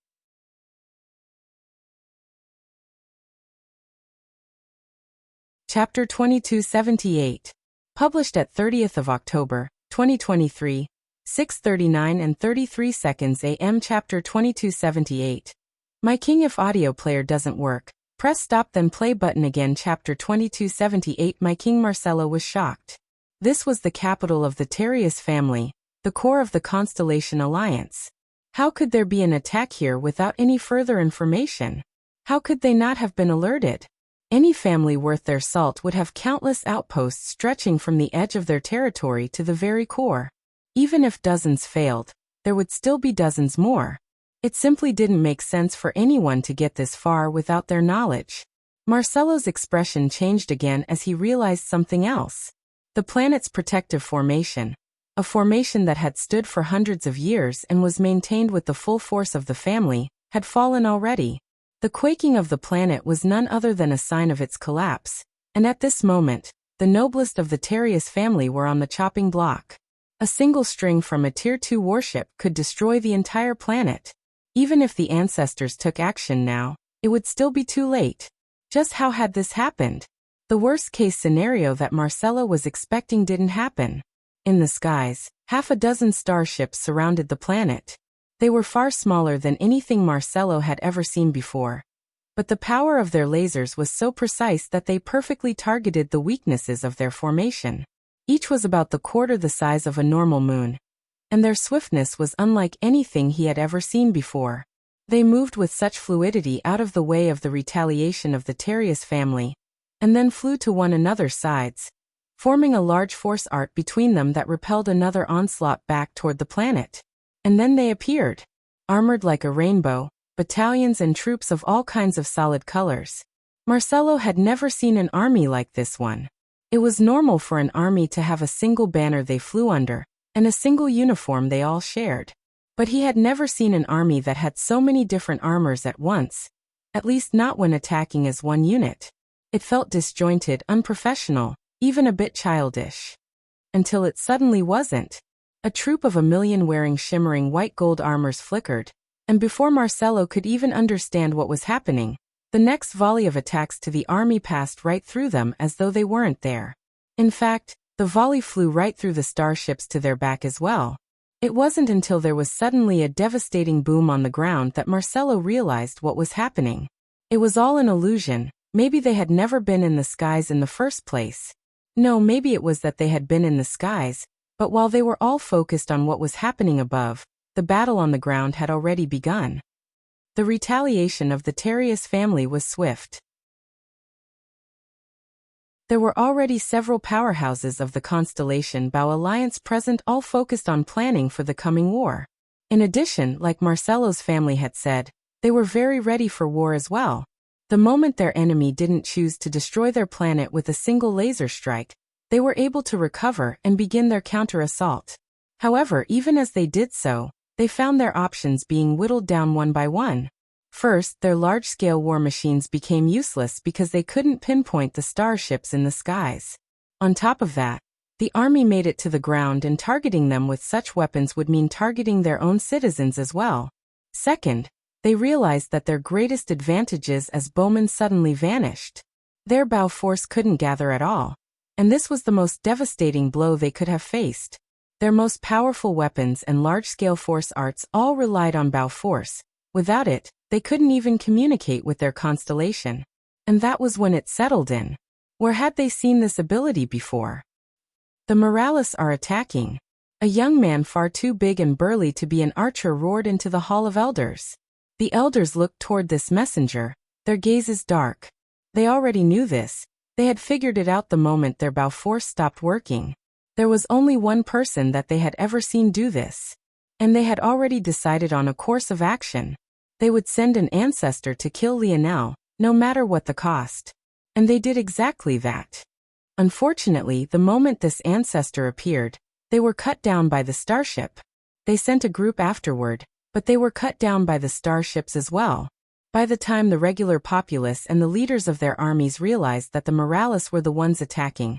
Chapter 2278. Published at 30th of October, 2023, 6:39 and 33 seconds AM. Chapter 2278. My king, if audio player doesn't work, press stop then play button again. Chapter 2278. My king. Marcelo was shocked. This was the capital of the Terrius family, the core of the Constellation Alliance. How could there be an attack here without any further information? How could they not have been alerted? Any family worth their salt would have countless outposts stretching from the edge of their territory to the very core. Even if dozens failed, there would still be dozens more. It simply didn't make sense for anyone to get this far without their knowledge. Marcelo's expression changed again as he realized something else. The planet's protective formation, a formation that had stood for hundreds of years and was maintained with the full force of the family, had fallen already. The quaking of the planet was none other than a sign of its collapse, and at this moment, the noblest of the Terrius family were on the chopping block. A single string from a Tier 2 warship could destroy the entire planet. Even if the ancestors took action now, it would still be too late. Just how had this happened? The worst-case scenario that Marcelo was expecting didn't happen. In the skies, half a dozen starships surrounded the planet. They were far smaller than anything Marcelo had ever seen before. But the power of their lasers was so precise that they perfectly targeted the weaknesses of their formation. Each was about the quarter the size of a normal moon, and their swiftness was unlike anything he had ever seen before. They moved with such fluidity out of the way of the retaliation of the Terrius family, and then flew to one another's sides, forming a large force arc between them that repelled another onslaught back toward the planet. And then they appeared, armored like a rainbow, battalions and troops of all kinds of solid colors. Marcelo had never seen an army like this one. It was normal for an army to have a single banner they flew under, and a single uniform they all shared. But he had never seen an army that had so many different armors at once, at least not when attacking as one unit. It felt disjointed, unprofessional, even a bit childish. Until it suddenly wasn't. A troop of 1,000,000 wearing shimmering white gold armors flickered, and before Marcelo could even understand what was happening, the next volley of attacks to the army passed right through them as though they weren't there. In fact, the volley flew right through the starships to their back as well. It wasn't until there was suddenly a devastating boom on the ground that Marcelo realized what was happening. It was all an illusion. Maybe they had never been in the skies in the first place. No, maybe it was that they had been in the skies, but while they were all focused on what was happening above, the battle on the ground had already begun. The retaliation of the Terrius family was swift. There were already several powerhouses of the constellation Bao alliance present, all focused on planning for the coming war. In addition, like Marcelo's family had said, they were very ready for war as well. The moment their enemy didn't choose to destroy their planet with a single laser strike, they were able to recover and begin their counter-assault. However, even as they did so, they found their options being whittled down one by one. First, their large-scale war machines became useless because they couldn't pinpoint the starships in the skies. On top of that, the army made it to the ground, and targeting them with such weapons would mean targeting their own citizens as well. Second, they realized that their greatest advantages as bowmen suddenly vanished. Their bow force couldn't gather at all, and this was the most devastating blow they could have faced. Their most powerful weapons and large-scale force arts all relied on bow force. Without it, they couldn't even communicate with their constellation. And that was when it settled in. Where had they seen this ability before? The Morales are attacking. A young man far too big and burly to be an archer roared into the Hall of Elders. The elders looked toward this messenger, their gazes dark. They already knew this. They had figured it out the moment their bow force stopped working. There was only one person that they had ever seen do this. And they had already decided on a course of action. They would send an ancestor to kill Lionel, no matter what the cost. And they did exactly that. Unfortunately, the moment this ancestor appeared, they were cut down by the starship. They sent a group afterward, but they were cut down by the starships as well. By the time the regular populace and the leaders of their armies realized that the Morales were the ones attacking,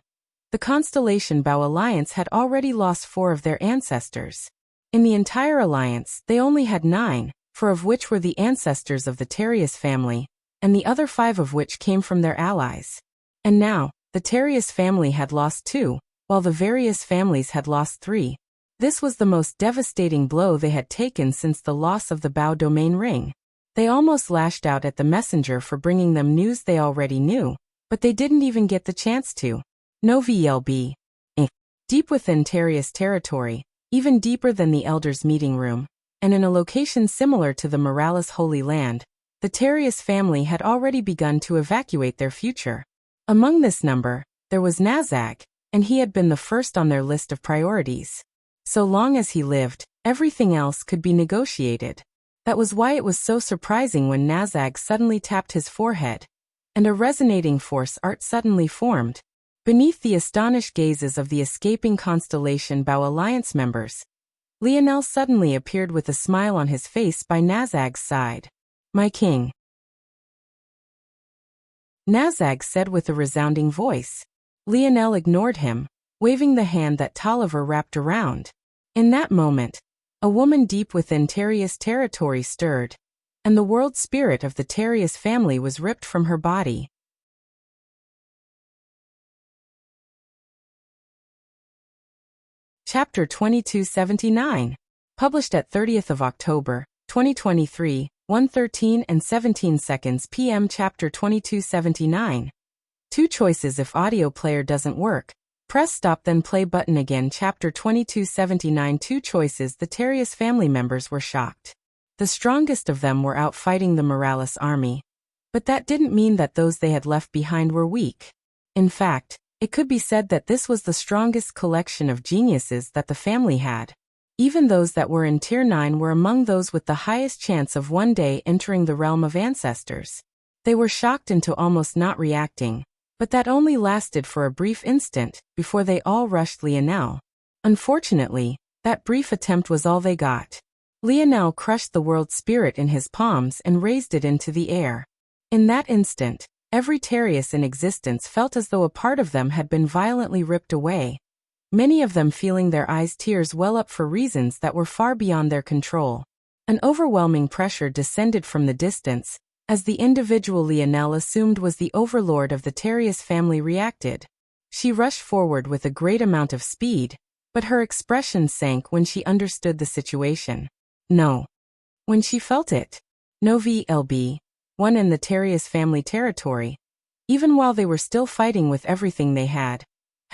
the Constellation Bao Alliance had already lost 4 of their ancestors. In the entire alliance, they only had 9, 4 of which were the ancestors of the Terrius family, and the other 5 of which came from their allies. And now, the Terrius family had lost 2, while the various families had lost 3. This was the most devastating blow they had taken since the loss of the Bao domain ring. They almost lashed out at the messenger for bringing them news they already knew, but they didn't even get the chance to. No VLB. Deep within Terrius territory, even deeper than the Elders' meeting room, and in a location similar to the Morales Holy Land, the Terrius family had already begun to evacuate their future. Among this number, there was Nazag, and he had been the first on their list of priorities. So long as he lived, everything else could be negotiated. That was why it was so surprising when Nazag suddenly tapped his forehead, and a resonating force art suddenly formed. Beneath the astonished gazes of the escaping Constellation Bao Alliance members, Lionel suddenly appeared with a smile on his face by Nazag's side. "My king," Nazag said with a resounding voice. Lionel ignored him, waving the hand that Tolliver wrapped around. In that moment, a woman deep within Terrius territory stirred, and the world spirit of the Terrius family was ripped from her body. Chapter 2279. Published at 30th of October, 2023, 1:13 and 17 seconds p.m. Chapter 2279. 2 choices if audio player doesn't work. Press stop then play button again. Chapter 2279. 2 choices. The Terrius family members were shocked. The strongest of them were out fighting the Morales army. But that didn't mean that those they had left behind were weak. In fact, it could be said that this was the strongest collection of geniuses that the family had. Even those that were in Tier 9 were among those with the highest chance of one day entering the realm of ancestors. They were shocked into almost not reacting, but that only lasted for a brief instant, before they all rushed Lionel. Unfortunately, that brief attempt was all they got. Lionel crushed the world spirit in his palms and raised it into the air. In that instant, every Terius in existence felt as though a part of them had been violently ripped away, many of them feeling their eyes' tears well up for reasons that were far beyond their control. An overwhelming pressure descended from the distance, as the individual Lionel assumed was the overlord of the Terius family reacted. She rushed forward with a great amount of speed, but her expression sank when she understood the situation. No. When she felt it. No VLB, one in the Terius family territory, even while they were still fighting with everything they had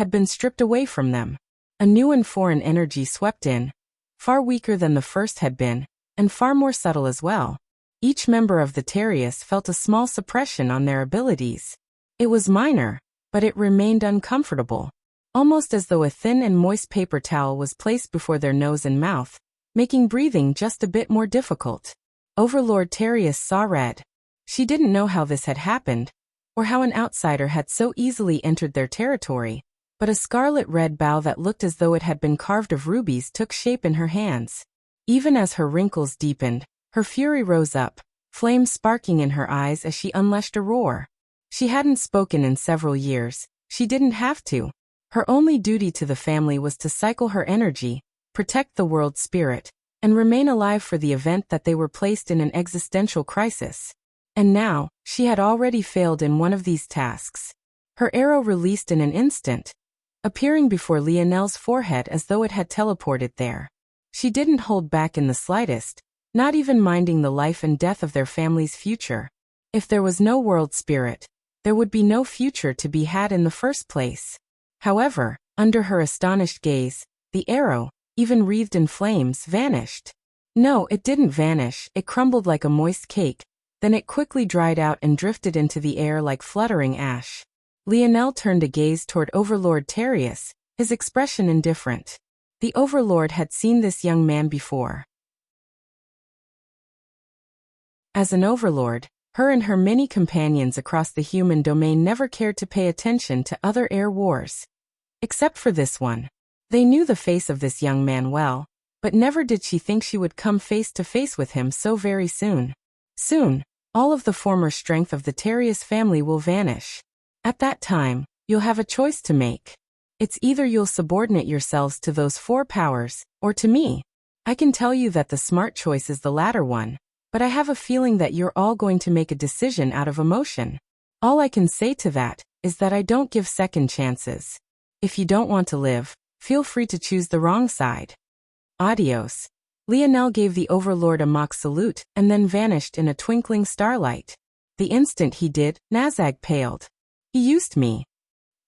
been stripped away from them. A new and foreign energy swept in, far weaker than the first had been, and far more subtle as well. Each member of the Terius felt a small suppression on their abilities. It was minor, but it remained uncomfortable, almost as though a thin and moist paper towel was placed before their nose and mouth, making breathing just a bit more difficult. Overlord Terius saw red. She didn't know how this had happened, or how an outsider had so easily entered their territory, but a scarlet-red bow that looked as though it had been carved of rubies took shape in her hands. Even as her wrinkles deepened, her fury rose up, flames sparking in her eyes as she unleashed a roar. She hadn't spoken in several years. She didn't have to. Her only duty to the family was to cycle her energy, protect the world spirit, and remain alive for the event that they were placed in an existential crisis. And now, she had already failed in one of these tasks. Her arrow released in an instant, appearing before Lionel's forehead as though it had teleported there. She didn't hold back in the slightest, not even minding the life and death of their family's future. If there was no world spirit, there would be no future to be had in the first place. However, under her astonished gaze, the arrow, even wreathed in flames, vanished. No, it didn't vanish, it crumbled like a moist cake, then it quickly dried out and drifted into the air like fluttering ash. Lionel turned a gaze toward Overlord Terius, his expression indifferent. The Overlord had seen this young man before. As an Overlord, her and her many companions across the human domain never cared to pay attention to other air wars. Except for this one. They knew the face of this young man well, but never did she think she would come face to face with him so very soon. Soon, all of the former strength of the Terius family will vanish. At that time, you'll have a choice to make. It's either you'll subordinate yourselves to those four powers, or to me. I can tell you that the smart choice is the latter one, but I have a feeling that you're all going to make a decision out of emotion. All I can say to that is that I don't give second chances. If you don't want to live, feel free to choose the wrong side. Adios. Lionel gave the Overlord a mock salute and then vanished in a twinkling starlight. The instant he did, Nazag paled. He used me.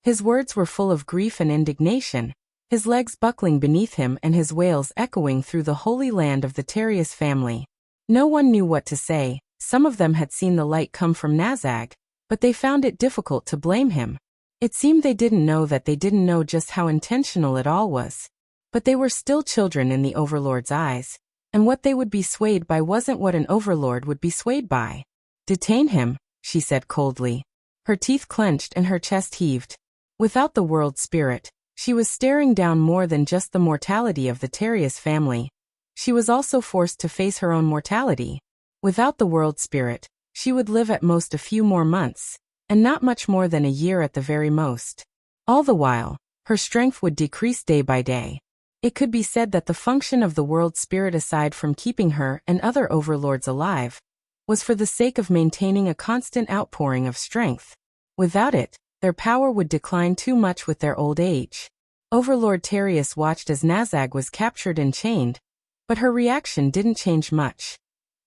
His words were full of grief and indignation, his legs buckling beneath him and his wails echoing through the holy land of the Terius family. No one knew what to say. Some of them had seen the light come from Nazag, but they found it difficult to blame him. It seemed they didn't know that they didn't know just how intentional it all was. But they were still children in the Overlord's eyes, and what they would be swayed by wasn't what an Overlord would be swayed by. Detain him, she said coldly. Her teeth clenched and her chest heaved. Without the world spirit, she was staring down more than just the mortality of the Terius family. She was also forced to face her own mortality. Without the world spirit, she would live at most a few more months, and not much more than a year at the very most. All the while, her strength would decrease day by day. It could be said that the function of the world spirit, aside from keeping her and other overlords alive, was for the sake of maintaining a constant outpouring of strength. Without it, their power would decline too much with their old age. Overlord Terius watched as Nazag was captured and chained, but her reaction didn't change much.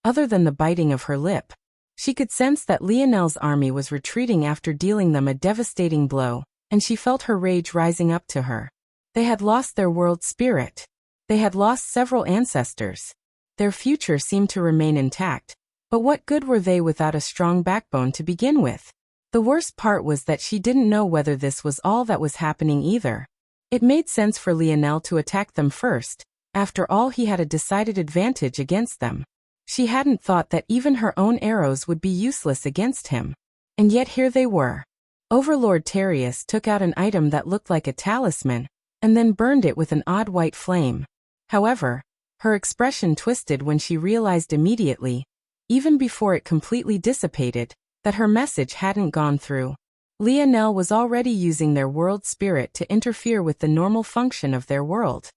Other than the biting of her lip, she could sense that Lionel's army was retreating after dealing them a devastating blow, and she felt her rage rising up to her. They had lost their world spirit. They had lost several ancestors. Their future seemed to remain intact, but what good were they without a strong backbone to begin with? The worst part was that she didn't know whether this was all that was happening either. It made sense for Lionel to attack them first. After all, he had a decided advantage against them. She hadn't thought that even her own arrows would be useless against him. And yet here they were. Overlord Terius took out an item that looked like a talisman, and then burned it with an odd white flame. However, Her expression twisted when she realized immediately, even before it completely dissipated, that her message hadn't gone through. Lionel was already using their world spirit to interfere with the normal function of their world.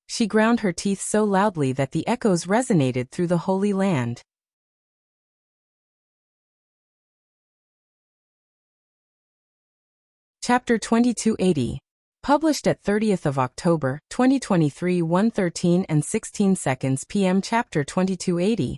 She ground her teeth so loudly that the echoes resonated through the Holy Land. Chapter 2280. Published at 30th of October, 2023, 1:13 and 16 seconds p.m. Chapter 2280.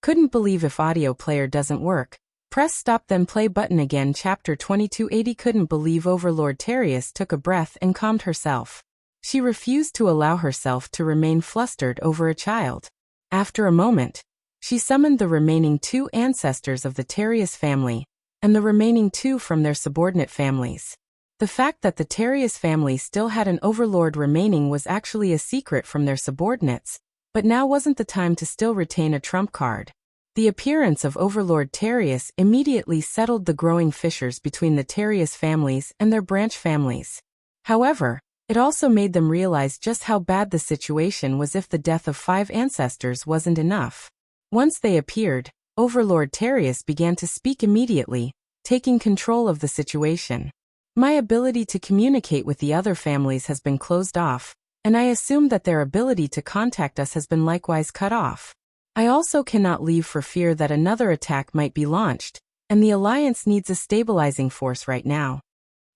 Couldn't believe if audio player doesn't work. Press stop then play button again. Chapter 2280. Couldn't believe Overlord Terius took a breath and calmed herself. She refused to allow herself to remain flustered over a child. After a moment, she summoned the remaining 2 ancestors of the Terius family, and the remaining 2 from their subordinate families. The fact that the Terius family still had an overlord remaining was actually a secret from their subordinates, but now wasn't the time to still retain a trump card. The appearance of Overlord Terius immediately settled the growing fissures between the Terius families and their branch families. However, it also made them realize just how bad the situation was if the death of 5 ancestors wasn't enough. Once they appeared, Overlord Terius began to speak immediately, taking control of the situation. My ability to communicate with the other families has been closed off, and I assume that their ability to contact us has been likewise cut off. I also cannot leave for fear that another attack might be launched, and the Alliance needs a stabilizing force right now.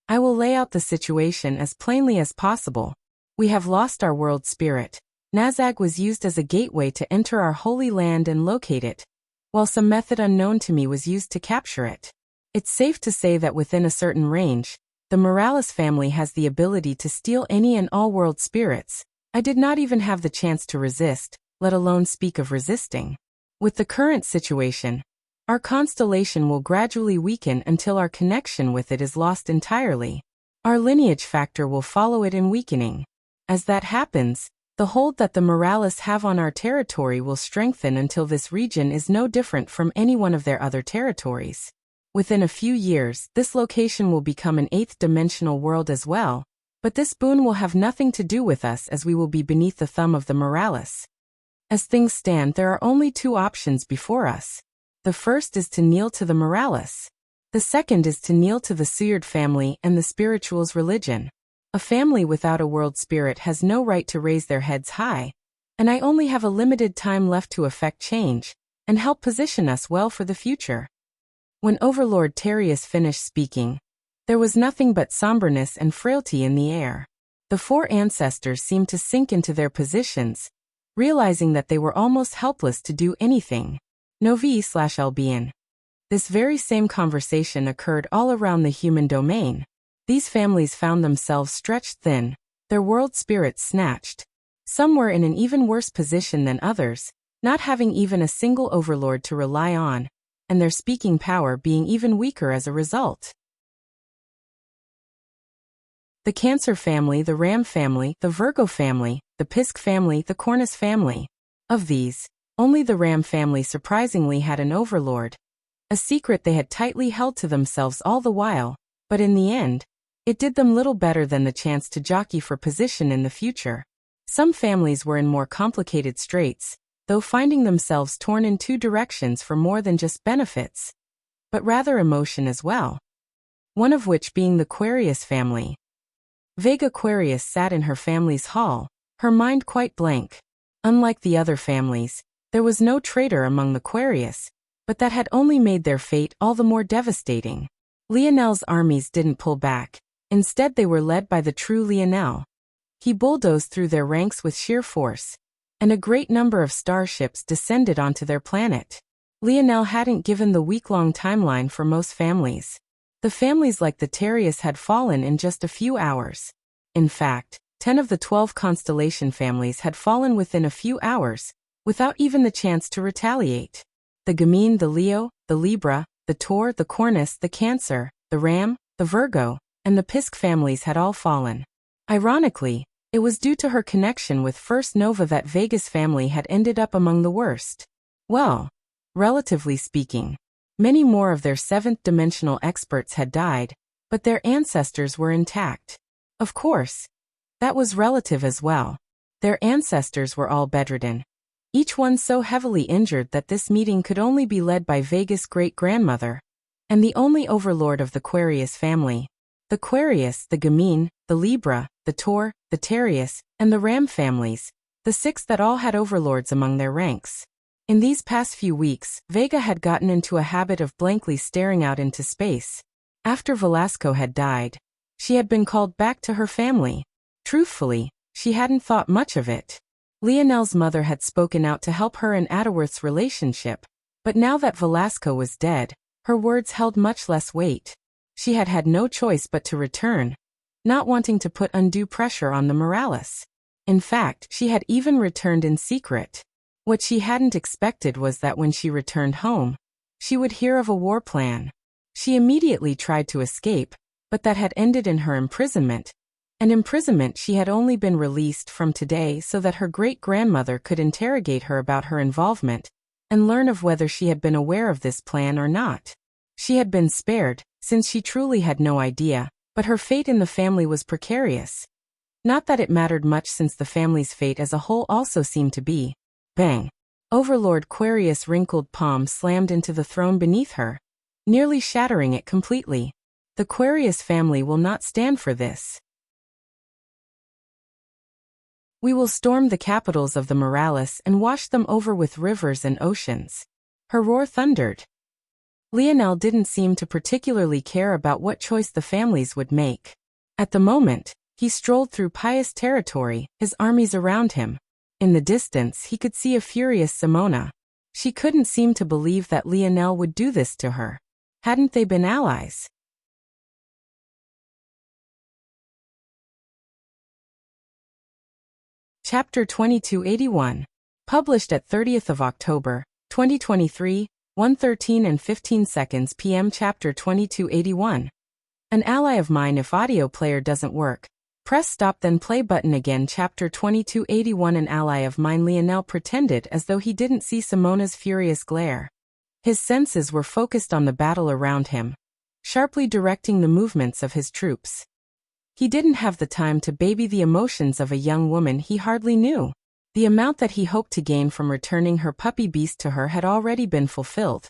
I will lay out the situation as plainly as possible. We have lost our world spirit. Nazag was used as a gateway to enter our holy land and locate it, while some method unknown to me was used to capture it. It's safe to say that within a certain range, the Morales family has the ability to steal any and all world spirits. I did not even have the chance to resist, let alone speak of resisting. With the current situation, our constellation will gradually weaken until our connection with it is lost entirely. Our lineage factor will follow it in weakening. As that happens, the hold that the Morales have on our territory will strengthen until this region is no different from any one of their other territories. Within a few years, this location will become an 8th-dimensional world as well, but this boon will have nothing to do with us as we will be beneath the thumb of the Morales. As things stand, there are only 2 options before us. The first is to kneel to the Morales. The second is to kneel to the Suyard family and the spirituals' religion. A family without a world spirit has no right to raise their heads high, and I only have a limited time left to effect change and help position us well for the future. When Overlord Terius finished speaking, there was nothing but somberness and frailty in the air. The 4 ancestors seemed to sink into their positions, realizing that they were almost helpless to do anything. Novi/Albion. This very same conversation occurred all around the human domain. These families found themselves stretched thin, their world spirits snatched. Some were in an even worse position than others, not having even a single overlord to rely on, and their speaking power being even weaker as a result. The Cancer family, the Ram family, the Virgo family, the Pisk family, the Cornus family. Of these, only the Ram family surprisingly had an overlord, a secret they had tightly held to themselves all the while, but in the end, it did them little better than the chance to jockey for position in the future. Some families were in more complicated straits, though finding themselves torn in 2 directions for more than just benefits, but rather emotion as well. One of which being the Aquarius family. Vega Aquarius sat in her family's hall, her mind quite blank. Unlike the other families, there was no traitor among the Aquarius, but that had only made their fate all the more devastating. Lionel's armies didn't pull back, instead they were led by the true Lionel. He bulldozed through their ranks with sheer force, and a great number of starships descended onto their planet. Lionel hadn't given the week-long timeline for most families. The families like the Terius had fallen in just a few hours. In fact, 10 of the 12 constellation families had fallen within a few hours, without even the chance to retaliate. The Gemini, the Leo, the Libra, the Taur, the Cornus, the Cancer, the Ram, the Virgo, and the Pisk families had all fallen. Ironically, it was due to her connection with First Nova that Vega's family had ended up among the worst. Well, relatively speaking, many more of their 7th-dimensional experts had died, but their ancestors were intact. Of course, That was relative as well. Their ancestors were all bedridden. Each one so heavily injured that this meeting could only be led by Vega's great-grandmother, and the only overlord of the Quarius family. The Quarius, the Gamine, the Libra, the Tor, the Tarius, and the Ram families, the six that all had overlords among their ranks. In these past few weeks, Vega had gotten into a habit of blankly staring out into space. After Velasco had died, she had been called back to her family. Truthfully, she hadn't thought much of it. Leonel's mother had spoken out to help her in Atterworth's relationship, but now that Velasco was dead, her words held much less weight. She had had no choice but to return, not wanting to put undue pressure on the Morales. In fact, she had even returned in secret. What she hadn't expected was that when she returned home, she would hear of a war plan. She immediately tried to escape, but that had ended in her imprisonment. And imprisonment she had only been released from today so that her great-grandmother could interrogate her about her involvement and learn of whether she had been aware of this plan or not. She had been spared, since she truly had no idea, but her fate in the family was precarious. Not that it mattered much since the family's fate as a whole also seemed to be. Bang! Overlord Quarius' wrinkled palm slammed into the throne beneath her, nearly shattering it completely. The Quarius family will not stand for this. We will storm the capitals of the Morales and wash them over with rivers and oceans. Her roar thundered. Leonel didn't seem to particularly care about what choice the families would make. At the moment, he strolled through pious territory, his armies around him. In the distance he could see a furious Simona. She couldn't seem to believe that Leonel would do this to her. Hadn't they been allies? Chapter 2281. Published at 30th of October, 2023, 1:13 and 15 seconds p.m. Chapter 2281. An ally of mine. If audio player doesn't work, press stop then play button again. Chapter 2281. An ally of mine. Leonel pretended as though he didn't see Simona's furious glare. His senses were focused on the battle around him, sharply directing the movements of his troops. He didn't have the time to baby the emotions of a young woman he hardly knew. The amount that he hoped to gain from returning her puppy beast to her had already been fulfilled.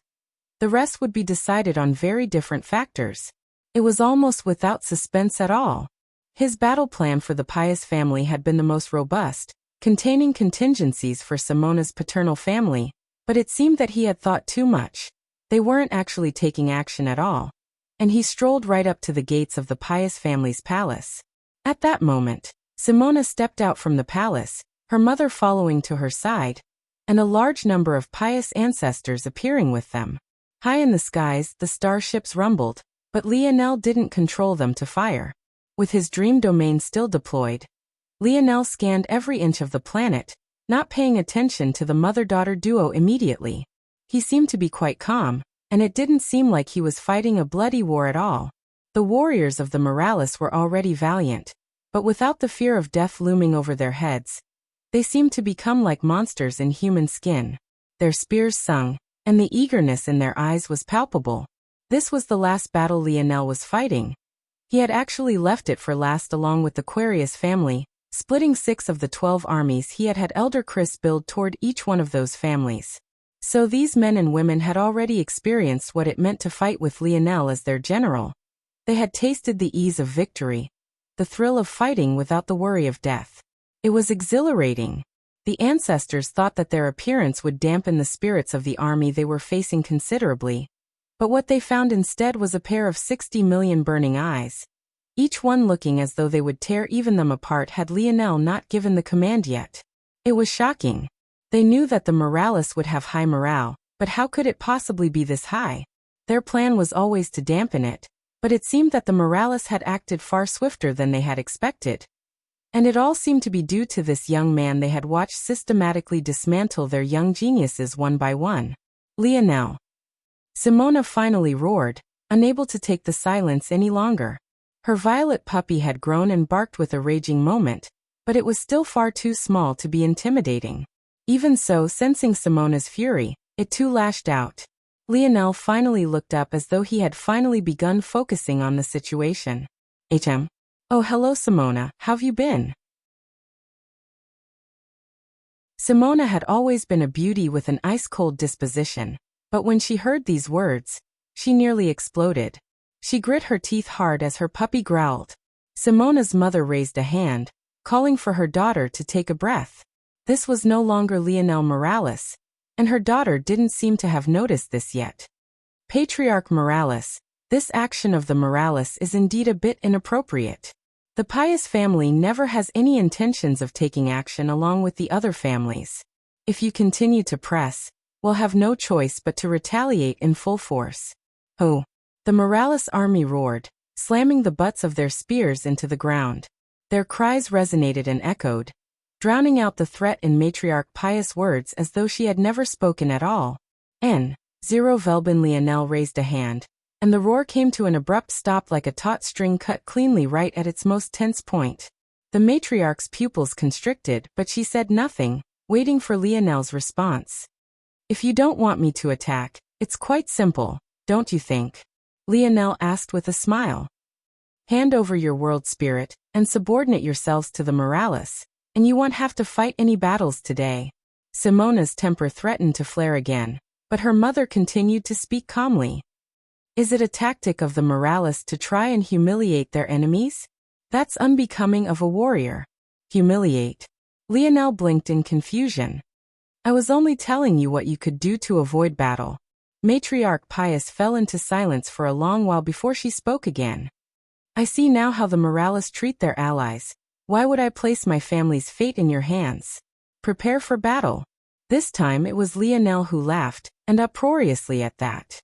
The rest would be decided on very different factors. It was almost without suspense at all. His battle plan for the Pius family had been the most robust, containing contingencies for Simona's paternal family, but it seemed that he had thought too much. They weren't actually taking action at all. And he strolled right up to the gates of the Pius family's palace. At that moment, Simona stepped out from the palace, her mother following to her side, and a large number of Pius ancestors appearing with them. High in the skies, the starships rumbled, but Leonel didn't control them to fire. With his dream domain still deployed, Leonel scanned every inch of the planet, not paying attention to the mother-daughter duo immediately. He seemed to be quite calm, and it didn't seem like he was fighting a bloody war at all. The warriors of the Morales were already valiant, but without the fear of death looming over their heads, they seemed to become like monsters in human skin. Their spears sung, and the eagerness in their eyes was palpable. This was the last battle Leonel was fighting. He had actually left it for last along with the Quarius family, splitting 6 of the 12 armies he had had Elder Chris build toward each one of those families. So these men and women had already experienced what it meant to fight with Leonel as their general. They had tasted the ease of victory, the thrill of fighting without the worry of death. It was exhilarating. The ancestors thought that their appearance would dampen the spirits of the army they were facing considerably, but what they found instead was a pair of 60 million burning eyes, each one looking as though they would tear even them apart had Leonel not given the command yet. It was shocking. They knew that the Morales would have high morale, but how could it possibly be this high? Their plan was always to dampen it, but it seemed that the Morales had acted far swifter than they had expected. And it all seemed to be due to this young man they had watched systematically dismantle their young geniuses one by one. Leonel. Simona finally roared, unable to take the silence any longer. Her violet puppy had grown and barked with a raging moment, but it was still far too small to be intimidating. Even so, sensing Simona's fury, it too lashed out. Leonel finally looked up as though he had finally begun focusing on the situation. "HM. Oh, hello Simona, how've you been?" Simona had always been a beauty with an ice-cold disposition, but when she heard these words, she nearly exploded. She grit her teeth hard as her puppy growled. Simona's mother raised a hand, calling for her daughter to take a breath. This was no longer Leonel Morales, and her daughter didn't seem to have noticed this yet. Patriarch Morales, this action of the Morales is indeed a bit inappropriate. The Pius family never has any intentions of taking action along with the other families. If you continue to press, we'll have no choice but to retaliate in full force. Oh! The Morales army roared, slamming the butts of their spears into the ground. Their cries resonated and echoed, drowning out the threat in Matriarch Pius' words as though she had never spoken at all. Zero Velbin Leonel raised a hand, and the roar came to an abrupt stop like a taut string cut cleanly right at its most tense point. The matriarch's pupils constricted, but she said nothing, waiting for Leonel's response. If you don't want me to attack, it's quite simple, don't you think? Leonel asked with a smile. Hand over your world spirit, and subordinate yourselves to the Morales, and you won't have to fight any battles today. Simona's temper threatened to flare again, but her mother continued to speak calmly. Is it a tactic of the Morales to try and humiliate their enemies? That's unbecoming of a warrior. Humiliate. Leonel blinked in confusion. I was only telling you what you could do to avoid battle. Matriarch Pius fell into silence for a long while before she spoke again. I see now how the Morales treat their allies. Why would I place my family's fate in your hands? Prepare for battle. This time it was Leonel who laughed, and uproariously at that.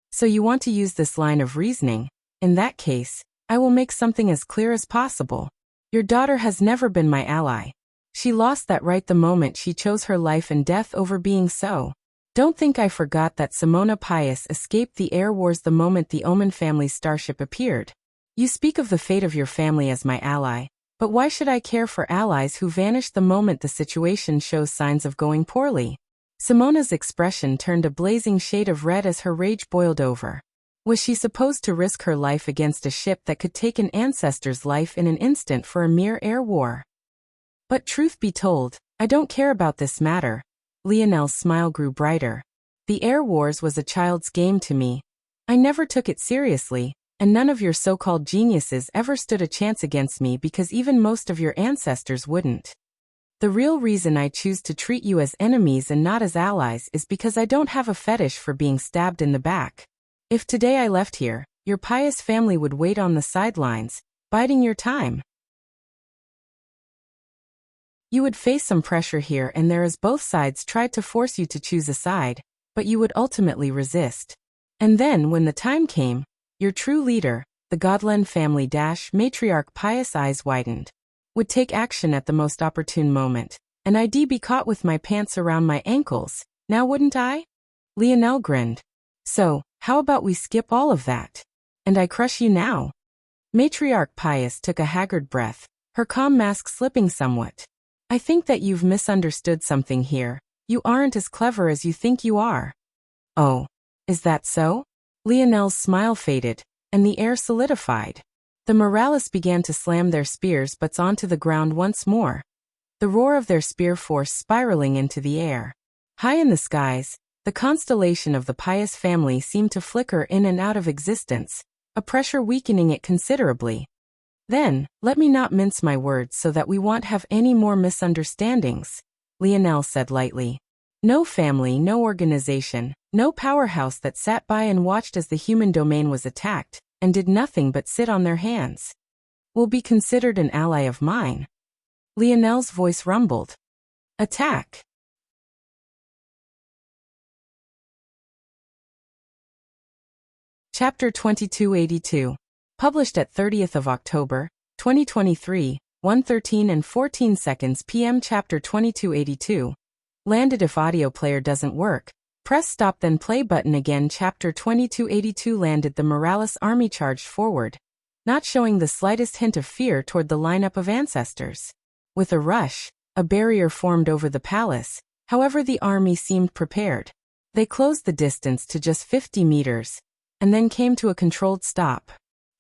So you want to use this line of reasoning? In that case, I will make something as clear as possible. Your daughter has never been my ally. She lost that right the moment she chose her life and death over being so. Don't think I forgot that Simona Pius escaped the air wars the moment the Omen family's starship appeared. You speak of the fate of your family as my ally, but why should I care for allies who vanish the moment the situation shows signs of going poorly? Simona's expression turned a blazing shade of red as her rage boiled over. Was she supposed to risk her life against a ship that could take an ancestor's life in an instant for a mere air war? But truth be told, I don't care about this matter. Leonel's smile grew brighter. The air wars was a child's game to me. I never took it seriously, and none of your so-called geniuses ever stood a chance against me because even most of your ancestors wouldn't. The real reason I choose to treat you as enemies and not as allies is because I don't have a fetish for being stabbed in the back. If today I left here, your Pius family would wait on the sidelines, biding your time. You would face some pressure here and there as both sides tried to force you to choose a side, but you would ultimately resist. And then, when the time came, your true leader, the Godlen family - Matriarch Pius' eyes widened, would take action at the most opportune moment, and I'd be caught with my pants around my ankles, now wouldn't I? Leonel grinned. So, how about we skip all of that? And I crush you now? Matriarch Pius took a haggard breath, her calm mask slipping somewhat. I think that you've misunderstood something here. You aren't as clever as you think you are. Oh, is that so? Leonel's smile faded, and the air solidified. The Morales began to slam their spears butts onto the ground once more, the roar of their spear force spiraling into the air. High in the skies, the constellation of the Pius family seemed to flicker in and out of existence, a pressure weakening it considerably. Then, let me not mince my words so that we won't have any more misunderstandings, Leonel said lightly. No family, no organization, no powerhouse that sat by and watched as the human domain was attacked, and did nothing but sit on their hands, will be considered an ally of mine. Leonel's voice rumbled. Attack. Chapter 2282. Published at 30th of October, 2023, 1:13 and 14 seconds p.m. Chapter 2282. Landed. If audio player doesn't work, press stop then play button again. Chapter 2282. Landed. The Morales army charged forward, not showing the slightest hint of fear toward the lineup of ancestors. With a rush, a barrier formed over the palace, however the army seemed prepared. They closed the distance to just 50 meters, and then came to a controlled stop.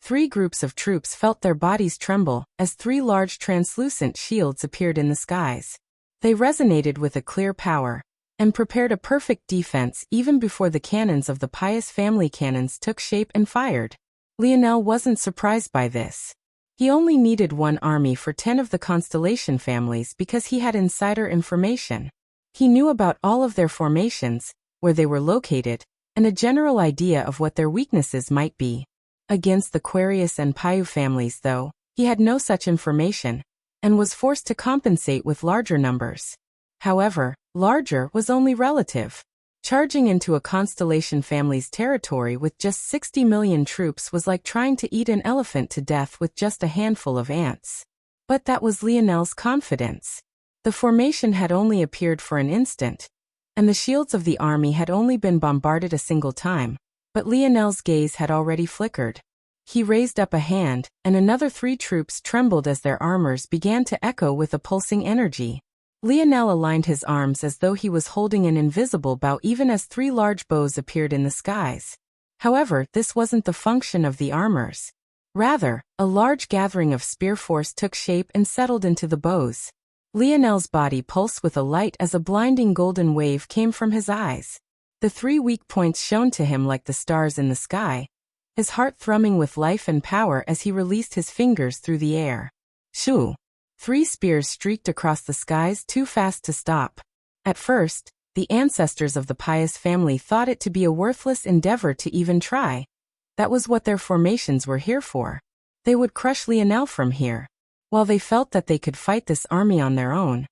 Three groups of troops felt their bodies tremble as three large translucent shields appeared in the skies. They resonated with a clear power, and prepared a perfect defense even before the cannons of the pious family cannons took shape and fired. Lionel wasn't surprised by this. He only needed one army for 10 of the constellation families because he had insider information. He knew about all of their formations, where they were located, and a general idea of what their weaknesses might be. Against the Aquarius and Payu families, though, he had no such information, and was forced to compensate with larger numbers. However, larger was only relative. Charging into a constellation family's territory with just 60 million troops was like trying to eat an elephant to death with just a handful of ants. But that was Lionel's confidence. The formation had only appeared for an instant, and the shields of the army had only been bombarded a single time, but Lionel's gaze had already flickered. He raised up a hand, and another 3 troops trembled as their armors began to echo with a pulsing energy. Lionel aligned his arms as though he was holding an invisible bow even as 3 large bows appeared in the skies. However, this wasn't the function of the armors. Rather, a large gathering of spear force took shape and settled into the bows. Lionel's body pulsed with a light as a blinding golden wave came from his eyes. The 3 weak points shone to him like the stars in the sky, his heart thrumming with life and power as he released his fingers through the air. Shoo! 3 spears streaked across the skies too fast to stop. At first, the ancestors of the pious family thought it to be a worthless endeavor to even try. That was what their formations were here for. They would crush Lionel from here. While they felt that they could fight this army on their own,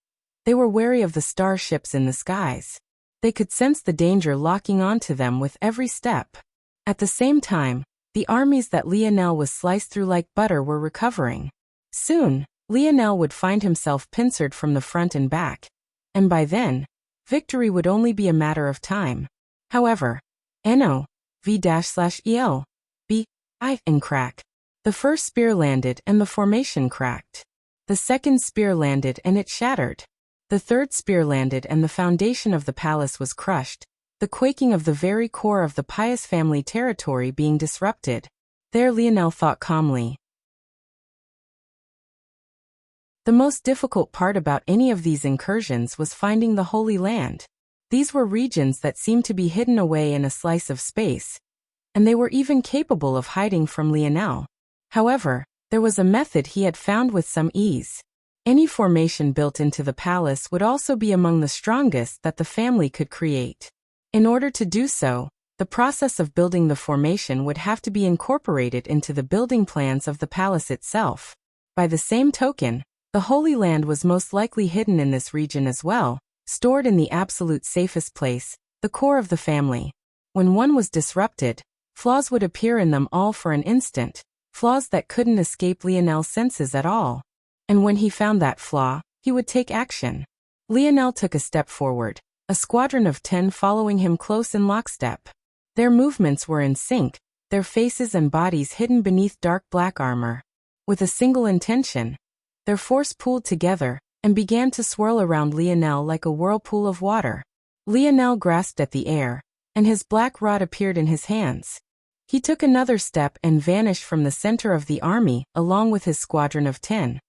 they were wary of the starships in the skies. They could sense the danger locking onto them with every step. At the same time, the armies that Lionel was sliced through like butter were recovering. Soon, Lionel would find himself pincered from the front and back, and by then, victory would only be a matter of time. However, NO/V-/EL, B, I, and crack. The first spear landed and the formation cracked. The second spear landed and it shattered. The third spear landed and the foundation of the palace was crushed, the quaking of the very core of the pious family territory being disrupted. There Lionel thought calmly. The most difficult part about any of these incursions was finding the Holy Land. These were regions that seemed to be hidden away in a slice of space, and they were even capable of hiding from Lionel. However, there was a method he had found with some ease. Any formation built into the palace would also be among the strongest that the family could create. In order to do so, the process of building the formation would have to be incorporated into the building plans of the palace itself. By the same token, the Holy Land was most likely hidden in this region as well, stored in the absolute safest place, the core of the family. When one was disrupted, flaws would appear in them all for an instant, flaws that couldn't escape Lionel's senses at all. And when he found that flaw, he would take action. Lionel took a step forward, a squadron of 10 following him close in lockstep. Their movements were in sync, their faces and bodies hidden beneath dark black armor. With a single intention, their force pooled together and began to swirl around Lionel like a whirlpool of water. Lionel grasped at the air, and his black rod appeared in his hands. He took another step and vanished from the center of the army along with his squadron of 10.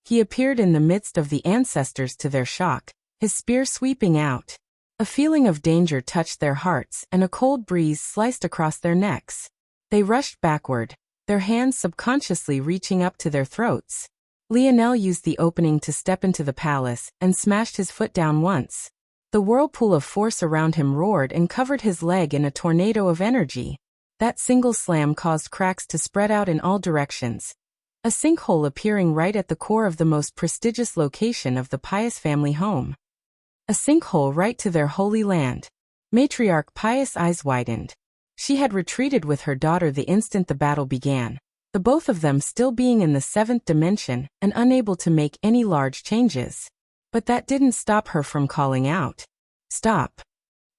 He appeared in the midst of the ancestors to their shock, his spear sweeping out. A feeling of danger touched their hearts and a cold breeze sliced across their necks. They rushed backward, their hands subconsciously reaching up to their throats. Lionel used the opening to step into the palace and smashed his foot down once. The whirlpool of force around him roared and covered his leg in a tornado of energy. That single slam caused cracks to spread out in all directions, a sinkhole appearing right at the core of the most prestigious location of the pious family home. A sinkhole right to their Holy Land. Matriarch Pious' eyes widened. She had retreated with her daughter the instant the battle began, the both of them still being in the 7th dimension and unable to make any large changes. But that didn't stop her from calling out. Stop.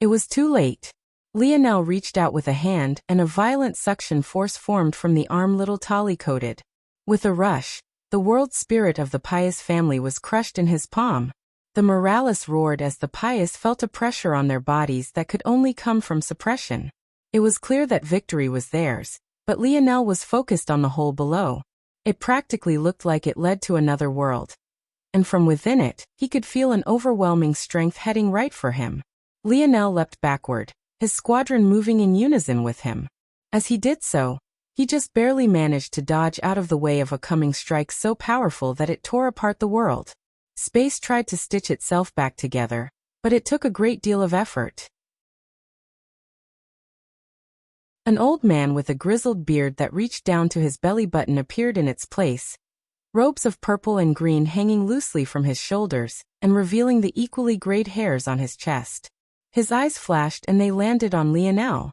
It was too late. Lionel reached out with a hand and a violent suction force formed from the arm little Tali coated. With a rush, the world spirit of the Pious family was crushed in his palm. The Morales roared as the Pious felt a pressure on their bodies that could only come from suppression. It was clear that victory was theirs, but Lionel was focused on the hole below. It practically looked like it led to another world. and from within it, he could feel an overwhelming strength heading right for him. Lionel leapt backward, his squadron moving in unison with him. As he did so, he just barely managed to dodge out of the way of a coming strike so powerful that it tore apart the world. Space tried to stitch itself back together, but it took a great deal of effort. An old man with a grizzled beard that reached down to his belly button appeared in its place, robes of purple and green hanging loosely from his shoulders and revealing the equally grayed hairs on his chest. His eyes flashed and they landed on Lionel.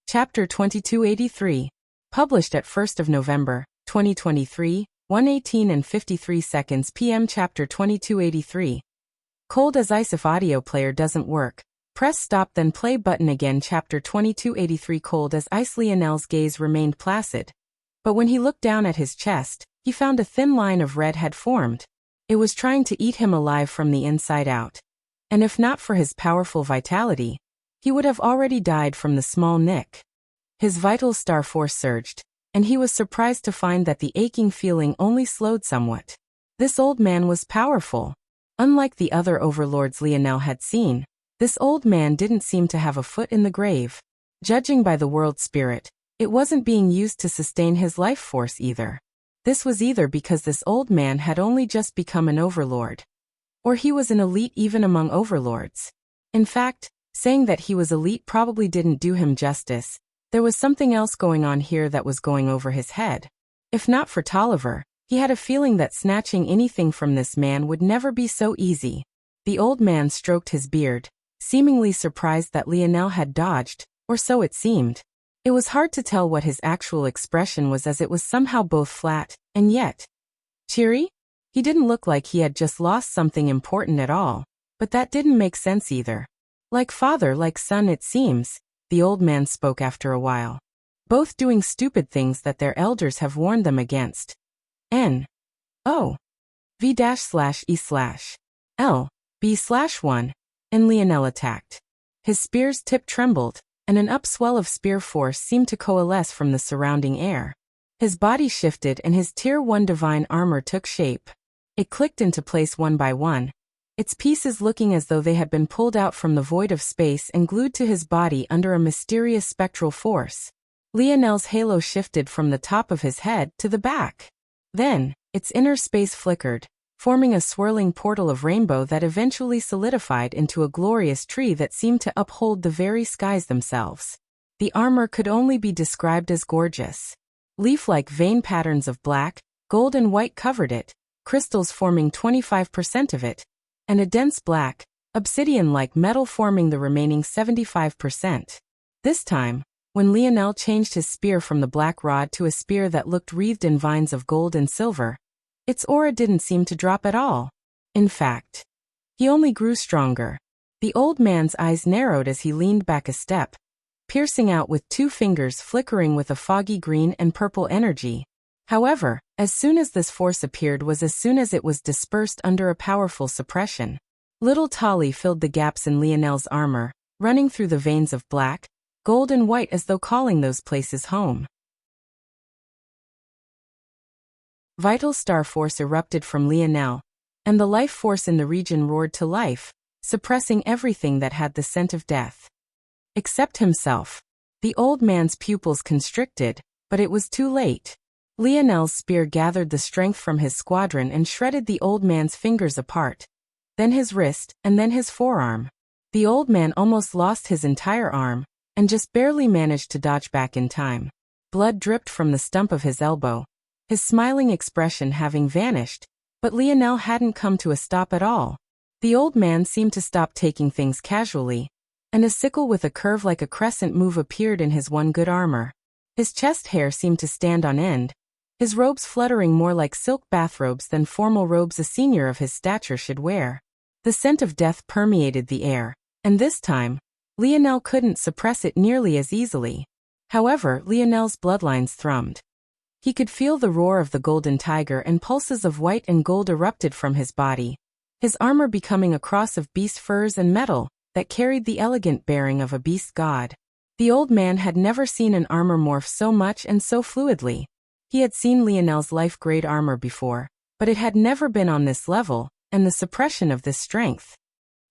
Chapter 2283. Published at 1st of November, 2023, 1:18 and 53 seconds p.m. Chapter 2283. Cold as ice. If audio player doesn't work, press stop then play button again. Chapter 2283. Cold as ice. Lionel's gaze remained placid, but when he looked down at his chest, he found a thin line of red had formed. It was trying to eat him alive from the inside out. And if not for his powerful vitality, he would have already died from the small nick. His vital star force surged, and he was surprised to find that the aching feeling only slowed somewhat. This old man was powerful. Unlike the other overlords Lionel had seen, this old man didn't seem to have a foot in the grave. Judging by the world spirit, it wasn't being used to sustain his life force either. This was either because this old man had only just become an overlord, or he was an elite even among overlords. In fact, saying that he was elite probably didn't do him justice. There was something else going on here that was going over his head. If not for Tolliver, he had a feeling that snatching anything from this man would never be so easy. The old man stroked his beard, seemingly surprised that Lionel had dodged, or so it seemed. It was hard to tell what his actual expression was, as it was somehow both flat and yet cheery. He didn't look like he had just lost something important at all, but that didn't make sense either. Like father, like son it seems, the old man spoke after a while. Both doing stupid things that their elders have warned them against. V/E/L/B/1, and Lionel attacked. His spear's tip trembled, and an upswell of spear force seemed to coalesce from the surrounding air. His body shifted and his Tier 1 divine armor took shape. It clicked into place one by one, its pieces looking as though they had been pulled out from the void of space and glued to his body under a mysterious spectral force. Lionel's halo shifted from the top of his head to the back. Then, its inner space flickered, forming a swirling portal of rainbow that eventually solidified into a glorious tree that seemed to uphold the very skies themselves. The armor could only be described as gorgeous. Leaf-like vein patterns of black, gold and white covered it, crystals forming 25% of it, and a dense black, obsidian-like metal forming the remaining 75%. This time, when Lionel changed his spear from the black rod to a spear that looked wreathed in vines of gold and silver, its aura didn't seem to drop at all. In fact, he only grew stronger. The old man's eyes narrowed as he leaned back a step, piercing out with two fingers flickering with a foggy green and purple energy. However, as soon as this force appeared was as soon as it was dispersed under a powerful suppression. Little Tolly filled the gaps in Lionel's armor, running through the veins of black, gold and white as though calling those places home. Vital star force erupted from Lionel, and the life force in the region roared to life, suppressing everything that had the scent of death. Except himself. The old man's pupils constricted, but it was too late. Lionel's spear gathered the strength from his squadron and shredded the old man's fingers apart, then his wrist, and then his forearm. The old man almost lost his entire arm, and just barely managed to dodge back in time. Blood dripped from the stump of his elbow, his smiling expression having vanished, but Lionel hadn't come to a stop at all. The old man seemed to stop taking things casually, and a sickle with a curve like a crescent move appeared in his one good armor. His chest hair seemed to stand on end, his robes fluttering more like silk bathrobes than formal robes a senior of his stature should wear. The scent of death permeated the air, and this time, Lionel couldn't suppress it nearly as easily. However, Lionel's bloodlines thrummed. He could feel the roar of the golden tiger, and pulses of white and gold erupted from his body, his armor becoming a cross of beast furs and metal that carried the elegant bearing of a beast god. The old man had never seen an armor morph so much and so fluidly. He had seen Lionel's life-grade armor before, but it had never been on this level, and the suppression of this strength.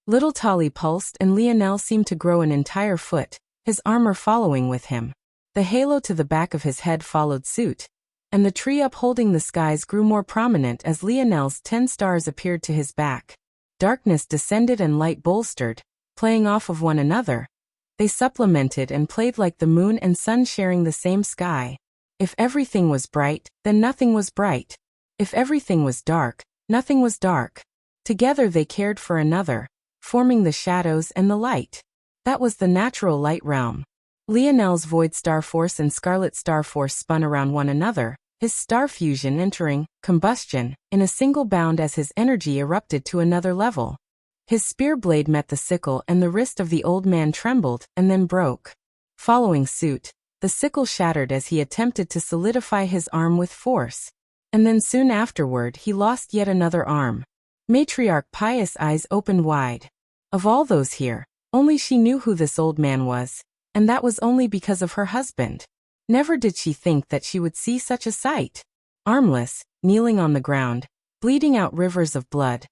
Little Tali pulsed and Lionel seemed to grow an entire foot, his armor following with him. The halo to the back of his head followed suit, and the tree upholding the skies grew more prominent as Lionel's 10 stars appeared to his back. Darkness descended and light bolstered, playing off of one another. They supplemented and played like the moon and sun sharing the same sky. If everything was bright, then nothing was bright. If everything was dark, nothing was dark. Together they cared for another, forming the shadows and the light. That was the natural light realm. Lionel's Void Star Force and Scarlet Star Force spun around one another, his star fusion entering combustion in a single bound as his energy erupted to another level. His spear blade met the sickle and the wrist of the old man trembled and then broke. Following suit, the sickle shattered as he attempted to solidify his arm with force. And then soon afterward he lost yet another arm. Matriarch Pious' eyes opened wide. Of all those here, only she knew who this old man was, and that was only because of her husband. Never did she think that she would see such a sight. Armless, kneeling on the ground, bleeding out rivers of blood.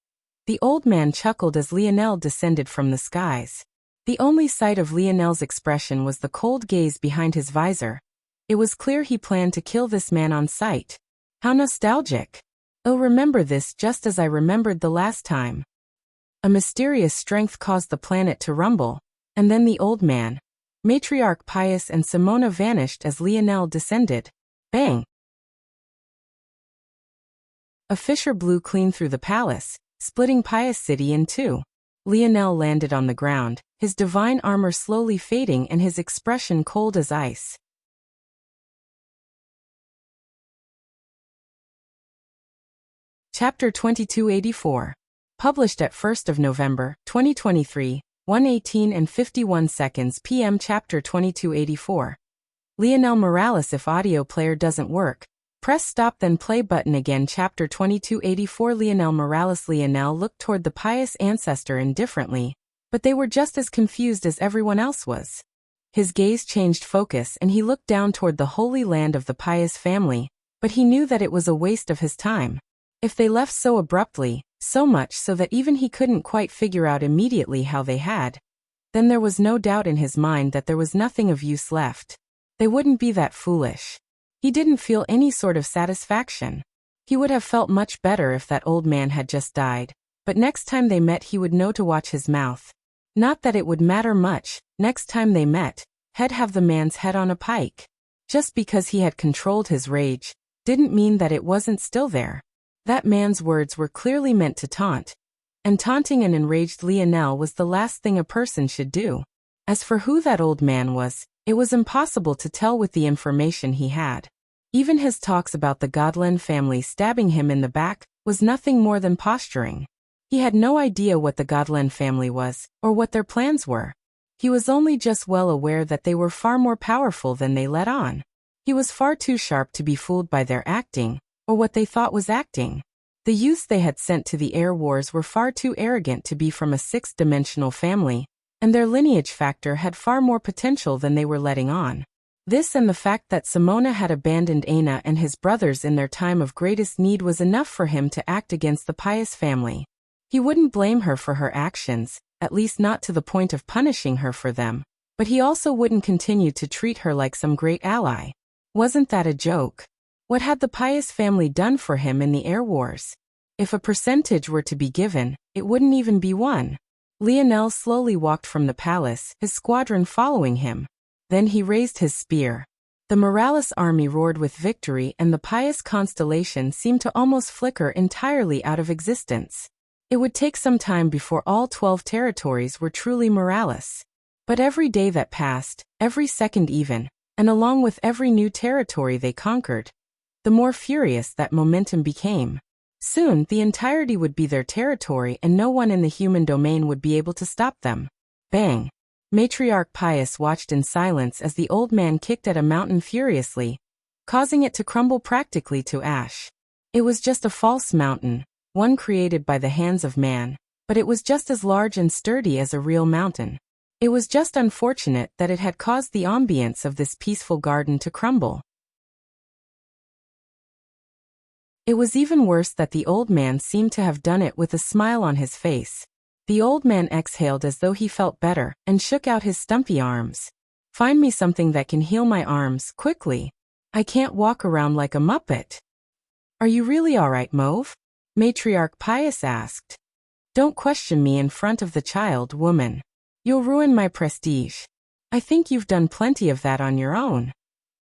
The old man chuckled as Lionel descended from the skies. The only sight of Lionel's expression was the cold gaze behind his visor. It was clear he planned to kill this man on sight. How nostalgic. Oh, remember this just as I remembered the last time. A mysterious strength caused the planet to rumble, and then the old man, Matriarch Pious and Simona vanished as Lionel descended. Bang! A fissure blew clean through the palace, splitting Pious City in two. Lionel landed on the ground, his divine armor slowly fading and his expression cold as ice. Chapter 2284. Published at 1st of November, 2023, 1:18 and 51 seconds p.m. Chapter 2284. Lionel Morales. If audio player doesn't work, press stop then play button again. Chapter 2284. Lionel Morales. Lionel looked toward the pious ancestor indifferently, but they were just as confused as everyone else was. His gaze changed focus and he looked down toward the holy land of the pious family, but he knew that it was a waste of his time. If they left so abruptly, so much so that even he couldn't quite figure out immediately how they had, then there was no doubt in his mind that there was nothing of use left. They wouldn't be that foolish. He didn't feel any sort of satisfaction. He would have felt much better if that old man had just died, but next time they met he would know to watch his mouth. Not that it would matter much, next time they met, he'd have the man's head on a pike. Just because he had controlled his rage, didn't mean that it wasn't still there. That man's words were clearly meant to taunt, and taunting an enraged Lionel was the last thing a person should do. As for who that old man was, it was impossible to tell with the information he had. Even his talks about the Godlen family stabbing him in the back was nothing more than posturing. He had no idea what the Godlen family was, or what their plans were. He was only just well aware that they were far more powerful than they let on. He was far too sharp to be fooled by their acting, or what they thought was acting. The youths they had sent to the air wars were far too arrogant to be from a sixth-dimensional family, and their lineage factor had far more potential than they were letting on. This and the fact that Simona had abandoned Aina and his brothers in their time of greatest need was enough for him to act against the pious family. He wouldn't blame her for her actions, at least not to the point of punishing her for them, but he also wouldn't continue to treat her like some great ally. Wasn't that a joke? What had the pious family done for him in the air wars? If a percentage were to be given, it wouldn't even be one. Lionel slowly walked from the palace, his squadron following him. Then he raised his spear. The Morales army roared with victory and the pious constellation seemed to almost flicker entirely out of existence. It would take some time before all 12 territories were truly Morales. But every day that passed, every second even, and along with every new territory they conquered, the more furious that momentum became. Soon, the entirety would be their territory and no one in the human domain would be able to stop them. Bang! Matriarch Pious watched in silence as the old man kicked at a mountain furiously, causing it to crumble practically to ash. It was just a false mountain, one created by the hands of man, but it was just as large and sturdy as a real mountain. It was just unfortunate that it had caused the ambience of this peaceful garden to crumble. It was even worse that the old man seemed to have done it with a smile on his face. The old man exhaled as though he felt better, and shook out his stumpy arms. Find me something that can heal my arms, quickly. I can't walk around like a muppet. Are you really all right, Mauve? Matriarch Pius asked. Don't question me in front of the child, woman. You'll ruin my prestige. I think you've done plenty of that on your own.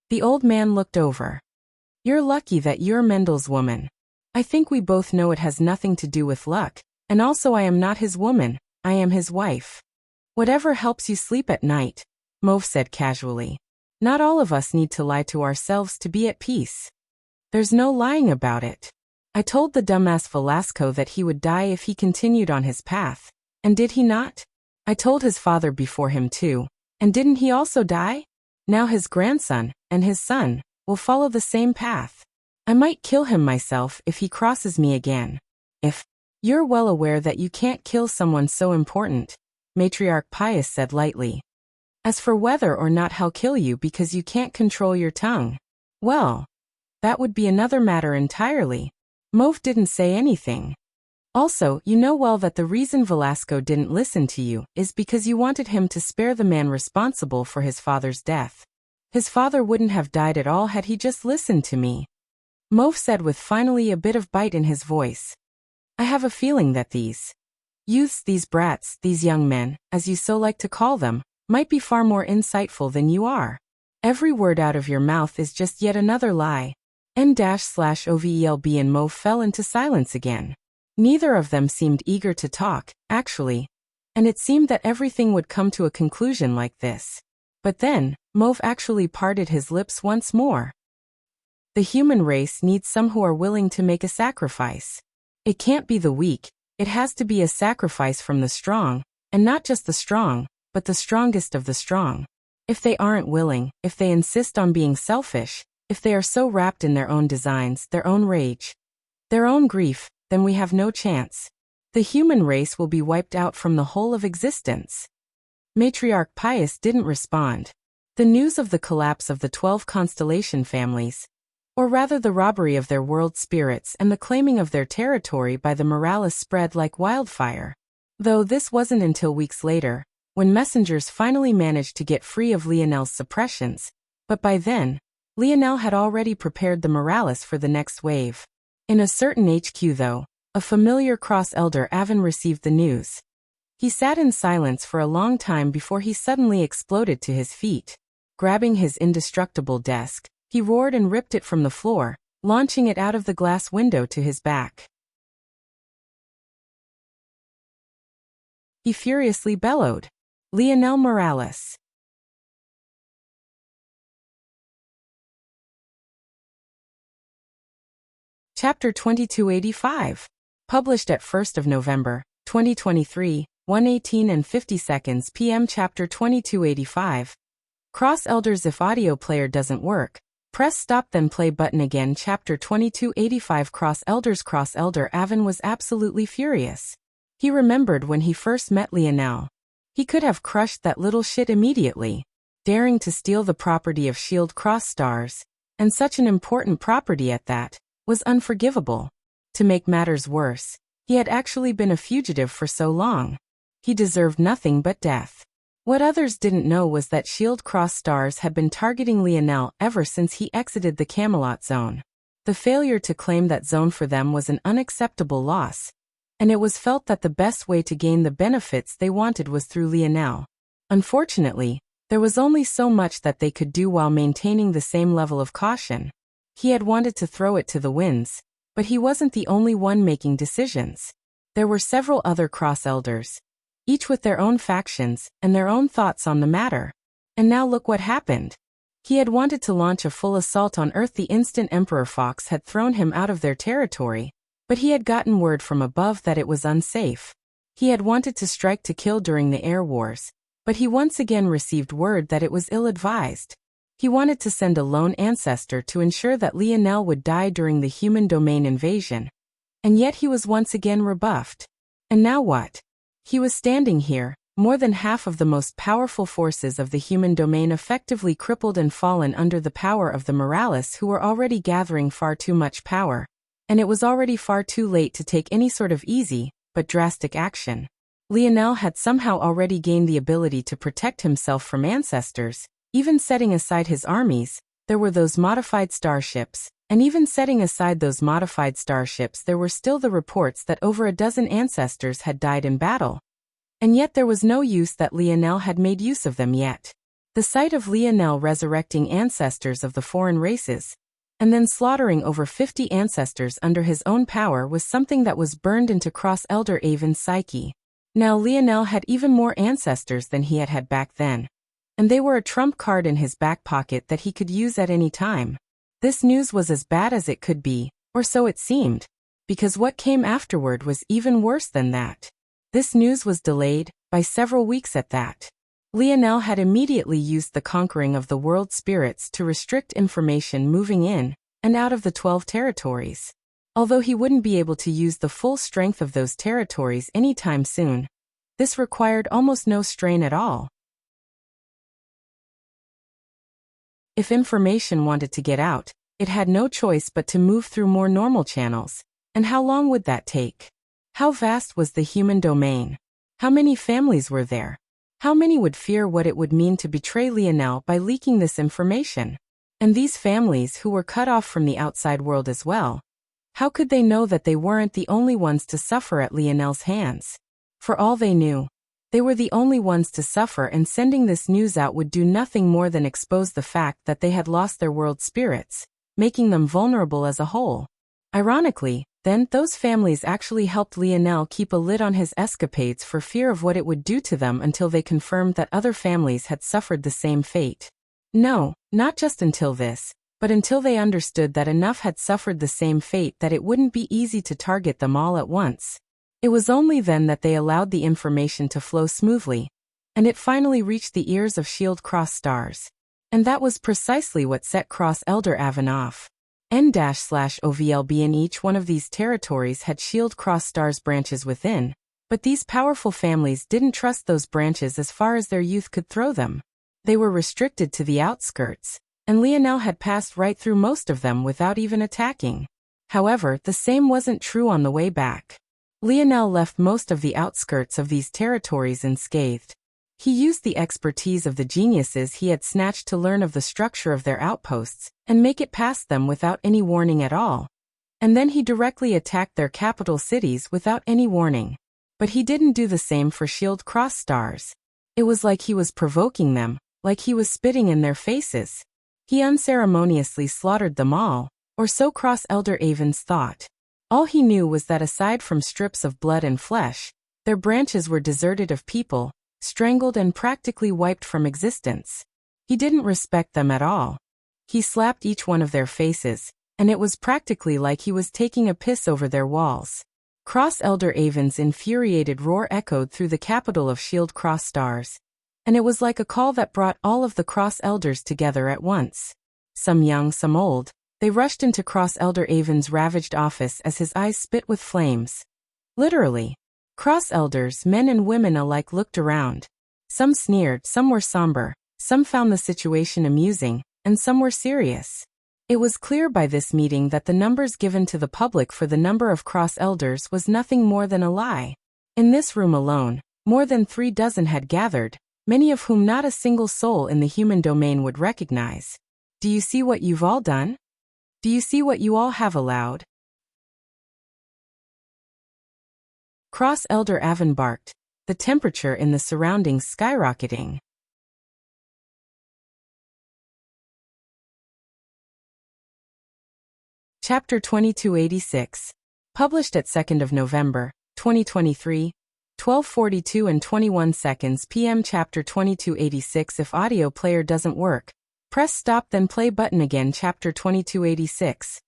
The old man looked over. You're lucky that you're Mendel's woman. I think we both know it has nothing to do with luck, and also I am not his woman, I am his wife. Whatever helps you sleep at night, Mauve said casually. Not all of us need to lie to ourselves to be at peace. There's no lying about it. I told the dumbass Velasco that he would die if he continued on his path, and did he not? I told his father before him too, and didn't he also die? Now his grandson, and his son, will follow the same path. I might kill him myself if he crosses me again. You're well aware that you can't kill someone so important, Matriarch Pius said lightly. As for whether or not he'll kill you because you can't control your tongue, well, that would be another matter entirely. Mauve didn't say anything. Also, you know well that the reason Velasco didn't listen to you is because you wanted him to spare the man responsible for his father's death. His father wouldn't have died at all had he just listened to me. Mauve said with finally a bit of bite in his voice. I have a feeling that these youths, these brats, these young men, as you so like to call them, might be far more insightful than you are. Every word out of your mouth is just yet another lie. N-OVELB and Mauve fell into silence again. Neither of them seemed eager to talk, actually, and it seemed that everything would come to a conclusion like this. But then, Mauve actually parted his lips once more. The human race needs some who are willing to make a sacrifice. It can't be the weak, it has to be a sacrifice from the strong, and not just the strong, but the strongest of the strong. If they aren't willing, if they insist on being selfish, if they are so wrapped in their own designs, their own rage, their own grief, then we have no chance. The human race will be wiped out from the whole of existence. Matriarch Pius didn't respond. The news of the collapse of the 12 constellation families, or rather the robbery of their world spirits and the claiming of their territory by the Morales, spread like wildfire. Though this wasn't until weeks later, when messengers finally managed to get free of Lionel's suppressions, but by then, Lionel had already prepared the Morales for the next wave. In a certain HQ though, a familiar cross-elder Avon received the news. He sat in silence for a long time before he suddenly exploded to his feet. Grabbing his indestructible desk, he roared and ripped it from the floor, launching it out of the glass window to his back. He furiously bellowed. Lionel Morales. Chapter 2285. Published at 1st of November, 2023, 1:18 and 50 seconds p.m. Chapter 2285. Cross Elders. If audio player doesn't work, press stop then play button again. Chapter 2285. Cross Elders. Cross Elder Avon was absolutely furious. He remembered when he first met Lionel. He could have crushed that little shit immediately. Daring to steal the property of Shield Cross Stars, and such an important property at that, was unforgivable. To make matters worse, he had actually been a fugitive for so long. He deserved nothing but death. What others didn't know was that Shield Cross Stars had been targeting Lionel ever since he exited the Camelot Zone. The failure to claim that zone for them was an unacceptable loss, and it was felt that the best way to gain the benefits they wanted was through Lionel. Unfortunately, there was only so much that they could do while maintaining the same level of caution. He had wanted to throw it to the winds, but he wasn't the only one making decisions. There were several other Cross Elders, each with their own factions and their own thoughts on the matter. And now look what happened. He had wanted to launch a full assault on Earth the instant Emperor Fox had thrown him out of their territory, but he had gotten word from above that it was unsafe. He had wanted to strike to kill during the air wars, but he once again received word that it was ill-advised. He wanted to send a lone ancestor to ensure that Lionel would die during the human domain invasion. And yet he was once again rebuffed. And now what? He was standing here, More than half of the most powerful forces of the human domain effectively crippled and fallen under the power of the Morales, who were already gathering far too much power. And it was already far too late to take any sort of easy, but drastic action. Lionel had somehow already gained the ability to protect himself from ancestors. Even setting aside his armies, there were those modified starships, and even setting aside those modified starships, there were still the reports that over a dozen ancestors had died in battle. And yet there was no use that Lionel had made use of them yet. The sight of Lionel resurrecting ancestors of the foreign races, and then slaughtering over 50 ancestors under his own power, was something that was burned into Cross-Elder Avon's psyche. Now Lionel had even more ancestors than he had had back then. And they were a trump card in his back pocket that he could use at any time. This news was as bad as it could be, or so it seemed, because what came afterward was even worse than that. This news was delayed, by several weeks at that. Lionel had immediately used the conquering of the world spirits to restrict information moving in and out of the 12 territories. Although he wouldn't be able to use the full strength of those territories anytime soon, this required almost no strain at all. If information wanted to get out, it had no choice but to move through more normal channels. And how long would that take? How vast was the human domain? How many families were there? How many would fear what it would mean to betray Lionel by leaking this information? And these families who were cut off from the outside world as well. How could they know that they weren't the only ones to suffer at Lionel's hands? For all they knew, they were the only ones to suffer, and sending this news out would do nothing more than expose the fact that they had lost their world spirits, making them vulnerable as a whole. Ironically, then, those families actually helped Lionel keep a lid on his escapades for fear of what it would do to them until they confirmed that other families had suffered the same fate. No, not just until this, but until they understood that enough had suffered the same fate that it wouldn't be easy to target them all at once. It was only then that they allowed the information to flow smoothly, and it finally reached the ears of Shield Cross Stars. And that was precisely what set Cross-Elder Avon off. N-/OVLB in each one of these territories had Shield Cross Stars branches within, but these powerful families didn't trust those branches as far as their youth could throw them. They were restricted to the outskirts, and Lionel had passed right through most of them without even attacking. However, the same wasn't true on the way back. Lionel left most of the outskirts of these territories unscathed. He used the expertise of the geniuses he had snatched to learn of the structure of their outposts and make it past them without any warning at all. And then he directly attacked their capital cities without any warning. But he didn't do the same for Shield Cross Stars. It was like he was provoking them, like he was spitting in their faces. He unceremoniously slaughtered them all, or so Cross-Elder Avon's thought. All he knew was that aside from strips of blood and flesh, their branches were deserted of people, strangled and practically wiped from existence. He didn't respect them at all. He slapped each one of their faces, and it was practically like he was taking a piss over their walls. Cross-Elder Avon's infuriated roar echoed through the capital of Shield Cross Stars, and it was like a call that brought all of the Cross-Elders together at once. Some young, some old, they rushed into Cross-Elder Avon's ravaged office as his eyes spit with flames. Literally. Cross-Elders, men and women alike, looked around. Some sneered, some were somber, some found the situation amusing, and some were serious. It was clear by this meeting that the numbers given to the public for the number of Cross-Elders was nothing more than a lie. In this room alone, more than 36 had gathered, many of whom not a single soul in the human domain would recognize. Do you see what you've all done? Do you see what you all have allowed? Cross-Elder Avon barked, the temperature in the surroundings skyrocketing. Chapter 2286. Published at 2nd of November, 2023, 12:42 and 21 seconds p.m. Chapter 2286. If audio player doesn't work, press stop then play button again. Chapter 2286.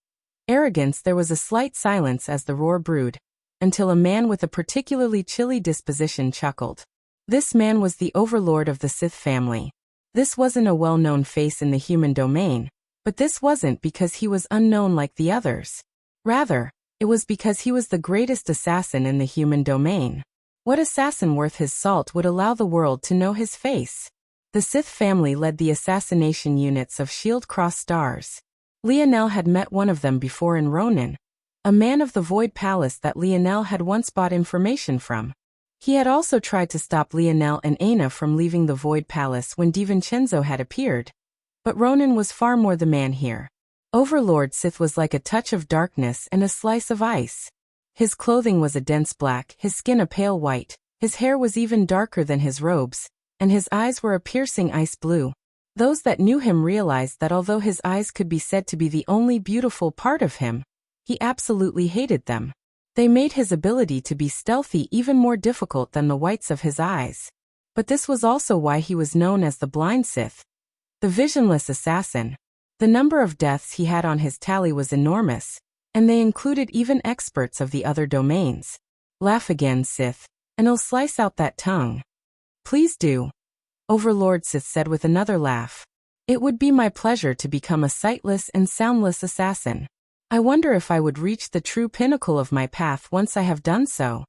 Arrogance. There was a slight silence as the roar brewed, until a man with a particularly chilly disposition chuckled. This man was the overlord of the Sith family. This wasn't a well-known face in the human domain, but this wasn't because he was unknown like the others. Rather, it was because he was the greatest assassin in the human domain. What assassin worth his salt would allow the world to know his face? The Sith family led the assassination units of Shield Cross Stars. Lionel had met one of them before in Ronin, a man of the Void Palace that Lionel had once bought information from. He had also tried to stop Lionel and Aina from leaving the Void Palace when DiVincenzo had appeared. But Ronin was far more the man here. Overlord Sith was like a touch of darkness and a slice of ice. His clothing was a dense black, his skin a pale white, his hair was even darker than his robes, and his eyes were a piercing ice blue. Those that knew him realized that although his eyes could be said to be the only beautiful part of him, he absolutely hated them. They made his ability to be stealthy even more difficult than the whites of his eyes. But this was also why he was known as the Blind Sith, the visionless assassin. The number of deaths he had on his tally was enormous, and they included even experts of the other domains. Laugh again, Sith, and I'll slice out that tongue. Please do. Overlord Sith said with another laugh. It would be my pleasure to become a sightless and soundless assassin. I wonder if I would reach the true pinnacle of my path once I have done so.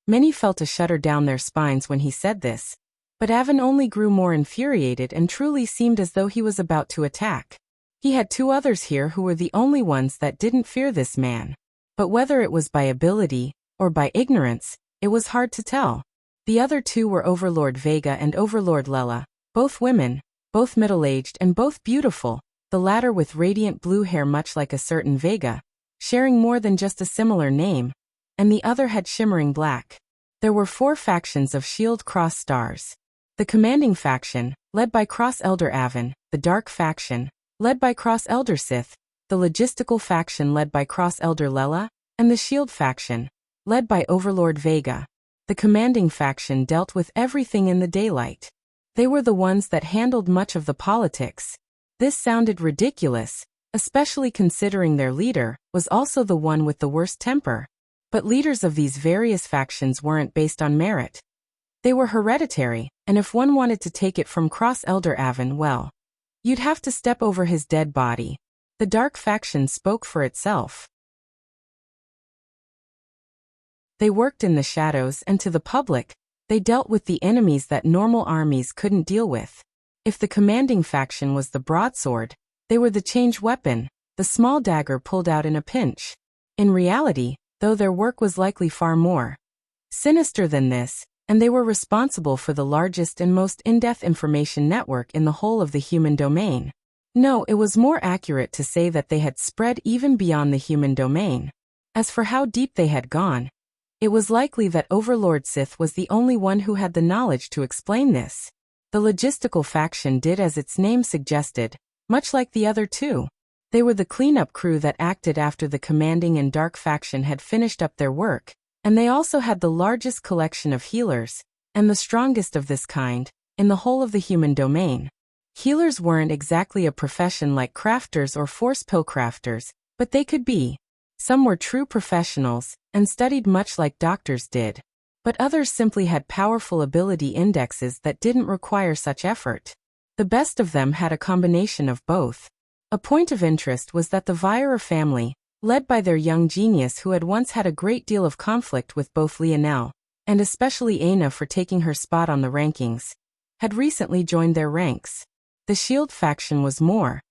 Many felt a shudder down their spines when he said this, but Avin only grew more infuriated and truly seemed as though he was about to attack. He had two others here who were the only ones that didn't fear this man. But whether it was by ability or by ignorance, it was hard to tell. The other two were Overlord Vega and Overlord Lela, both women, both middle-aged and both beautiful, the latter with radiant blue hair much like a certain Vega, sharing more than just a similar name, and the other had shimmering black. There were 4 factions of Shield Cross Stars. The commanding faction, led by Cross Elder Avin, the Dark faction, led by Cross Elder Sith, the logistical faction led by Cross Elder Lela, and the Shield faction, led by Overlord Vega. The commanding faction dealt with everything in the daylight. They were the ones that handled much of the politics. This sounded ridiculous, especially considering their leader was also the one with the worst temper. But leaders of these various factions weren't based on merit. They were hereditary, and if one wanted to take it from Cross Elder Avin, well, you'd have to step over his dead body. The Dark faction spoke for itself. They worked in the shadows, and to the public, they dealt with the enemies that normal armies couldn't deal with. If the commanding faction was the broadsword, they were the change weapon, the small dagger pulled out in a pinch. In reality, though, their work was likely far more sinister than this, and they were responsible for the largest and most in-depth information network in the whole of the human domain. No, it was more accurate to say that they had spread even beyond the human domain. As for how deep they had gone, it was likely that Overlord Sith was the only one who had the knowledge to explain this. The logistical faction did as its name suggested, much like the other two. They were the cleanup crew that acted after the commanding and Dark faction had finished up their work, and they also had the largest collection of healers, and the strongest of this kind, in the whole of the human domain. Healers weren't exactly a profession like crafters or force pill crafters, but they could be. Some were true professionals, and studied much like doctors did. But others simply had powerful ability indexes that didn't require such effort. The best of them had a combination of both. A point of interest was that the Vieira family, led by their young genius who had once had a great deal of conflict with both Lionel, and especially Aina for taking her spot on the rankings, had recently joined their ranks. The Shield faction was more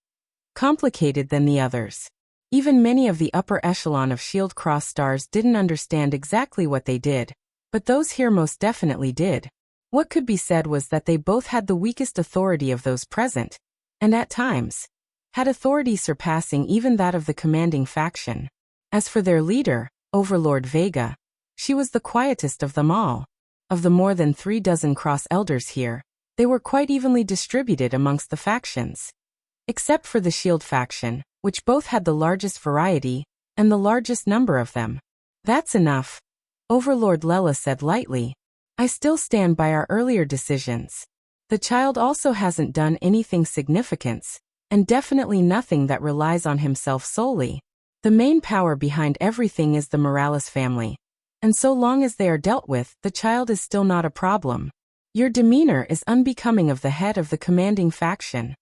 complicated than the others. Even many of the upper echelon of Shield Cross Stars didn't understand exactly what they did, but those here most definitely did. What could be said was that they both had the weakest authority of those present, and at times, had authority surpassing even that of the commanding faction. As for their leader, Overlord Vega, she was the quietest of them all. Of the more than 36 Cross Elders here, they were quite evenly distributed amongst the factions. Except for the Shield faction, which both had the largest variety, and the largest number of them. That's enough. Overlord Lela said lightly. I still stand by our earlier decisions. The child also hasn't done anything significant, and definitely nothing that relies on himself solely. The main power behind everything is the Morales family. And so long as they are dealt with, the child is still not a problem. Your demeanor is unbecoming of the head of the commanding faction.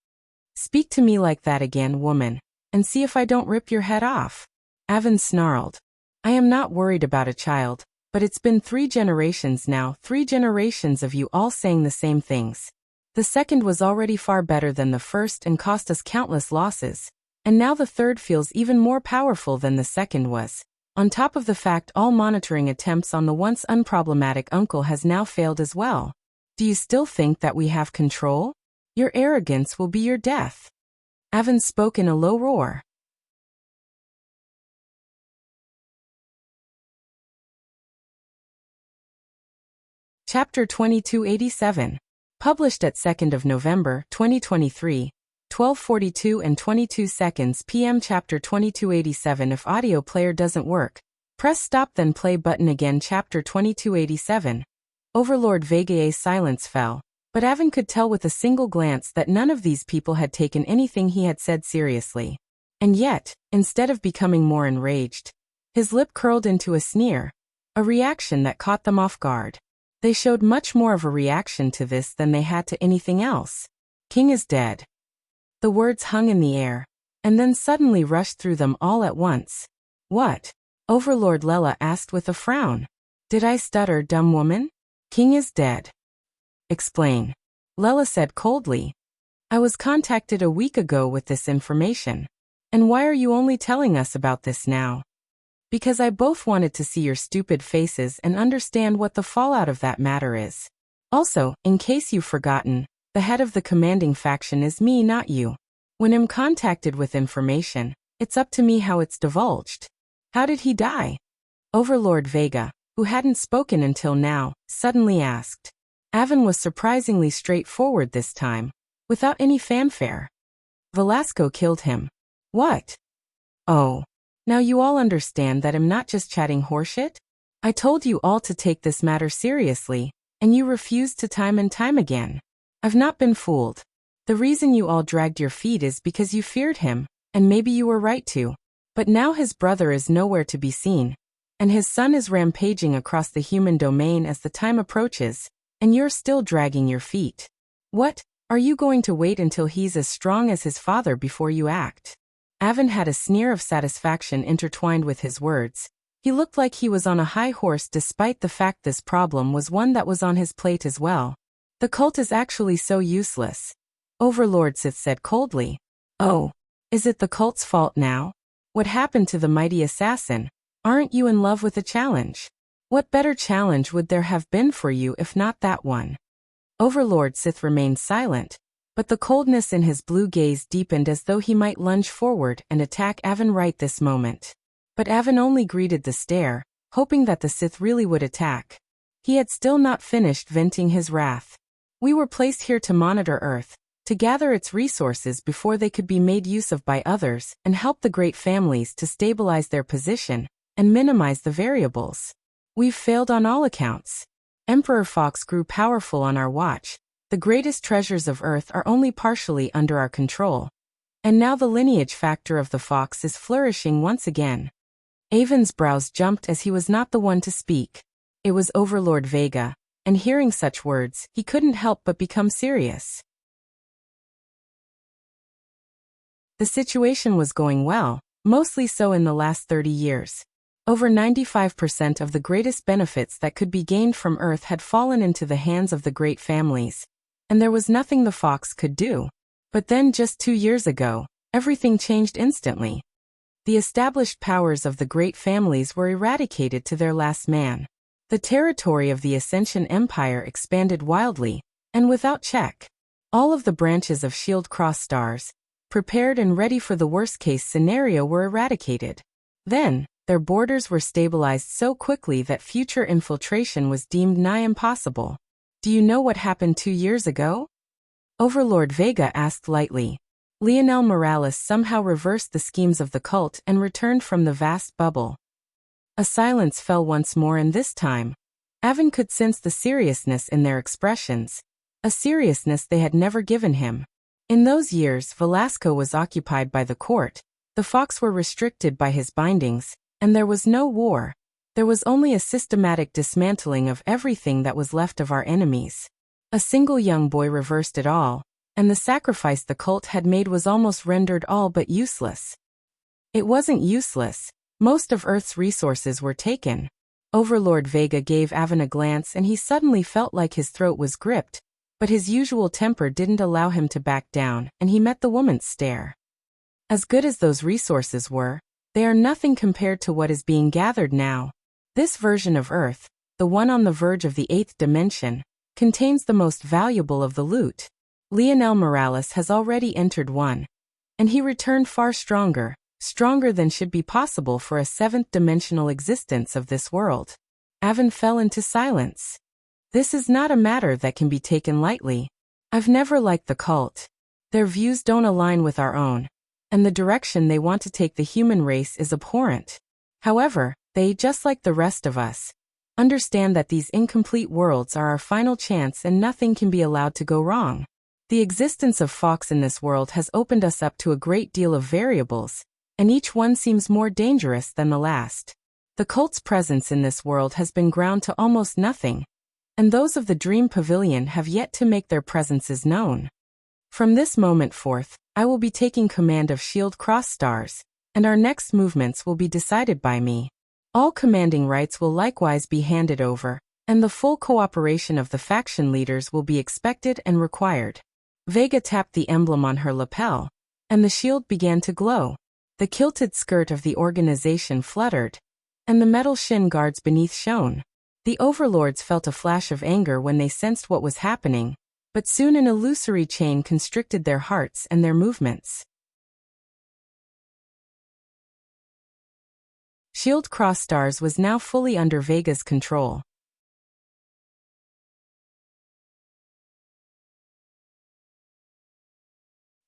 Speak to me like that again, woman, and see if I don't rip your head off. Avin snarled. I am not worried about a child, But it's been 3 generations now, 3 generations of you all saying the same things. The second was already far better than the first and cost us countless losses, and now the third feels even more powerful than the second was. On top of the fact all monitoring attempts on the once unproblematic uncle has now failed as well. Do you still think that we have control? Your arrogance will be your death. Avon spoke in a low roar. Chapter 2287. Published at 2nd of November, 2023, 12:42 and 22 seconds p.m. Chapter 2287. If audio player doesn't work, press stop then play button again. Chapter 2287. Overlord Vega's silence fell, but Avon could tell with a single glance that none of these people had taken anything he had said seriously. And yet, instead of becoming more enraged, his lip curled into a sneer, a reaction that caught them off guard. They showed much more of a reaction to this than they had to anything else. King is dead. The words hung in the air, and then suddenly rushed through them all at once. What? Overlord Lela asked with a frown. Did I stutter, dumb woman? King is dead. Explain. Lela said coldly. I was contacted a week ago with this information. And why are you only telling us about this now? Because I both wanted to see your stupid faces and understand what the fallout of that matter is. Also, in case you've forgotten, the head of the commanding faction is me, not you. When I'm contacted with information, it's up to me how it's divulged. How did he die? Overlord Vega, who hadn't spoken until now, suddenly asked. Avon was surprisingly straightforward this time, without any fanfare. Velasco killed him. What? Oh. Now you all understand that I'm not just chatting horseshit? I told you all to take this matter seriously, and you refused to time and time again. I've not been fooled. The reason you all dragged your feet is because you feared him, and maybe you were right to. But now his brother is nowhere to be seen, and his son is rampaging across the human domain as the time approaches, and you're still dragging your feet. What? Are you going to wait until he's as strong as his father before you act? Avon had a sneer of satisfaction intertwined with his words. He looked like he was on a high horse despite the fact this problem was one that was on his plate as well. The cult is actually so useless. Overlord Sith said coldly. Oh, is it the cult's fault now? What happened to the mighty assassin? Aren't you in love with a challenge? What better challenge would there have been for you if not that one? Overlord Sith remained silent, but the coldness in his blue gaze deepened as though he might lunge forward and attack Avon right this moment. But Avon only greeted the stare, hoping that the Sith really would attack. He had still not finished venting his wrath. We were placed here to monitor Earth, to gather its resources before they could be made use of by others and help the great families to stabilize their position and minimize the variables. We've failed on all accounts. Emperor Fox grew powerful on our watch. The greatest treasures of Earth are only partially under our control. And now the lineage factor of the fox is flourishing once again. Avon's brows jumped as he was not the one to speak. It was Overlord Vega, and hearing such words, he couldn't help but become serious. The situation was going well, mostly so in the last 30 years. Over 95% of the greatest benefits that could be gained from Earth had fallen into the hands of the great families. And there was nothing the fox could do. But then just 2 years ago, everything changed instantly. The established powers of the great families were eradicated to their last man. The territory of the Ascension Empire expanded wildly, and without check. All of the branches of Shield Cross stars, prepared and ready for the worst-case scenario, were eradicated. Then, their borders were stabilized so quickly that future infiltration was deemed nigh impossible. Do you know what happened 2 years ago? Overlord Vega asked lightly. Leonel Morales somehow reversed the schemes of the cult and returned from the vast bubble. A silence fell once more, and this time, Avon could sense the seriousness in their expressions, a seriousness they had never given him. In those years, Velasco was occupied by the court, the Fox were restricted by his bindings, and there was no war. There was only a systematic dismantling of everything that was left of our enemies. A single young boy reversed it all, and the sacrifice the cult had made was almost rendered all but useless. It wasn't useless. Most of Earth's resources were taken. Overlord Vega gave Avon a glance and he suddenly felt like his throat was gripped, but his usual temper didn't allow him to back down, and he met the woman's stare. As good as those resources were, they are nothing compared to what is being gathered now. This version of Earth, the one on the verge of the 8th dimension, contains the most valuable of the loot. Leonel Morales has already entered one, and he returned far stronger than should be possible for a 7th dimensional existence of this world. Avon fell into silence. This is not a matter that can be taken lightly. I've never liked the cult. Their views don't align with our own, and the direction they want to take the human race is abhorrent. However, they, just like the rest of us, understand that these incomplete worlds are our final chance and nothing can be allowed to go wrong. The existence of Fox in this world has opened us up to a great deal of variables, and each one seems more dangerous than the last. The cult's presence in this world has been ground to almost nothing, and those of the Dream Pavilion have yet to make their presences known. From this moment forth, I will be taking command of Shield Cross Stars, and our next movements will be decided by me. All commanding rights will likewise be handed over, and the full cooperation of the faction leaders will be expected and required. Vega tapped the emblem on her lapel, and the shield began to glow. The kilted skirt of the organization fluttered, and the metal shin guards beneath shone. The overlords felt a flash of anger when they sensed what was happening, but soon an illusory chain constricted their hearts and their movements. Shield Cross Stars was now fully under Vega's control.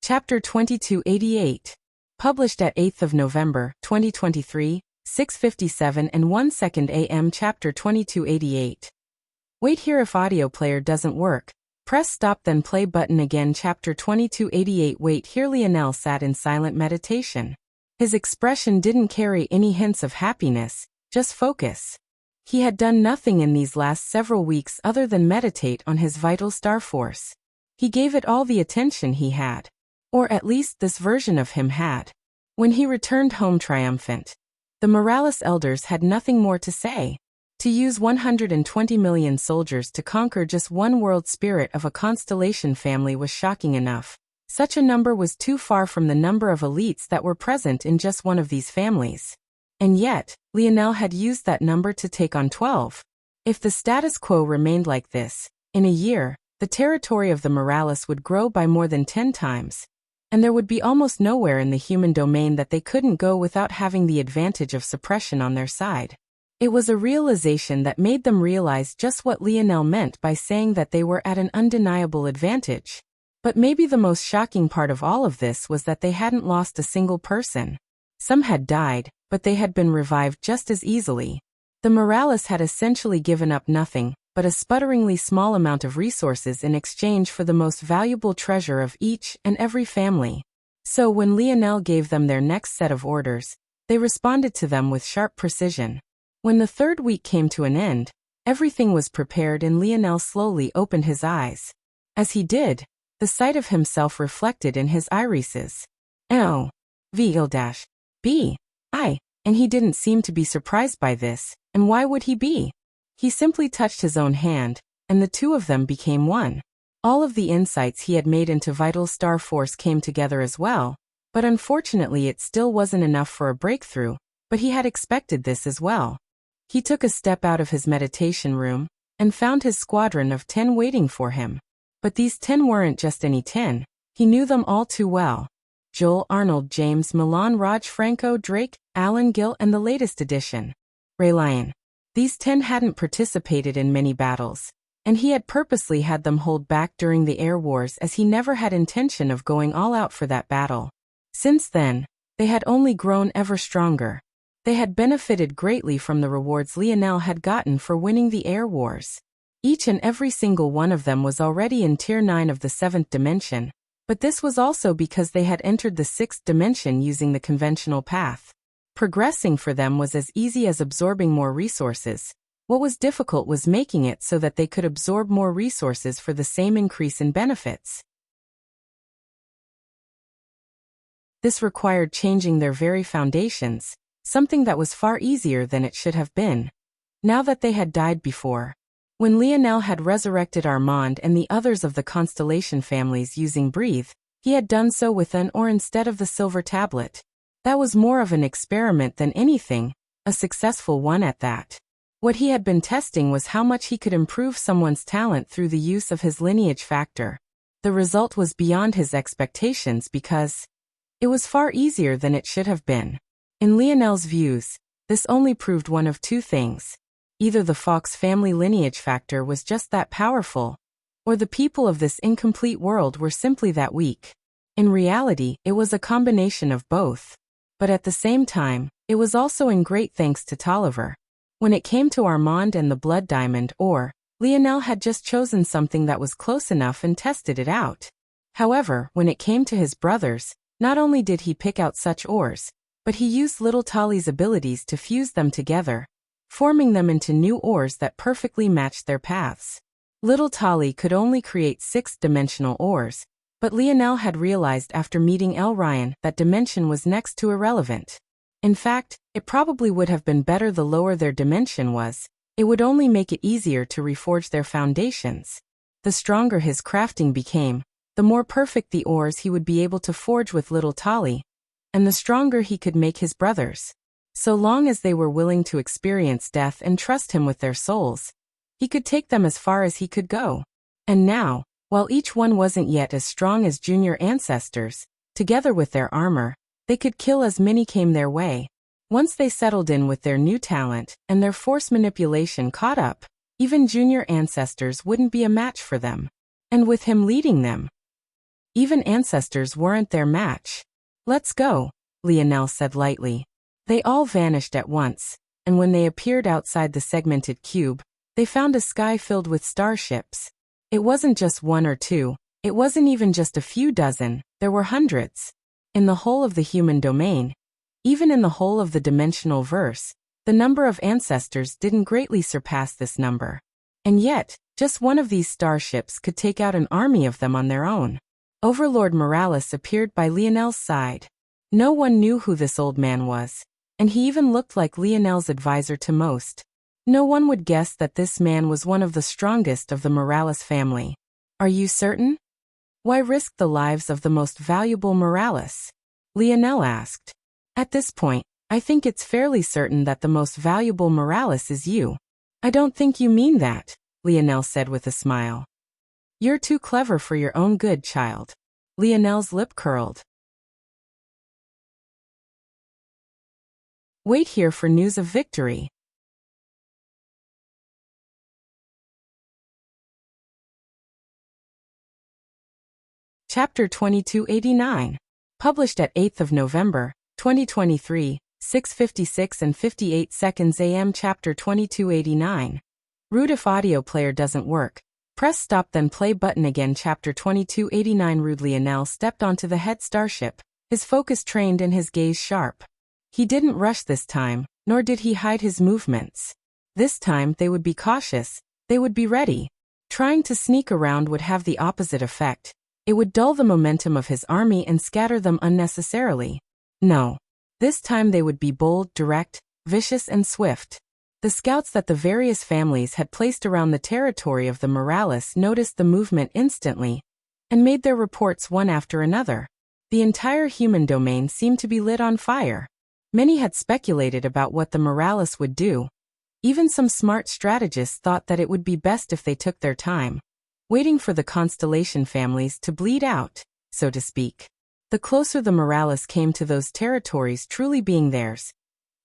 Chapter 2288. Published at 8th of November, 2023, 6:57 and 1 second a.m. Chapter 2288. Wait here if audio player doesn't work. Press stop then play button again. Chapter 2288. Wait here. Leonel sat in silent meditation. His expression didn't carry any hints of happiness, just focus. He had done nothing in these last several weeks other than meditate on his vital star force. He gave it all the attention he had. Or at least this version of him had. When he returned home triumphant, the Morales elders had nothing more to say. To use 120 million soldiers to conquer just one world spirit of a constellation family was shocking enough. Such a number was too far from the number of elites that were present in just one of these families. And yet, Leonel had used that number to take on 12. If the status quo remained like this, in a year, the territory of the Morales would grow by more than 10 times. And there would be almost nowhere in the human domain that they couldn't go without having the advantage of suppression on their side. It was a realization that made them realize just what Leonel meant by saying that they were at an undeniable advantage. But maybe the most shocking part of all of this was that they hadn't lost a single person. Some had died, but they had been revived just as easily. The Morales had essentially given up nothing but a sputteringly small amount of resources in exchange for the most valuable treasure of each and every family. So when Leonel gave them their next set of orders, they responded to them with sharp precision. When the 3rd week came to an end, everything was prepared and Leonel slowly opened his eyes. As he did, the sight of himself reflected in his irises. O-V-I, and he didn't seem to be surprised by this, and why would he be? He simply touched his own hand, and the two of them became one. All of the insights he had made into Vital Star Force came together as well, but unfortunately it still wasn't enough for a breakthrough, but he had expected this as well. He took a step out of his meditation room, and found his squadron of 10 waiting for him. But these 10 weren't just any 10, he knew them all too well. Joel, Arnold, James, Milan, Raj, Franco, Drake, Alan, Gil, and the latest addition, Ray Lyon. These 10 hadn't participated in many battles, and he had purposely had them hold back during the air wars as he never had intention of going all out for that battle. Since then, they had only grown ever stronger. They had benefited greatly from the rewards Leonel had gotten for winning the air wars. Each and every single one of them was already in Tier 9 of the 7th dimension, but this was also because they had entered the 6th dimension using the conventional path. Progressing for them was as easy as absorbing more resources. What was difficult was making it so that they could absorb more resources for the same increase in benefits. This required changing their very foundations, something that was far easier than it should have been. now that they had died before. When Lionel had resurrected Armand and the others of the Constellation families using Breathe, he had done so with an or instead of the silver tablet. That was more of an experiment than anything, a successful one at that. What he had been testing was how much he could improve someone's talent through the use of his lineage factor. The result was beyond his expectations because it was far easier than it should have been. In Lionel's views, this only proved one of two things. Either the Fox family lineage factor was just that powerful, or the people of this incomplete world were simply that weak. In reality, it was a combination of both. But at the same time, it was also in great thanks to Tolliver. When it came to Armand and the blood diamond ore, Lionel had just chosen something that was close enough and tested it out. However, when it came to his brothers, not only did he pick out such ores, but he used little Tolly's abilities to fuse them together, forming them into new ores that perfectly matched their paths. Little Tolly could only create 6-dimensional ores, but Lionel had realized after meeting L. Ryan that dimension was next to irrelevant. In fact, it probably would have been better the lower their dimension was. It would only make it easier to reforge their foundations. The stronger his crafting became, the more perfect the ores he would be able to forge with little Tolly, and the stronger he could make his brothers. So long as they were willing to experience death and trust him with their souls, he could take them as far as he could go. And now, while each one wasn't yet as strong as junior ancestors, together with their armor, they could kill as many came their way. Once they settled in with their new talent and their force manipulation caught up, even junior ancestors wouldn't be a match for them. And with him leading them, even ancestors weren't their match. "Let's go," Lionel said lightly. They all vanished at once, and when they appeared outside the segmented cube, they found a sky filled with starships. It wasn't just one or two, it wasn't even just a few dozen, there were hundreds. In the whole of the human domain, even in the whole of the dimensional verse, the number of ancestors didn't greatly surpass this number. And yet, just one of these starships could take out an army of them on their own. Overlord Morales appeared by Lionel's side. No one knew who this old man was, and he even looked like Lionel's advisor to most. No one would guess that this man was one of the strongest of the Morales family. "Are you certain? Why risk the lives of the most valuable Morales?" Lionel asked. "At this point, I think it's fairly certain that the most valuable Morales is you." "I don't think you mean that," Lionel said with a smile. "You're too clever for your own good, child." Lionel's lip curled. Wait here for news of victory. Chapter 2289. Published at 8th of November, 2023, 6:56 and 58 seconds AM. Chapter 2289. Rude if audio player doesn't work. Press stop then play button again. Chapter 2289. Rude Lionel stepped onto the head starship, his focus trained and his gaze sharp. He didn't rush this time, nor did he hide his movements. This time they would be cautious, they would be ready. Trying to sneak around would have the opposite effect. It would dull the momentum of his army and scatter them unnecessarily. No. This time they would be bold, direct, vicious and swift. The scouts that the various families had placed around the territory of the Morales noticed the movement instantly, and made their reports one after another. The entire human domain seemed to be lit on fire. Many had speculated about what the Morales would do. Even some smart strategists thought that it would be best if they took their time, waiting for the Constellation families to bleed out, so to speak. The closer the Morales came to those territories truly being theirs,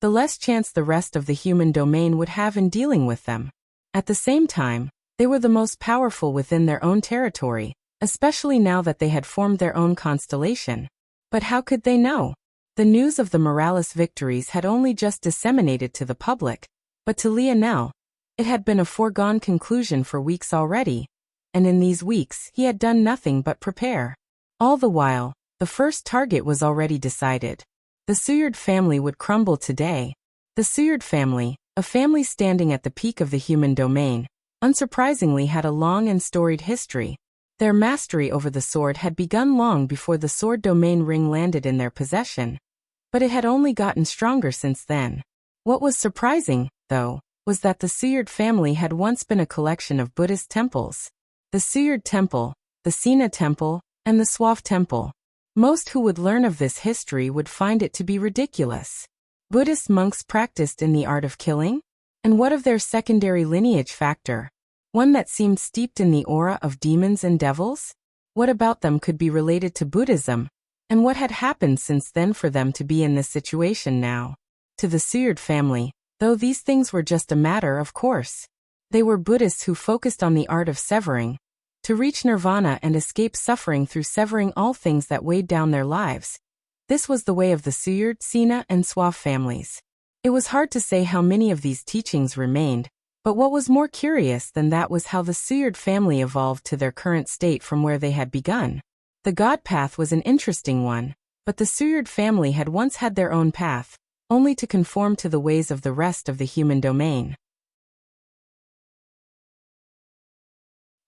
the less chance the rest of the human domain would have in dealing with them. At the same time, they were the most powerful within their own territory, especially now that they had formed their own constellation. But how could they know? The news of the Morales victories had only just disseminated to the public, but to Lionel, it had been a foregone conclusion for weeks already, and in these weeks he had done nothing but prepare. All the while, the first target was already decided. The Seward family would crumble today. The Seward family, a family standing at the peak of the human domain, unsurprisingly had a long and storied history. Their mastery over the sword had begun long before the sword domain ring landed in their possession, but it had only gotten stronger since then. What was surprising, though, was that the Suyard family had once been a collection of Buddhist temples. The Suyard Temple, the Sina Temple, and the Suave Temple. Most who would learn of this history would find it to be ridiculous. Buddhist monks practiced in the art of killing? And what of their secondary lineage factor? One that seemed steeped in the aura of demons and devils? What about them could be related to Buddhism? And what had happened since then for them to be in this situation now? To the Suyard family, though these things were just a matter of course. They were Buddhists who focused on the art of severing, to reach nirvana and escape suffering through severing all things that weighed down their lives. This was the way of the Suyard, Sina, and Suave families. It was hard to say how many of these teachings remained, but what was more curious than that was how the Suyard family evolved to their current state from where they had begun. The God path was an interesting one, but the Suyard family had once had their own path, only to conform to the ways of the rest of the human domain.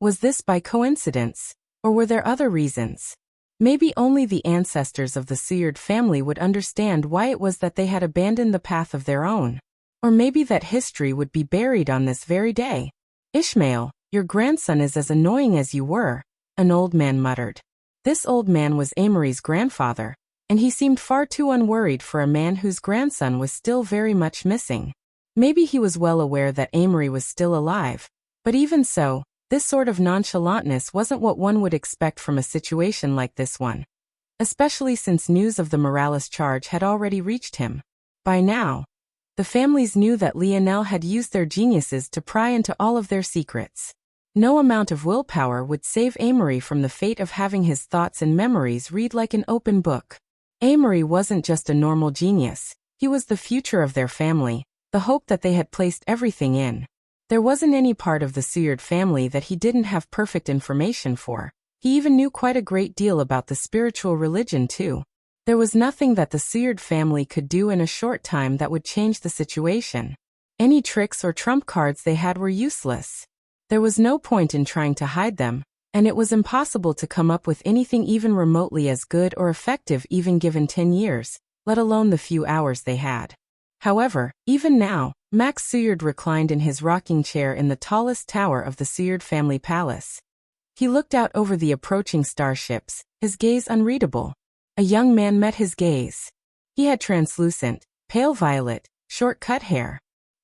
Was this by coincidence, or were there other reasons? Maybe only the ancestors of the Suyard family would understand why it was that they had abandoned the path of their own. Or maybe that history would be buried on this very day. Ishmael, your grandson is as annoying as you were, an old man muttered. This old man was Amory's grandfather, and he seemed far too unworried for a man whose grandson was still very much missing. Maybe he was well aware that Amory was still alive, but even so, this sort of nonchalantness wasn't what one would expect from a situation like this one, especially since news of the Morales charge had already reached him. By now, the families knew that Lionel had used their geniuses to pry into all of their secrets. No amount of willpower would save Amory from the fate of having his thoughts and memories read like an open book. Amory wasn't just a normal genius, he was the future of their family, the hope that they had placed everything in. There wasn't any part of the Suyard family that he didn't have perfect information for. He even knew quite a great deal about the spiritual religion too. There was nothing that the Suyard family could do in a short time that would change the situation. Any tricks or trump cards they had were useless. There was no point in trying to hide them, and it was impossible to come up with anything even remotely as good or effective even given 10 years, let alone the few hours they had. However, even now, Max Suyard reclined in his rocking chair in the tallest tower of the Suyard family palace. He looked out over the approaching starships, his gaze unreadable. A young man met his gaze. He had translucent, pale violet, short-cut hair.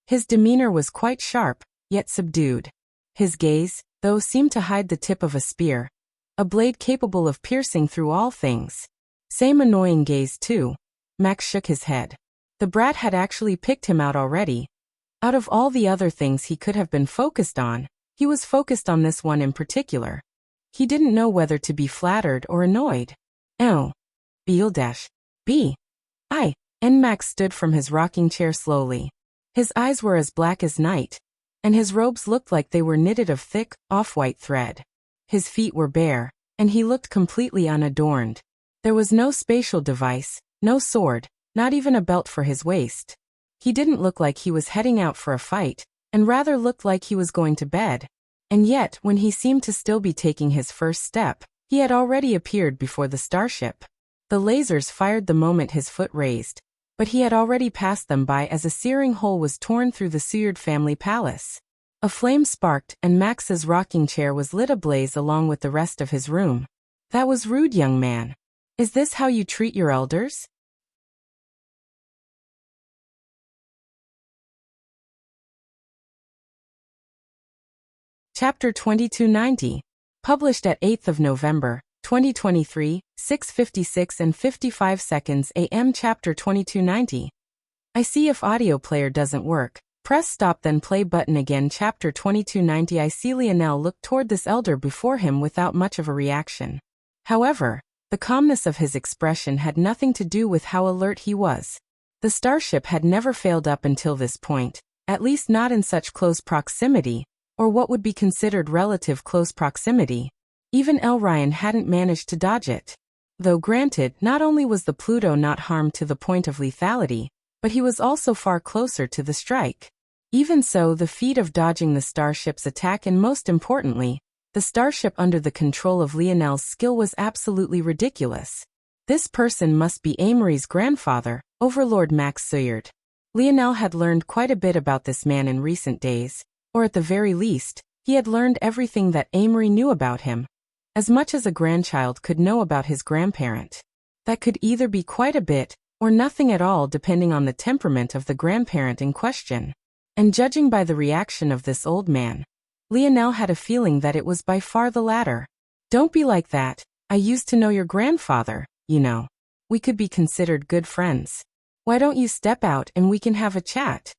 His demeanor was quite sharp, yet subdued. His gaze, though, seemed to hide the tip of a spear, a blade capable of piercing through all things. Same annoying gaze too. Max shook his head. The brat had actually picked him out already. Out of all the other things he could have been focused on, he was focused on this one in particular. He didn't know whether to be flattered or annoyed. Oh. B. And Max stood from his rocking chair slowly. His eyes were as black as night, and his robes looked like they were knitted of thick, off-white thread. His feet were bare, and he looked completely unadorned. There was no spatial device, no sword, not even a belt for his waist. He didn't look like he was heading out for a fight, and rather looked like he was going to bed. And yet, when he seemed to still be taking his first step, he had already appeared before the starship. The lasers fired the moment his foot raised, but he had already passed them by as a searing hole was torn through the Suyard family palace. A flame sparked, and Max's rocking chair was lit ablaze along with the rest of his room. That was rude, young man. Is this how you treat your elders? Chapter 2290. Published at 8th of November, 2023, 6:56 and 55 seconds AM. Chapter 2290. I see if audio player doesn't work. Press stop then play button again. Chapter 2290. I see Lionel looked toward this elder before him without much of a reaction. However, the calmness of his expression had nothing to do with how alert he was. The starship had never failed up until this point, at least not in such close proximity, or what would be considered relative close proximity. Even Elryan hadn't managed to dodge it. Though granted, not only was the Pluto not harmed to the point of lethality, but he was also far closer to the strike. Even so, the feat of dodging the starship's attack and most importantly, the starship under the control of Lionel's skill was absolutely ridiculous. This person must be Amory's grandfather, Overlord Max Suyard. Lionel had learned quite a bit about this man in recent days, or at the very least, he had learned everything that Amory knew about him, as much as a grandchild could know about his grandparent. That could either be quite a bit, or nothing at all depending on the temperament of the grandparent in question. And judging by the reaction of this old man, Lionel had a feeling that it was by far the latter. "Don't be like that, I used to know your grandfather, you know. We could be considered good friends. Why don't you step out and we can have a chat?"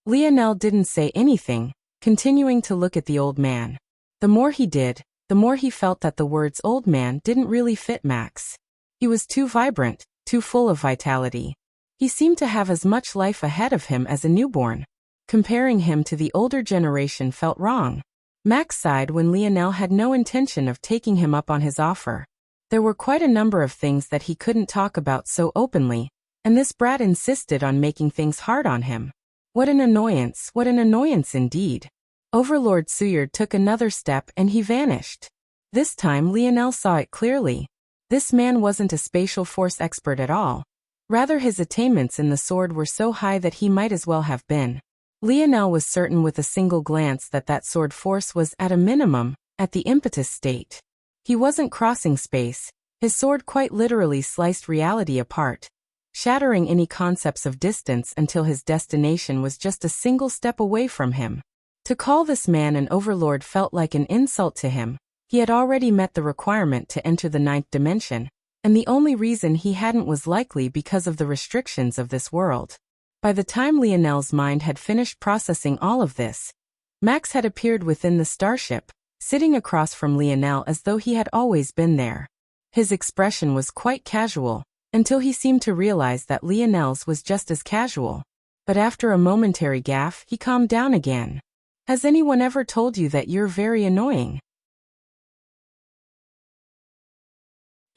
Lionel didn't say anything, continuing to look at the old man. The more he did, the more he felt that the words old man didn't really fit Max. He was too vibrant, too full of vitality. He seemed to have as much life ahead of him as a newborn. Comparing him to the older generation felt wrong. Max sighed when Lionel had no intention of taking him up on his offer. There were quite a number of things that he couldn't talk about so openly, and this brat insisted on making things hard on him. What an annoyance indeed. Overlord Suyard took another step and he vanished. This time Lionel saw it clearly. This man wasn't a spatial force expert at all. Rather, his attainments in the sword were so high that he might as well have been. Lionel was certain with a single glance that that sword force was, at a minimum, at the impetus state. He wasn't crossing space. His sword quite literally sliced reality apart, shattering any concepts of distance until his destination was just a single step away from him. To call this man an overlord felt like an insult to him. He had already met the requirement to enter the 9th dimension, and the only reason he hadn't was likely because of the restrictions of this world. By the time Lionel's mind had finished processing all of this, Max had appeared within the starship, sitting across from Lionel as though he had always been there. His expression was quite casual, until he seemed to realize that Lionel's was just as casual. But after a momentary gaffe, he calmed down again. "Has anyone ever told you that you're very annoying?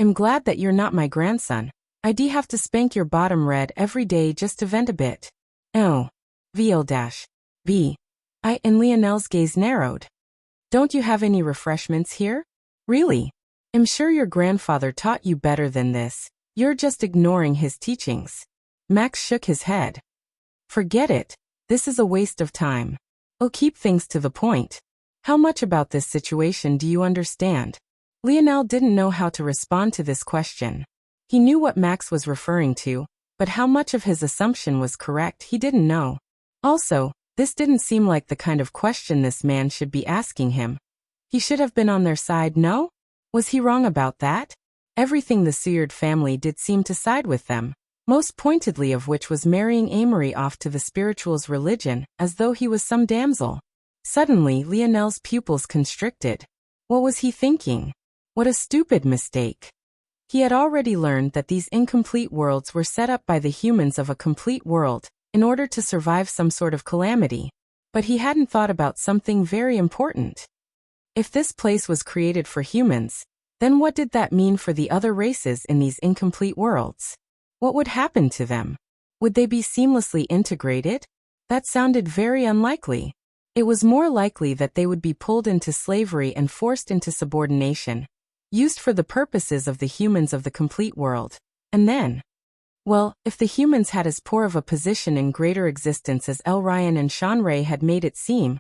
I'm glad that you're not my grandson. I'd have to spank your bottom red every day just to vent a bit." "Oh. VL-B. And Lionel's gaze narrowed. "Don't you have any refreshments here? Really? I'm sure your grandfather taught you better than this. You're just ignoring his teachings." Max shook his head. "Forget it. This is a waste of time. I'll keep things to the point. How much about this situation do you understand?" Lionel didn't know how to respond to this question. He knew what Max was referring to, but how much of his assumption was correct he didn't know. Also, this didn't seem like the kind of question this man should be asking him. He should have been on their side, no? Was he wrong about that? Everything the Suyard family did seemed to side with them, most pointedly of which was marrying Amory off to the spiritual's religion, as though he was some damsel. Suddenly, Lionel's pupils constricted. What was he thinking? What a stupid mistake. He had already learned that these incomplete worlds were set up by the humans of a complete world, in order to survive some sort of calamity. But he hadn't thought about something very important. If this place was created for humans, then what did that mean for the other races in these incomplete worlds? What would happen to them? Would they be seamlessly integrated? That sounded very unlikely. It was more likely that they would be pulled into slavery and forced into subordination, used for the purposes of the humans of the complete world. And then, well, if the humans had as poor of a position in greater existence as El Ryan and Shanrei had made it seem,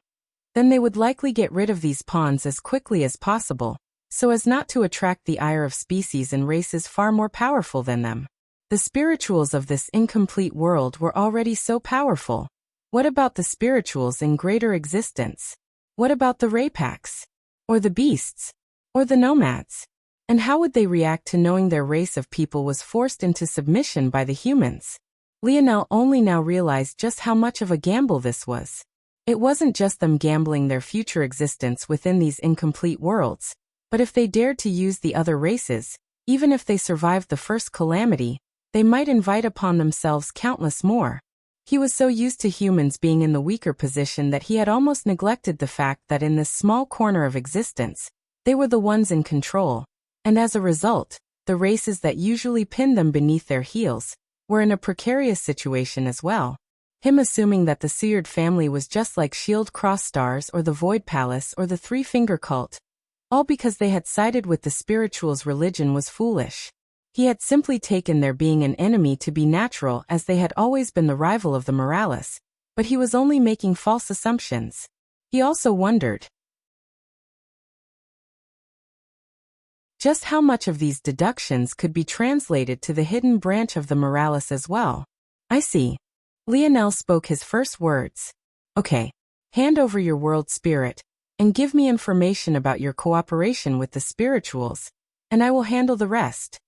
then they would likely get rid of these pawns as quickly as possible, so as not to attract the ire of species and races far more powerful than them. The spirituals of this incomplete world were already so powerful. What about the spirituals in greater existence? What about the Raypaks? Or the beasts? Or the nomads? And how would they react to knowing their race of people was forced into submission by the humans? Lionel only now realized just how much of a gamble this was. It wasn't just them gambling their future existence within these incomplete worlds, but if they dared to use the other races, even if they survived the first calamity, they might invite upon themselves countless more. He was so used to humans being in the weaker position that he had almost neglected the fact that in this small corner of existence, they were the ones in control, and as a result, the races that usually pinned them beneath their heels were in a precarious situation as well. Him assuming that the Suyard family was just like Shield Cross Stars or the Void Palace or the Three Finger Cult, all because they had sided with the spiritual's religion, was foolish. He had simply taken their being an enemy to be natural, as they had always been the rival of the Morales, but he was only making false assumptions. He also wondered just how much of these deductions could be translated to the hidden branch of the Morales as well. I see. Lionel spoke his first words. Okay. Hand over your world spirit, and give me information about your cooperation with the spirituals, and I will handle the rest.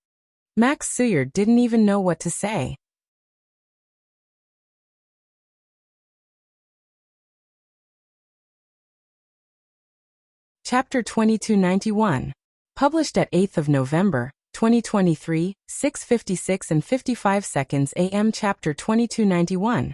Max Suyard didn't even know what to say. Chapter 2291. Published at 8th of November, 2023, 6:56 and 55 seconds AM. Chapter 2291.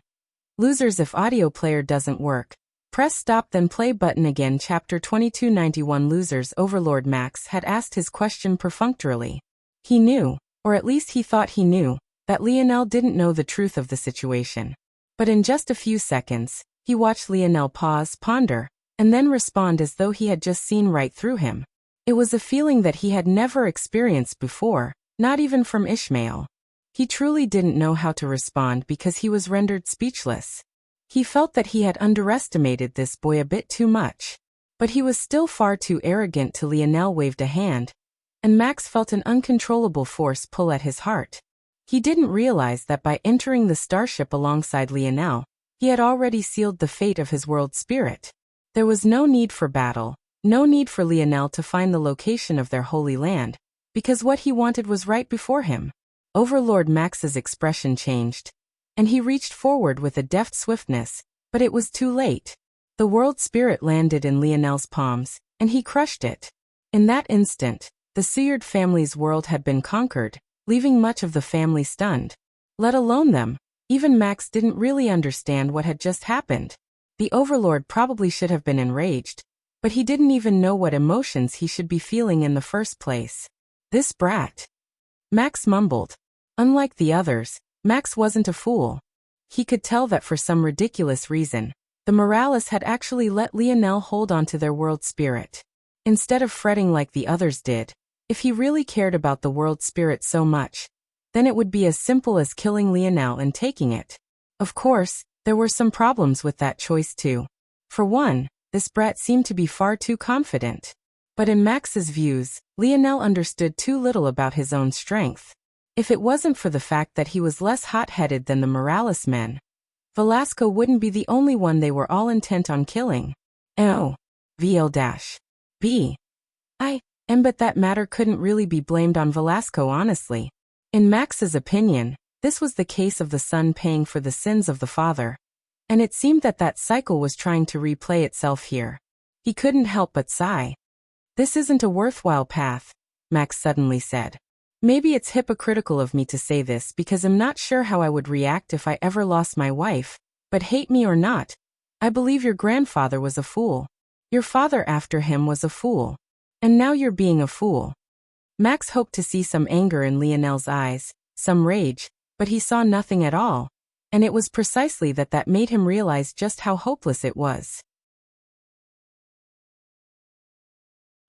Losers. If audio player doesn't work, press stop then play button again. Chapter 2291. Losers. Overlord Max had asked his question perfunctorily. He knew, or at least he thought he knew, that Lionel didn't know the truth of the situation. But in just a few seconds, he watched Lionel pause, ponder, and then respond as though he had just seen right through him. It was a feeling that he had never experienced before, not even from Ishmael. He truly didn't know how to respond because he was rendered speechless. He felt that he had underestimated this boy a bit too much. But he was still far too arrogant to. Lionel waved a hand, and Max felt an uncontrollable force pull at his heart. He didn't realize that by entering the starship alongside Lionel, he had already sealed the fate of his world spirit. There was no need for battle. No need for Lionel to find the location of their holy land, because what he wanted was right before him. Overlord Max's expression changed, and he reached forward with a deft swiftness, but it was too late. The world spirit landed in Lionel's palms, and he crushed it. In that instant, the Suyard family's world had been conquered, leaving much of the family stunned. Let alone them. Even Max didn't really understand what had just happened. The Overlord probably should have been enraged, but he didn't even know what emotions he should be feeling in the first place. This brat. Max mumbled. Unlike the others, Max wasn't a fool. He could tell that for some ridiculous reason, the Morales had actually let Lionel hold on to their world spirit. Instead of fretting like the others did, if he really cared about the world spirit so much, then it would be as simple as killing Lionel and taking it. Of course, there were some problems with that choice too. For one, this brat seemed to be far too confident. But in Max's views, Lionel understood too little about his own strength. If it wasn't for the fact that he was less hot-headed than the Morales men, Velasco wouldn't be the only one they were all intent on killing. Oh. VL-B. But that matter couldn't really be blamed on Velasco, honestly. In Max's opinion, this was the case of the son paying for the sins of the father. And it seemed that that cycle was trying to replay itself here. He couldn't help but sigh. This isn't a worthwhile path, Max suddenly said. Maybe it's hypocritical of me to say this because I'm not sure how I would react if I ever lost my wife, but hate me or not, I believe your grandfather was a fool. Your father after him was a fool. And now you're being a fool. Max hoped to see some anger in Lionel's eyes, some rage, but he saw nothing at all. And it was precisely that made him realize just how hopeless it was.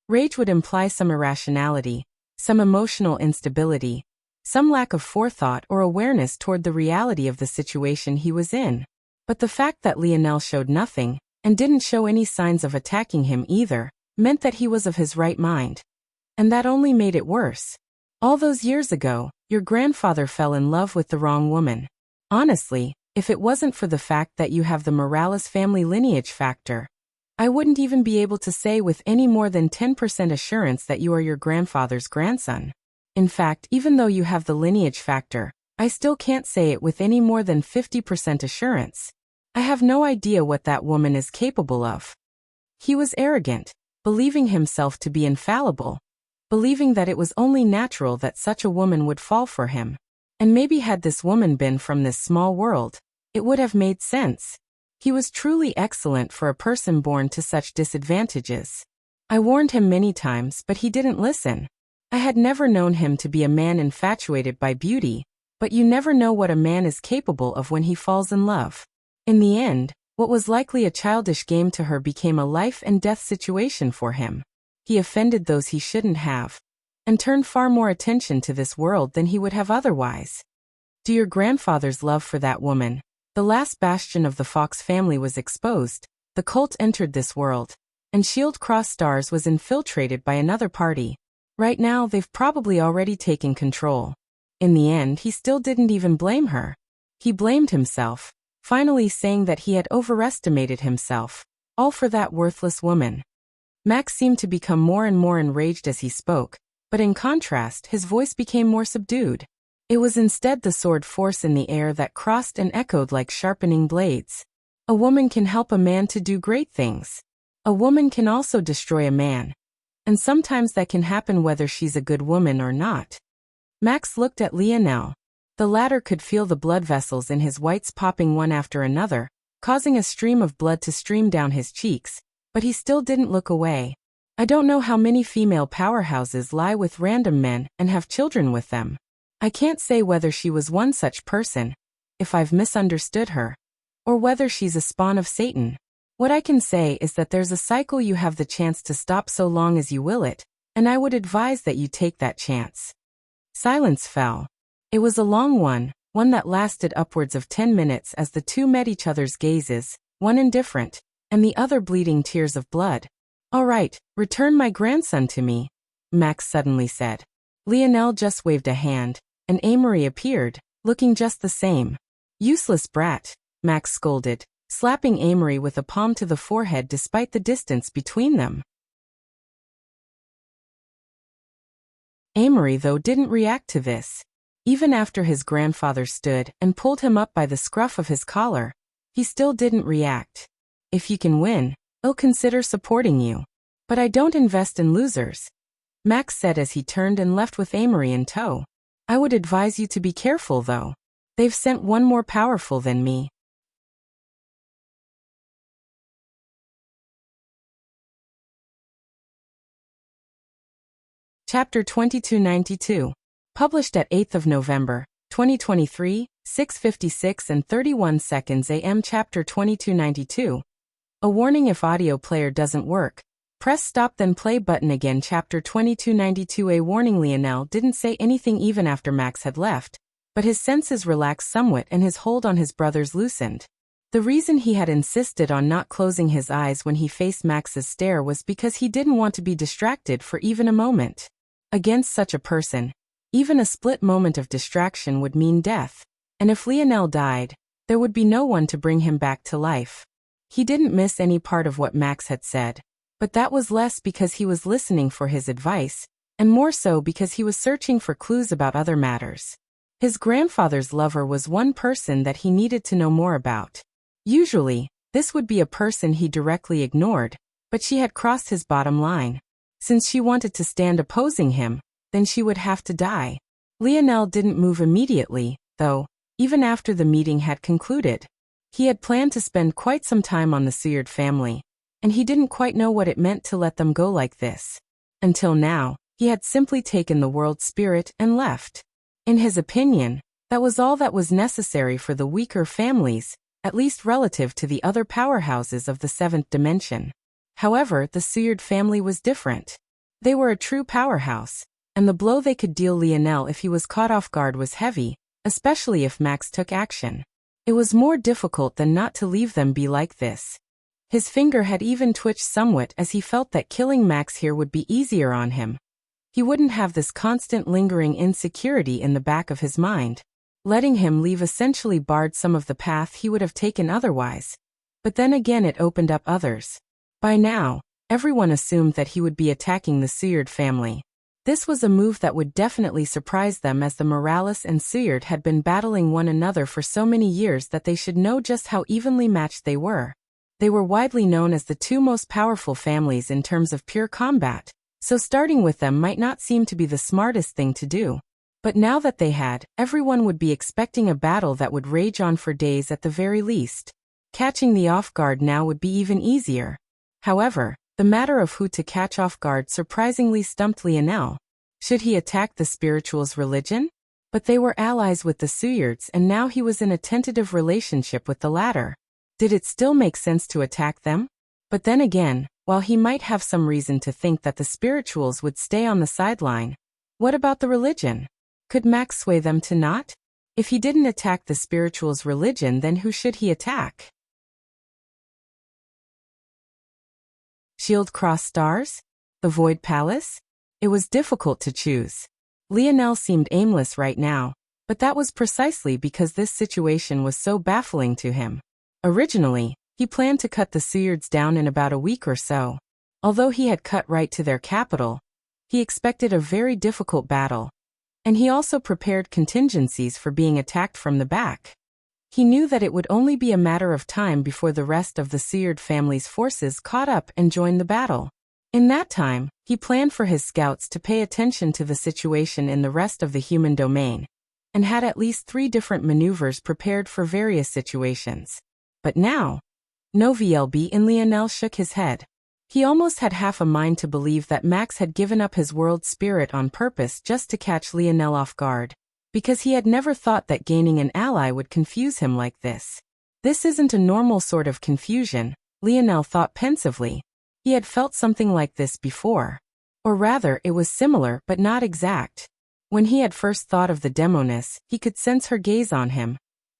Rage would imply some irrationality, some emotional instability, some lack of forethought or awareness toward the reality of the situation he was in. But the fact that Lionel showed nothing, and didn't show any signs of attacking him either, meant that he was of his right mind. And that only made it worse. All those years ago, your grandfather fell in love with the wrong woman. Honestly, if it wasn't for the fact that you have the Morales family lineage factor, I wouldn't even be able to say with any more than 10% assurance that you are your grandfather's grandson. In fact, even though you have the lineage factor, I still can't say it with any more than 50% assurance. I have no idea what that woman is capable of. He was arrogant, believing himself to be infallible, believing that it was only natural that such a woman would fall for him. And maybe had this woman been from this small world, it would have made sense. He was truly excellent for a person born to such disadvantages. I warned him many times, but he didn't listen. I had never known him to be a man infatuated by beauty, but you never know what a man is capable of when he falls in love. In the end, what was likely a childish game to her became a life and death situation for him. He offended those he shouldn't have. and turned far more attention to this world than he would have otherwise. To your grandfather's love for that woman, the last bastion of the Fox family was exposed, the cult entered this world, and Shield Cross Stars was infiltrated by another party. Right now they've probably already taken control. In the end, he still didn't even blame her. He blamed himself, finally saying that he had overestimated himself, all for that worthless woman. Max seemed to become more and more enraged as he spoke, but in contrast, his voice became more subdued. It was instead the sword force in the air that crossed and echoed like sharpening blades. A woman can help a man to do great things. A woman can also destroy a man. And sometimes that can happen whether she's a good woman or not. Max looked at Lionel. The latter could feel the blood vessels in his whites popping one after another, causing a stream of blood to stream down his cheeks, but he still didn't look away. I don't know how many female powerhouses lie with random men and have children with them. I can't say whether she was one such person, if I've misunderstood her, or whether she's a spawn of Satan. What I can say is that there's a cycle you have the chance to stop so long as you will it, and I would advise that you take that chance. Silence fell. It was a long one that lasted upwards of 10 minutes as the two met each other's gazes, one indifferent, and the other bleeding tears of blood. All right, return my grandson to me, Max suddenly said. Lionel just waved a hand, and Amory appeared, looking just the same. Useless brat, Max scolded, slapping Amory with a palm to the forehead despite the distance between them. Amory, though, didn't react to this. Even after his grandfather stood and pulled him up by the scruff of his collar, he still didn't react. If you can win, I'll consider supporting you. But I don't invest in losers, Max said as he turned and left with Amory in tow. I would advise you to be careful though. They've sent one more powerful than me. Chapter 2292. Published at 8th of November, 2023, 6:56 and 31 seconds AM. Chapter 2292. A warning: if audio player doesn't work, press stop then play button again. Chapter 2292. A warning. Lionel didn't say anything even after Max had left, but his senses relaxed somewhat and his hold on his brothers loosened. The reason he had insisted on not closing his eyes when he faced Max's stare was because he didn't want to be distracted for even a moment. Against such a person, even a split moment of distraction would mean death, and if Lionel died, there would be no one to bring him back to life. He didn't miss any part of what Max had said, but that was less because he was listening for his advice, and more so because he was searching for clues about other matters. His grandfather's lover was one person that he needed to know more about. Usually, this would be a person he directly ignored, but she had crossed his bottom line. Since she wanted to stand opposing him, then she would have to die. Lionel didn't move immediately, though, even after the meeting had concluded. He had planned to spend quite some time on the Seward family, and he didn't quite know what it meant to let them go like this. Until now, he had simply taken the world spirit and left. In his opinion, that was all that was necessary for the weaker families, at least relative to the other powerhouses of the seventh dimension. However, the Seward family was different. They were a true powerhouse, and the blow they could deal Lionel if he was caught off guard was heavy, especially if Max took action. It was more difficult than not to leave them be like this. His finger had even twitched somewhat as he felt that killing Max here would be easier on him. He wouldn't have this constant lingering insecurity in the back of his mind. Letting him leave essentially barred some of the path he would have taken otherwise. But then again it opened up others. By now, everyone assumed that he would be attacking the Seward family. This was a move that would definitely surprise them, as the Morales and Seward had been battling one another for so many years that they should know just how evenly matched they were. They were widely known as the two most powerful families in terms of pure combat, so starting with them might not seem to be the smartest thing to do. But now that they had, everyone would be expecting a battle that would rage on for days at the very least. Catching the off guard now would be even easier. However, the matter of who to catch off guard surprisingly stumped Lionel. Should he attack the spirituals' religion? But they were allies with the Sewards, and now he was in a tentative relationship with the latter. Did it still make sense to attack them? But then again, while he might have some reason to think that the spirituals would stay on the sideline, What about the religion? Could Max sway them to not? If he didn't attack the spiritual's religion, then who should he attack? Shield Cross Stars? The Void Palace? It was difficult to choose. Lionel seemed aimless right now, but that was precisely because this situation was so baffling to him. Originally, he planned to cut the Suyards down in about a week or so. Although he had cut right to their capital, he expected a very difficult battle, and he also prepared contingencies for being attacked from the back. He knew that it would only be a matter of time before the rest of the Suyard family's forces caught up and joined the battle. In that time, he planned for his scouts to pay attention to the situation in the rest of the human domain, and had at least 3 different maneuvers prepared for various situations. But now, no VLB, and Lionel shook his head. He almost had half a mind to believe that Max had given up his world spirit on purpose just to catch Lionel off guard, because he had never thought that gaining an ally would confuse him like this. This isn't a normal sort of confusion, Lionel thought pensively. He had felt something like this before. Or rather, it was similar but not exact. When he had first thought of the demoness, he could sense her gaze on him.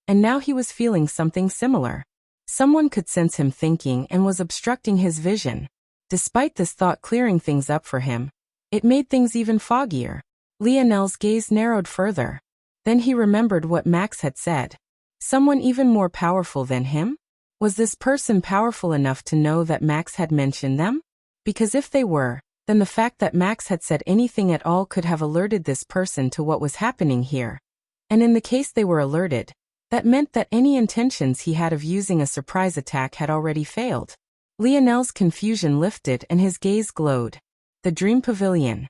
And now he was feeling something similar. Someone could sense him thinking and was obstructing his vision. Despite this thought clearing things up for him, it made things even foggier. Lionel's gaze narrowed further. Then he remembered what Max had said. Someone even more powerful than him? Was this person powerful enough to know that Max had mentioned them? Because if they were, then the fact that Max had said anything at all could have alerted this person to what was happening here. And in the case they were alerted, that meant that any intentions he had of using a surprise attack had already failed. Lionel's confusion lifted and his gaze glowed. The Dream Pavilion.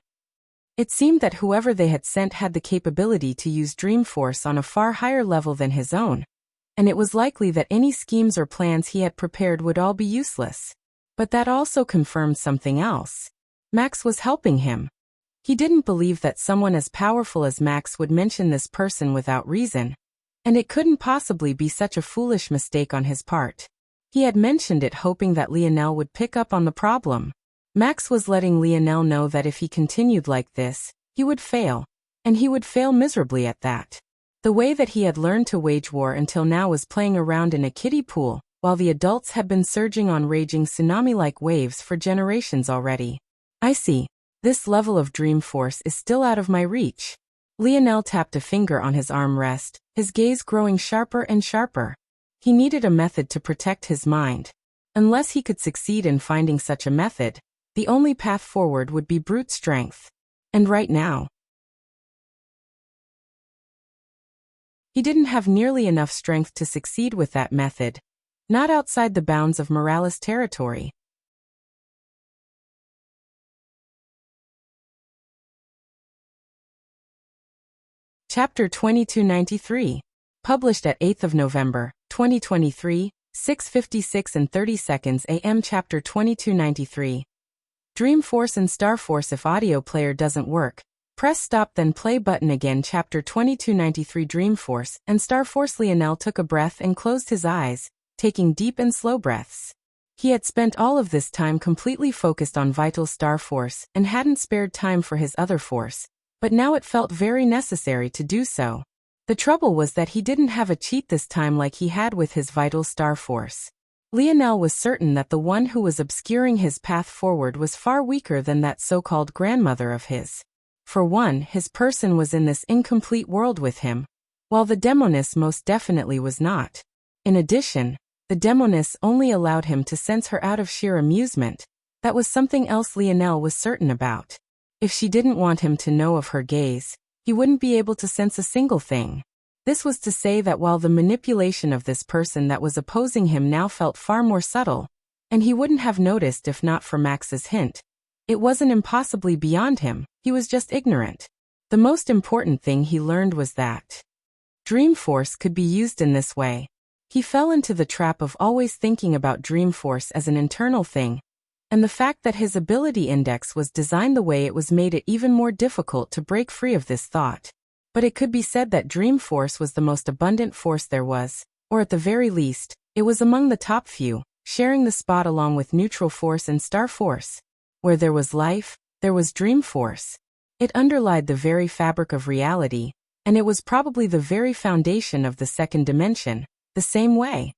It seemed that whoever they had sent had the capability to use Dream Force on a far higher level than his own, and it was likely that any schemes or plans he had prepared would all be useless. But that also confirmed something else. Max was helping him. He didn't believe that someone as powerful as Max would mention this person without reason, and it couldn't possibly be such a foolish mistake on his part. He had mentioned it hoping that Lionel would pick up on the problem. Max was letting Lionel know that if he continued like this, he would fail, and he would fail miserably at that. The way that he had learned to wage war until now was playing around in a kiddie pool, while the adults had been surging on raging tsunami-like waves for generations already. I see. This level of Dream Force is still out of my reach. Lionel tapped a finger on his armrest, his gaze growing sharper and sharper. He needed a method to protect his mind. Unless he could succeed in finding such a method, the only path forward would be brute strength. And right now, he didn't have nearly enough strength to succeed with that method, not outside the bounds of Morales territory. Chapter 2293. Published at 8th of November, 2023, 6:56 and 30 seconds AM. Chapter 2293. Dream Force and Star Force. If audio player doesn't work, press stop then play button again. Chapter 2293. Dream Force and Star Force. Lionel took a breath and closed his eyes, taking deep and slow breaths. He had spent all of this time completely focused on vital Star Force and hadn't spared time for his other force, but now it felt very necessary to do so. The trouble was that he didn't have a cheat this time like he had with his vital Star Force. Lionel was certain that the one who was obscuring his path forward was far weaker than that so-called grandmother of his. For one, his person was in this incomplete world with him, while the demoness most definitely was not. In addition, the demoness only allowed him to sense her out of sheer amusement. That was something else Lionel was certain about. If she didn't want him to know of her gaze, he wouldn't be able to sense a single thing. This was to say that while the manipulation of this person that was opposing him now felt far more subtle, and he wouldn't have noticed if not for Max's hint, it wasn't impossibly beyond him, he was just ignorant. The most important thing he learned was that Dream Force could be used in this way. He fell into the trap of always thinking about Dream Force as an internal thing, and the fact that his ability index was designed the way it was made it even more difficult to break free of this thought. But it could be said that Dream Force was the most abundant force there was, or at the very least, it was among the top few, sharing the spot along with Neutral Force and Star Force. Where there was life, there was Dream Force. It underlied the very fabric of reality, and it was probably the very foundation of the second dimension, the same way.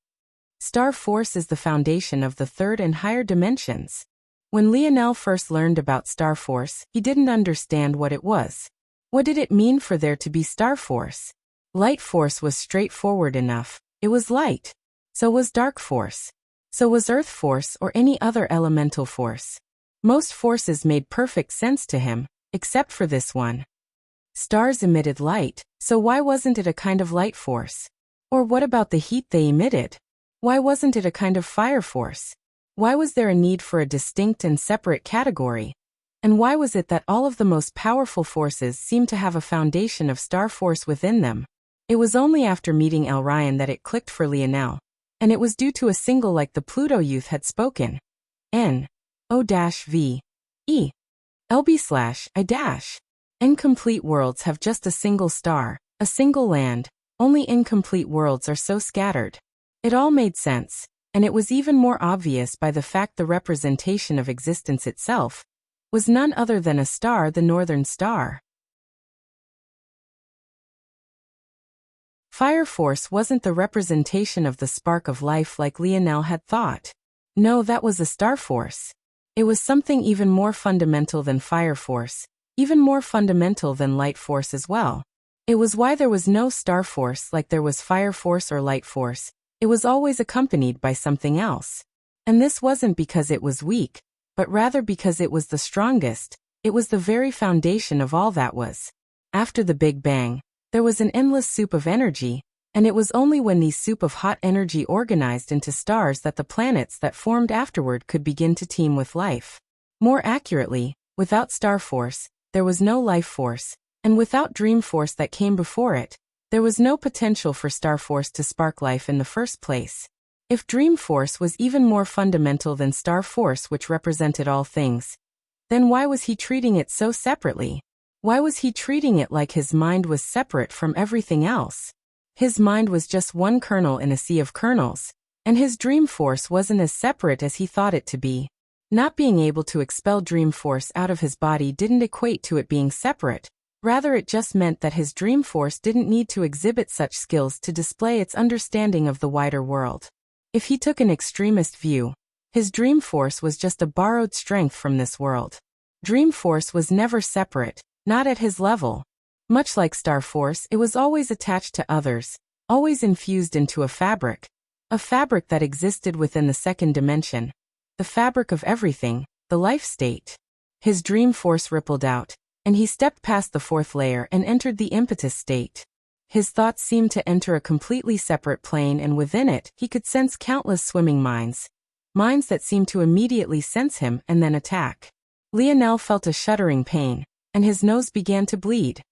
Star force is the foundation of the third and higher dimensions. When Lionel first learned about star force, he didn't understand what it was. What did it mean for there to be star force? Light force was straightforward enough. It was light. So was dark force. So was earth force or any other elemental force. Most forces made perfect sense to him, except for this one. Stars emitted light, so why wasn't it a kind of light force? Or what about the heat they emitted? Why wasn't it a kind of fire force? Why was there a need for a distinct and separate category? And why was it that all of the most powerful forces seemed to have a foundation of star force within them? It was only after meeting Elryan that it clicked for Lionel. And it was due to a single like the Pluto youth had spoken. N-O-V-E. LB/I-. Incomplete worlds have just a single star, a single land. Only incomplete worlds are so scattered. It all made sense, and it was even more obvious by the fact the representation of existence itself was none other than a star, the Northern Star. Fire force wasn't the representation of the spark of life like Lionel had thought. No, that was a star force. It was something even more fundamental than fire force, even more fundamental than light force as well. It was why there was no star force like there was fire force or light force. It was always accompanied by something else. And this wasn't because it was weak, but rather because it was the strongest. It was the very foundation of all that was. After the Big Bang, there was an endless soup of energy, and it was only when these soup of hot energy organized into stars that the planets that formed afterward could begin to teem with life. More accurately, without star force, there was no life force, and without dream force that came before it, there was no potential for star force to spark life in the first place. If dream force was even more fundamental than star force, which represented all things, then why was he treating it so separately? Why was he treating it like his mind was separate from everything else? His mind was just one kernel in a sea of kernels, and his dream force wasn't as separate as he thought it to be. Not being able to expel dream force out of his body didn't equate to it being separate. Rather, it just meant that his dream force didn't need to exhibit such skills to display its understanding of the wider world. If he took an extremist view, his dream force was just a borrowed strength from this world. Dream force was never separate, not at his level. Much like star force, it was always attached to others, always infused into a fabric that existed within the second dimension, the fabric of everything, the life state. His dream force rippled out, and he stepped past the fourth layer and entered the impetus state. His thoughts seemed to enter a completely separate plane, and within it, he could sense countless swimming minds that seemed to immediately sense him and then attack. Lionel felt a shuddering pain, and his nose began to bleed.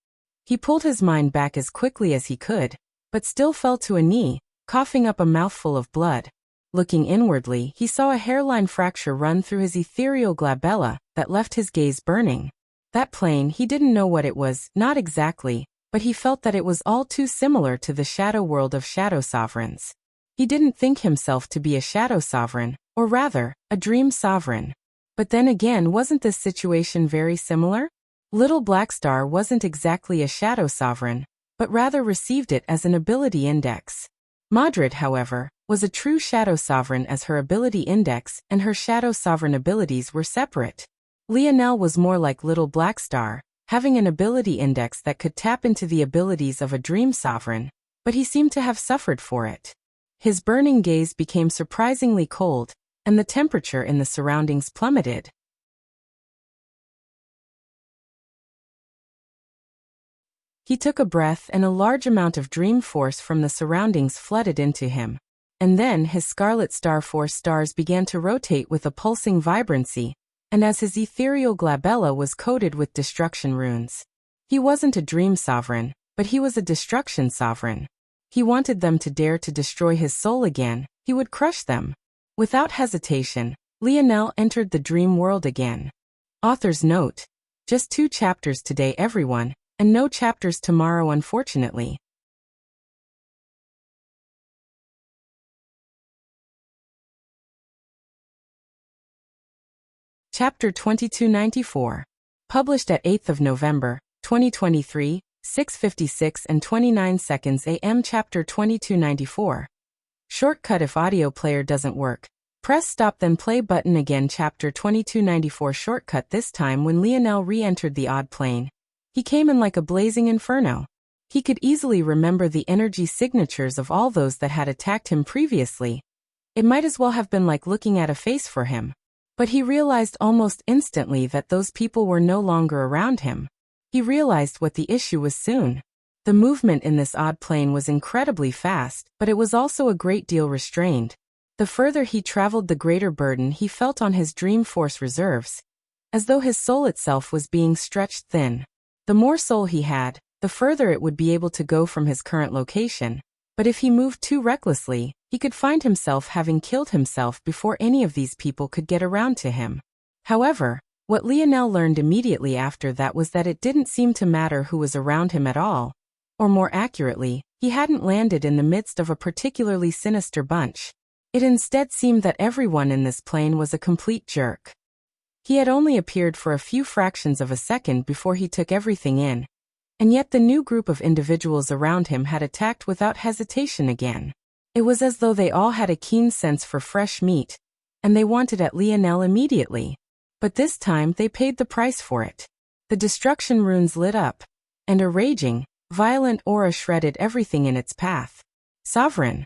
He pulled his mind back as quickly as he could, but still fell to a knee, coughing up a mouthful of blood. Looking inwardly, he saw a hairline fracture run through his ethereal glabella that left his gaze burning. That plane, he didn't know what it was, not exactly, but he felt that it was all too similar to the shadow world of shadow sovereigns. He didn't think himself to be a shadow sovereign, or rather, a dream sovereign. But then again, wasn't this situation very similar? Little Black Star wasn't exactly a shadow sovereign, but rather received it as an ability index. Madrid, however, was a true shadow sovereign, as her ability index and her shadow sovereign abilities were separate. Lionel was more like Little Black Star, having an ability index that could tap into the abilities of a dream sovereign, but he seemed to have suffered for it. His burning gaze became surprisingly cold, and the temperature in the surroundings plummeted. He took a breath, and a large amount of dream force from the surroundings flooded into him. And then his scarlet star force stars began to rotate with a pulsing vibrancy, and as his ethereal glabella was coated with destruction runes. He wasn't a dream sovereign, but he was a destruction sovereign. He wanted them to dare to destroy his soul again. He would crush them. Without hesitation, Lionel entered the dream world again. Author's note: just 2 chapters today, everyone. And no chapters tomorrow, unfortunately. Chapter 2294. Published at 8th of November, 2023, 6:56 and 29 seconds AM. Chapter 2294. Shortcut if audio player doesn't work. Press stop then play button again. Chapter 2294 shortcut. This time when Lionel re-entered the odd plane, he came in like a blazing inferno. He could easily remember the energy signatures of all those that had attacked him previously. It might as well have been like looking at a face for him. But he realized almost instantly that those people were no longer around him. He realized what the issue was soon. The movement in this odd plane was incredibly fast, but it was also a great deal restrained. The further he traveled, the greater burden he felt on his dream force reserves, as though his soul itself was being stretched thin. The more soul he had, the further it would be able to go from his current location. But if he moved too recklessly, he could find himself having killed himself before any of these people could get around to him. However, what Lionel learned immediately after that was that it didn't seem to matter who was around him at all. Or more accurately, he hadn't landed in the midst of a particularly sinister bunch. It instead seemed that everyone in this plane was a complete jerk. He had only appeared for a few fractions of a second before he took everything in. And yet the new group of individuals around him had attacked without hesitation again. It was as though they all had a keen sense for fresh meat, and they wanted at Lionel immediately. But this time they paid the price for it. The destruction runes lit up, and a raging, violent aura shredded everything in its path. Sovereign.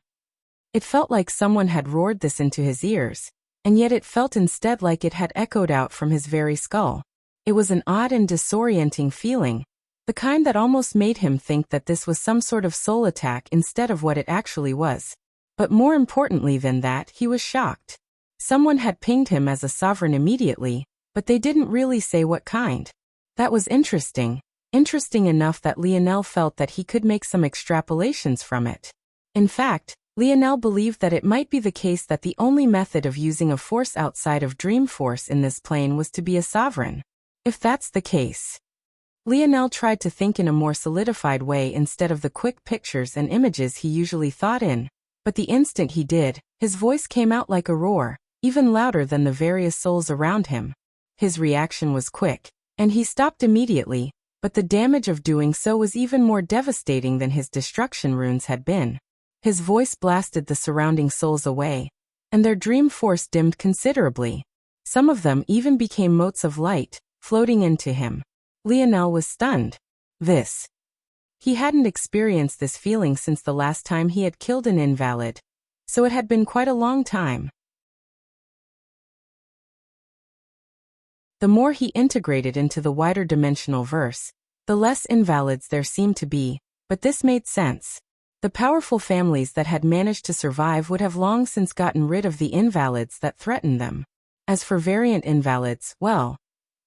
It felt like someone had roared this into his ears, and yet it felt instead like it had echoed out from his very skull. It was an odd and disorienting feeling, the kind that almost made him think that this was some sort of soul attack instead of what it actually was. But more importantly than that, he was shocked. Someone had pinged him as a sovereign immediately, but they didn't really say what kind. That was interesting enough that Lionel felt that he could make some extrapolations from it. In fact, Lionel believed that it might be the case that the only method of using a force outside of Dream Force in this plane was to be a sovereign. If that's the case, Lionel tried to think in a more solidified way instead of the quick pictures and images he usually thought in. But the instant he did, his voice came out like a roar, even louder than the various souls around him. His reaction was quick, and he stopped immediately, but the damage of doing so was even more devastating than his destruction runes had been. His voice blasted the surrounding souls away, and their dream force dimmed considerably. Some of them even became motes of light, floating into him. Lionel was stunned. He hadn't experienced this feeling since the last time he had killed an invalid, so it had been quite a long time. The more he integrated into the wider dimensional verse, the less invalids there seemed to be, but this made sense. The powerful families that had managed to survive would have long since gotten rid of the invalids that threatened them. As for variant invalids, well,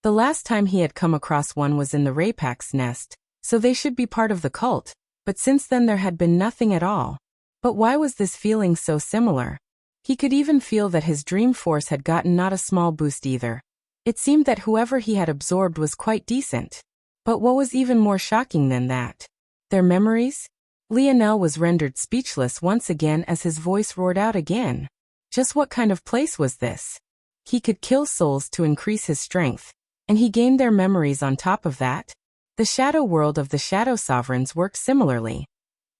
the last time he had come across one was in the Rapak's nest, so they should be part of the cult, but since then there had been nothing at all. But why was this feeling so similar? He could even feel that his dream force had gotten not a small boost either. It seemed that whoever he had absorbed was quite decent. But what was even more shocking than that? Their memories? Lionel was rendered speechless once again as his voice roared out again. Just what kind of place was this? He could kill souls to increase his strength, and he gained their memories on top of that? The shadow world of the Shadow Sovereigns worked similarly,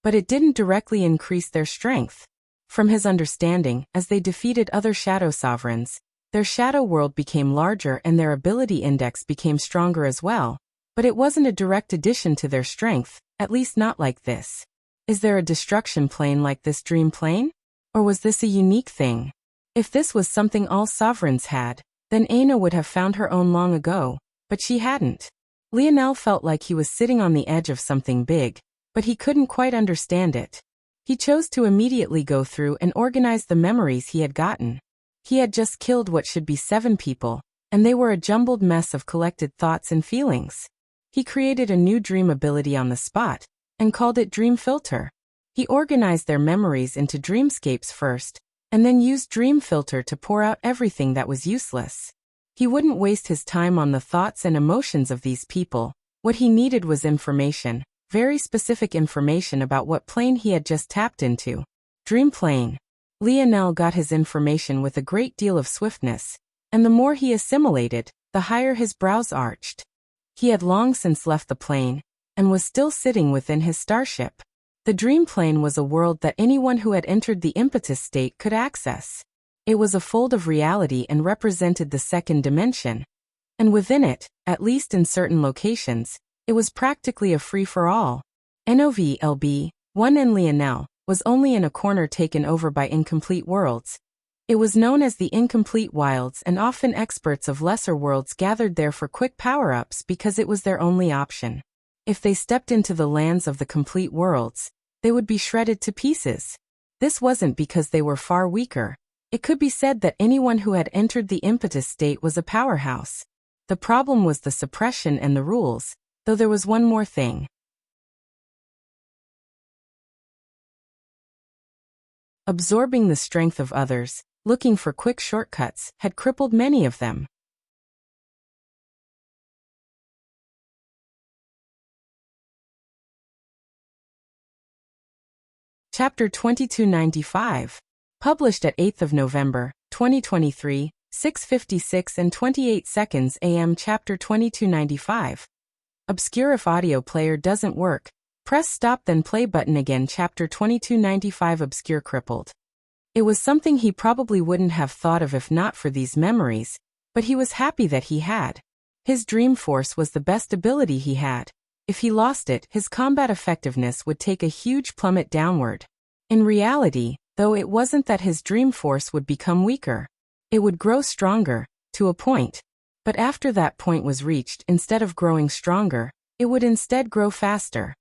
but it didn't directly increase their strength. From his understanding, as they defeated other Shadow Sovereigns, their shadow world became larger and their ability index became stronger as well, but it wasn't a direct addition to their strength, at least not like this. Is there a destruction plane like this dream plane? Or was this a unique thing? If this was something all sovereigns had, then Aina would have found her own long ago, but she hadn't. Lionel felt like he was sitting on the edge of something big, but he couldn't quite understand it. He chose to immediately go through and organize the memories he had gotten. He had just killed what should be 7 people, and they were a jumbled mess of collected thoughts and feelings. He created a new dream ability on the spot, and called it Dream Filter. He organized their memories into dreamscapes first, and then used Dream Filter to pour out everything that was useless. He wouldn't waste his time on the thoughts and emotions of these people. What he needed was information, very specific information about what plane he had just tapped into. Dream plane. Lionel got his information with a great deal of swiftness, and the more he assimilated, the higher his brows arched. He had long since left the plane, and was still sitting within his starship. The dream plane was a world that anyone who had entered the impetus state could access. It was a fold of reality and represented the second dimension. And within it, at least in certain locations, it was practically a free-for-all. NOVLB, 1 and Lionel, was only in a corner taken over by incomplete worlds. It was known as the incomplete wilds, and often experts of lesser worlds gathered there for quick power-ups because it was their only option. If they stepped into the lands of the complete worlds, they would be shredded to pieces. This wasn't because they were far weaker. It could be said that anyone who had entered the impetus state was a powerhouse. The problem was the suppression and the rules, though there was one more thing. Absorbing the strength of others, looking for quick shortcuts, had crippled many of them. Chapter 2295. Published at 8th of November, 2023, 6:56 and 28 seconds AM. Chapter 2295. Obscure. If audio player doesn't work, press stop then play button again. Chapter 2295. Obscure. Crippled. It was something he probably wouldn't have thought of if not for these memories, but he was happy that he had. His dream force was the best ability he had. If he lost it, his combat effectiveness would take a huge plummet downward. In reality, though, it wasn't that his dream force would become weaker. It would grow stronger, to a point. But after that point was reached, instead of growing stronger, it would instead grow faster.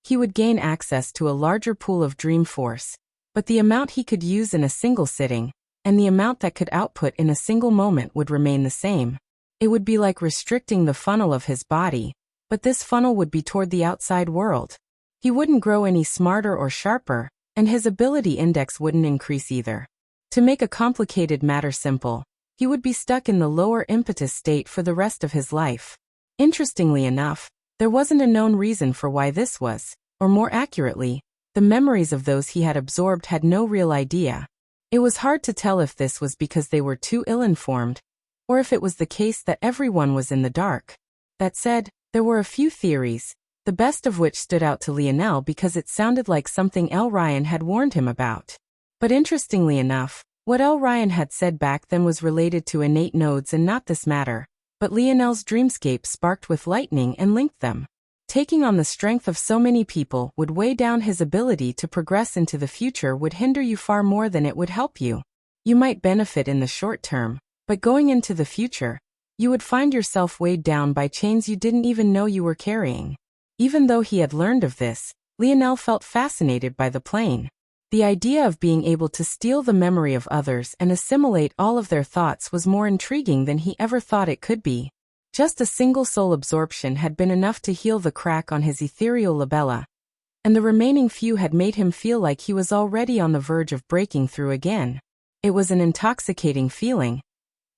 He would gain access to a larger pool of dream force, but the amount he could use in a single sitting, and the amount that could output in a single moment would remain the same. It would be like restricting the funnel of his body, but this funnel would be toward the outside world. He wouldn't grow any smarter or sharper, and his ability index wouldn't increase either. To make a complicated matter simple, he would be stuck in the lower impetus state for the rest of his life. Interestingly enough, there wasn't a known reason for why this was, or more accurately, the memories of those he had absorbed had no real idea. It was hard to tell if this was because they were too ill-informed, or if it was the case that everyone was in the dark. That said, there were a few theories, the best of which stood out to Lionel because it sounded like something L. Ryan had warned him about. But interestingly enough, what L. Ryan had said back then was related to innate nodes and not this matter, but Lionel's dreamscape sparked with lightning and linked them. Taking on the strength of so many people would weigh down his ability to progress into the future, would hinder you far more than it would help you. You might benefit in the short term, but going into the future, you would find yourself weighed down by chains you didn't even know you were carrying. Even though he had learned of this, Lionel felt fascinated by the plane. The idea of being able to steal the memory of others and assimilate all of their thoughts was more intriguing than he ever thought it could be. Just a single soul absorption had been enough to heal the crack on his ethereal labella, and the remaining few had made him feel like he was already on the verge of breaking through again. It was an intoxicating feeling,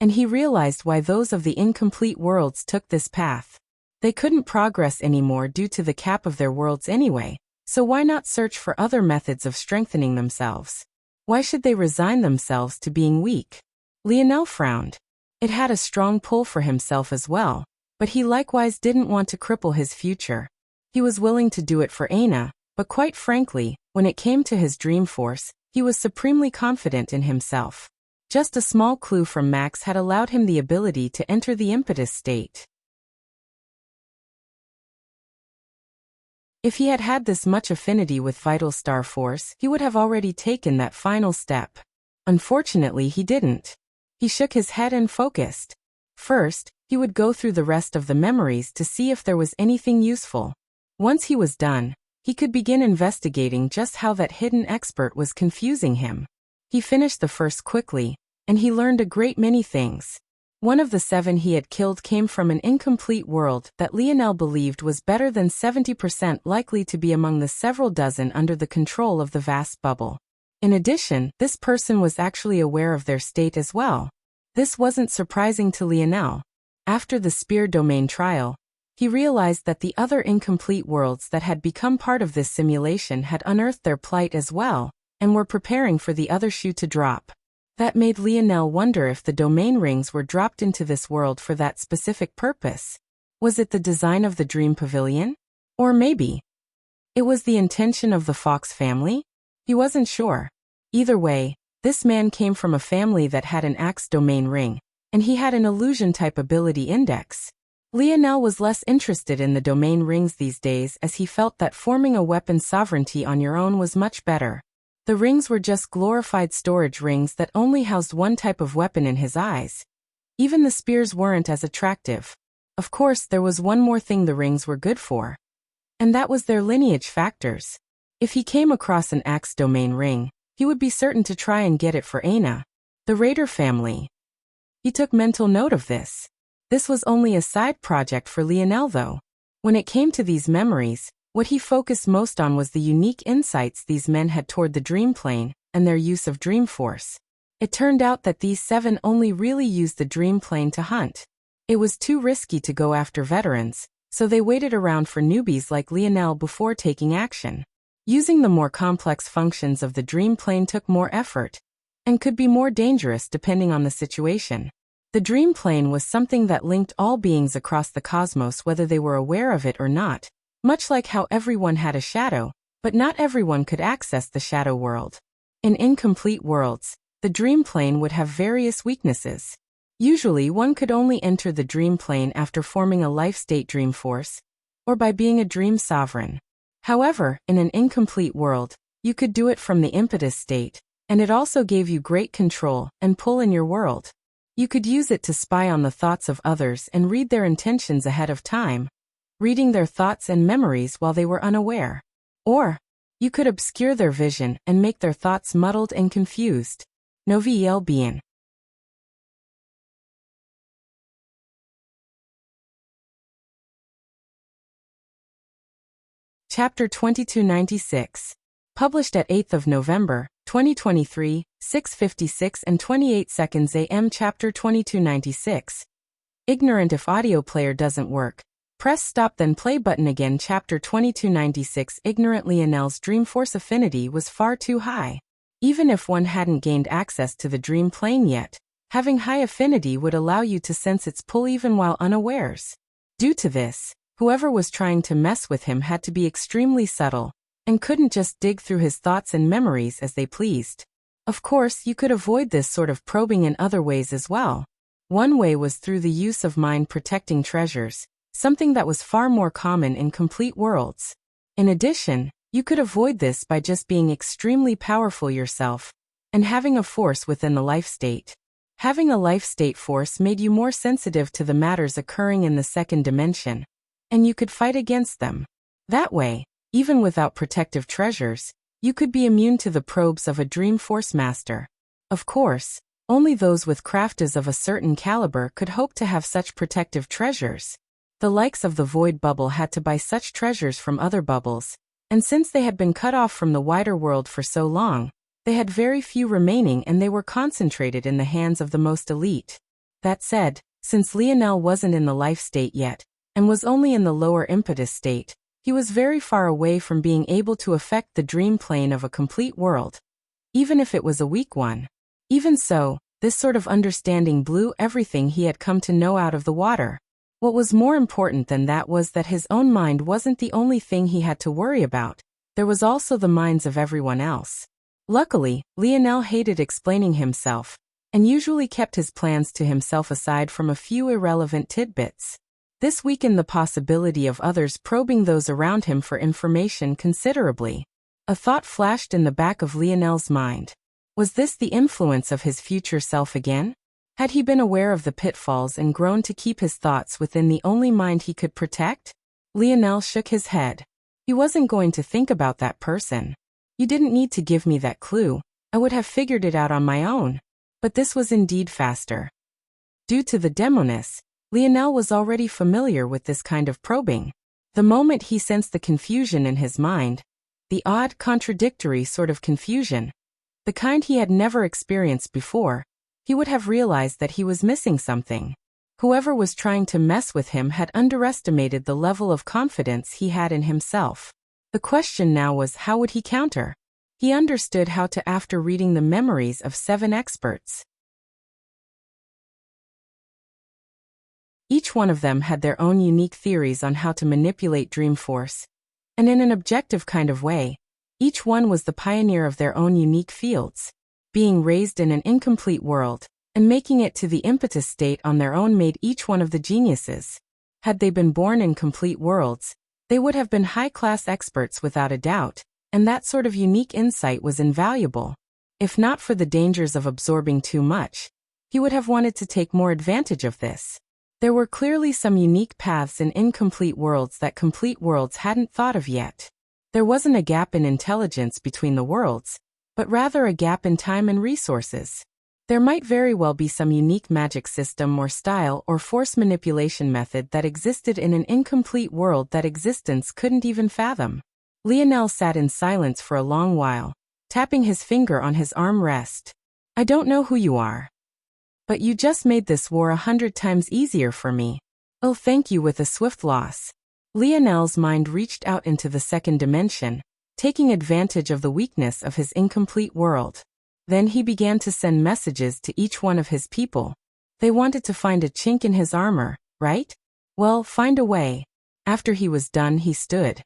and he realized why those of the incomplete worlds took this path. They couldn't progress anymore due to the cap of their worlds anyway, so why not search for other methods of strengthening themselves? Why should they resign themselves to being weak? Lionel frowned. It had a strong pull for himself as well, but he likewise didn't want to cripple his future. He was willing to do it for Aina, but quite frankly, when it came to his dream force, he was supremely confident in himself. Just a small clue from Max had allowed him the ability to enter the impetus state. If he had had this much affinity with Vital Star Force, he would have already taken that final step. Unfortunately, he didn't. He shook his head and focused. First, he would go through the rest of the memories to see if there was anything useful. Once he was done, he could begin investigating just how that hidden expert was confusing him. He finished the first quickly, and he learned a great many things. One of the 7 he had killed came from an incomplete world that Lionel believed was better than 70% likely to be among the several dozen under the control of the vast bubble. In addition, this person was actually aware of their state as well. This wasn't surprising to Lionel. After the Spear Domain trial, he realized that the other incomplete worlds that had become part of this simulation had unearthed their plight as well, and were preparing for the other shoe to drop. That made Lionel wonder if the domain rings were dropped into this world for that specific purpose. Was it the design of the dream pavilion? Or maybe it was the intention of the Fox family? He wasn't sure. Either way, this man came from a family that had an Axe domain ring, and he had an illusion-type ability index. Lionel was less interested in the domain rings these days as he felt that forming a weapon's sovereignty on your own was much better. The rings were just glorified storage rings that only housed one type of weapon in his eyes. Even the spears weren't as attractive. Of course, there was one more thing the rings were good for. And that was their lineage factors. If he came across an Axe domain ring, he would be certain to try and get it for Aina, the Raider family. He took mental note of this. This was only a side project for Lionel though. When it came to these memories, what he focused most on was the unique insights these men had toward the dream plane and their use of dream force. It turned out that these 7 only really used the dream plane to hunt. It was too risky to go after veterans, so they waited around for newbies like Lionel before taking action. Using the more complex functions of the dream plane took more effort and could be more dangerous depending on the situation. The dream plane was something that linked all beings across the cosmos whether they were aware of it or not, much like how everyone had a shadow, but not everyone could access the shadow world. In incomplete worlds, the dream plane would have various weaknesses. Usually one could only enter the dream plane after forming a life-state dream force, or by being a dream sovereign. However, in an incomplete world, you could do it from the impetus state, and it also gave you great control and pull in your world. You could use it to spy on the thoughts of others and read their intentions ahead of time, reading their thoughts and memories while they were unaware. Or, you could obscure their vision and make their thoughts muddled and confused. Novi el bien. Chapter 2296. Published at 8th of November, 2023, 6:56 and 28 seconds AM. Chapter 2296. Ignorant if audio player doesn't work. Press stop then play button again. Chapter 2296. Ignorant Lionel's dream force affinity was far too high. Even if one hadn't gained access to the dream plane yet, having high affinity would allow you to sense its pull even while unawares. Due to this, whoever was trying to mess with him had to be extremely subtle, and couldn't just dig through his thoughts and memories as they pleased. Of course, you could avoid this sort of probing in other ways as well. One way was through the use of mind-protecting treasures, something that was far more common in complete worlds. In addition, you could avoid this by just being extremely powerful yourself, and having a force within the life state. Having a life state force made you more sensitive to the matters occurring in the second dimension, and you could fight against them. That way, even without protective treasures, you could be immune to the probes of a dream force master. Of course, only those with crafts of a certain caliber could hope to have such protective treasures. The likes of the void bubble had to buy such treasures from other bubbles, and since they had been cut off from the wider world for so long, they had very few remaining and they were concentrated in the hands of the most elite. That said, since Lionel wasn't in the life state yet, and was only in the lower impetus state, he was very far away from being able to affect the dream plane of a complete world, even if it was a weak one. Even so, this sort of understanding blew everything he had come to know out of the water. What was more important than that was that his own mind wasn't the only thing he had to worry about, there was also the minds of everyone else. Luckily, Lionel hated explaining himself, and usually kept his plans to himself aside from a few irrelevant tidbits. This weakened the possibility of others probing those around him for information considerably. A thought flashed in the back of Lionel's mind. Was this the influence of his future self again? Had he been aware of the pitfalls and grown to keep his thoughts within the only mind he could protect? Lionel shook his head. He wasn't going to think about that person. You didn't need to give me that clue, I would have figured it out on my own. But this was indeed faster. Due to the demoness, Lionel was already familiar with this kind of probing. The moment he sensed the confusion in his mind, the odd, contradictory sort of confusion, the kind he had never experienced before, he would have realized that he was missing something. Whoever was trying to mess with him had underestimated the level of confidence he had in himself. The question now was, how would he counter? He understood how to after reading the memories of 7 experts. Each Each one of them had their own unique theories on how to manipulate Dreamforce. And in an objective kind of way, each one was the pioneer of their own unique fields. Being raised in an incomplete world, and making it to the impetus state on their own made each one of the geniuses. Had they been born in complete worlds, they would have been high-class experts without a doubt, and that sort of unique insight was invaluable. If not for the dangers of absorbing too much, he would have wanted to take more advantage of this. There were clearly some unique paths in incomplete worlds that complete worlds hadn't thought of yet. There wasn't a gap in intelligence between the worlds, but rather a gap in time and resources. There might very well be some unique magic system or style or force manipulation method that existed in an incomplete world that existence couldn't even fathom. Lionel sat in silence for a long while, tapping his finger on his arm rest. I don't know who you are, but you just made this war 100 times easier for me. Oh, thank you. With a swift loss, Lionel's mind reached out into the second dimension, taking advantage of the weakness of his incomplete world. Then he began to send messages to each one of his people. They wanted to find a chink in his armor, right? Well, find a way. After he was done, he stood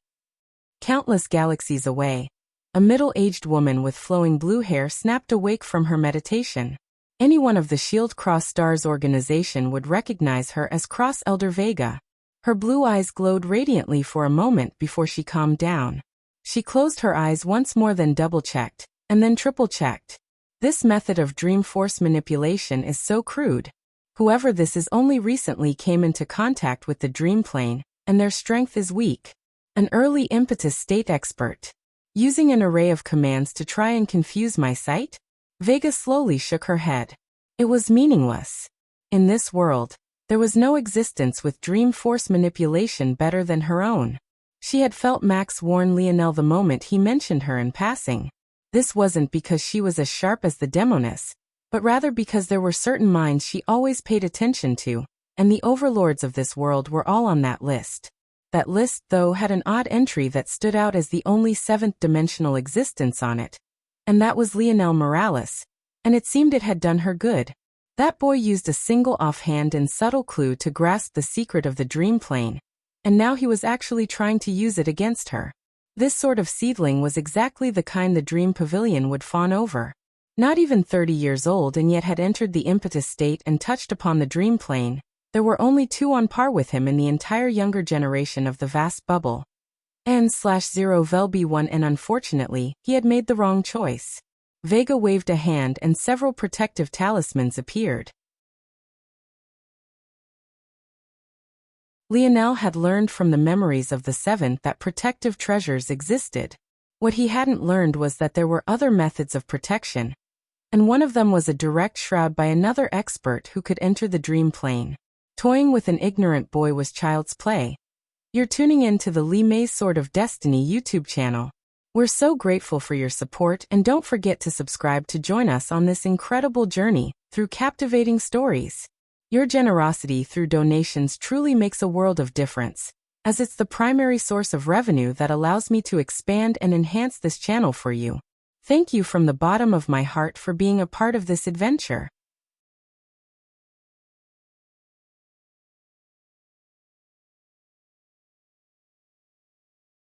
countless galaxies away. A middle-aged woman with flowing blue hair snapped awake from her meditation. Anyone of the Shield Cross Stars organization would recognize her as Cross Elder Vega. Her blue eyes glowed radiantly for a moment before she calmed down. She closed her eyes once more, then double-checked, and then triple-checked. This method of dream force manipulation is so crude. Whoever this is only recently came into contact with the dream plane, and their strength is weak. An early impetus state expert. Using an array of commands to try and confuse my sight? Vega slowly shook her head. It was meaningless. In this world, there was no existence with dream force manipulation better than her own. She had felt Max warn Lionel the moment he mentioned her in passing. This wasn't because she was as sharp as the Demoness, but rather because there were certain minds she always paid attention to, and the overlords of this world were all on that list. That list, though, had an odd entry that stood out as the only seventh-dimensional existence on it, and that was Lionel Morales, and it seemed it had done her good. That boy used a single offhand and subtle clue to grasp the secret of the dream plane, and now he was actually trying to use it against her. This sort of seedling was exactly the kind the Dream Pavilion would fawn over. Not even 30 years old and yet had entered the impetus state and touched upon the dream plane. There were only two on par with him in the entire younger generation of the vast bubble. N/0 Velby1, and unfortunately, he had made the wrong choice. Vega waved a hand and several protective talismans appeared. Lionel had learned from the memories of the seventh that protective treasures existed. What he hadn't learned was that there were other methods of protection, and one of them was a direct shroud by another expert who could enter the dream plane. Toying with an ignorant boy was child's play. You're tuning in to the Li Mei's Sword of Destiny YouTube channel. We're so grateful for your support, and don't forget to subscribe to join us on this incredible journey through captivating stories. Your generosity through donations truly makes a world of difference, as it's the primary source of revenue that allows me to expand and enhance this channel for you. Thank you from the bottom of my heart for being a part of this adventure.